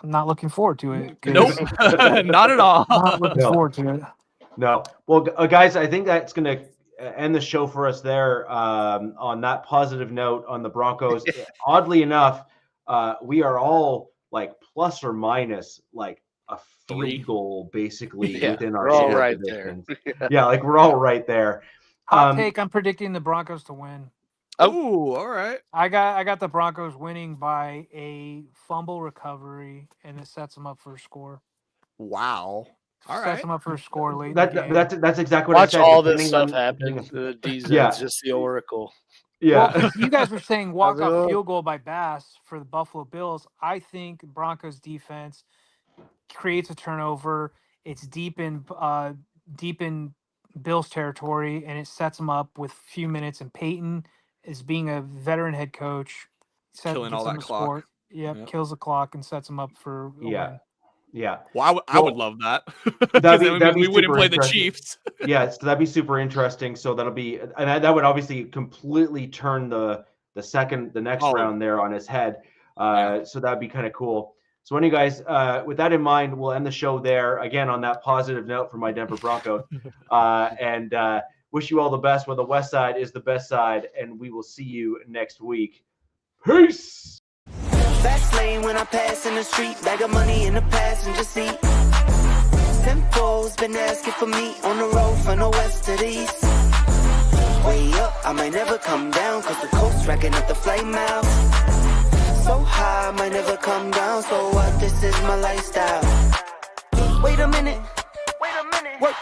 I'm not looking forward to it. 'cause Nope. Not at all. I'm not looking No. forward to it. No. Well, guys, I think that's going to end the show for us there on that positive note on the Broncos. Oddly enough, we are all like plus or minus like a field 3 goal basically Yeah, within our we're all score right there. predictions. Yeah, like we're all right there. Hot take, I'm predicting the Broncos to win. Oh, all right. I got the Broncos winning by a fumble recovery, and it sets them up for a score. Wow. All Sets right. them up for a score late in the game. That's exactly what Watch I said. all this depending stuff on- happen. The D's Yeah. just the oracle. Yeah. Well, you guys were saying walk-off Everyone- field goal by Bass for the Buffalo Bills. I think Broncos defense creates a turnover. It's deep in Bills territory, and it sets them up with a few minutes. And Peyton is being a veteran head coach, Killing all gets them that a clock. score. Yep, kills the clock and sets them up for a Yeah. win. Yeah. Well, I would love that. Because That'd be we wouldn't super play the interesting. Chiefs. Yeah, so that'd be super interesting. So that'll be, and that would obviously completely turn the next Oh. round there on his head. Yeah. So that'd be kind of cool. So anyway, guys, with that in mind, we'll end the show there again on that positive note for my Denver Broncos, and wish you all the best. Where the West Side is the best side, and we will see you next week. Peace. Fast lane when I pass in the street, bag of money in the passenger seat. Tempo's been asking for me on the road from the west to the east. Way up, I might never come down, cause the coast racking up the flight miles. So high, I might never come down, so what, this is my lifestyle. Wait a minute, work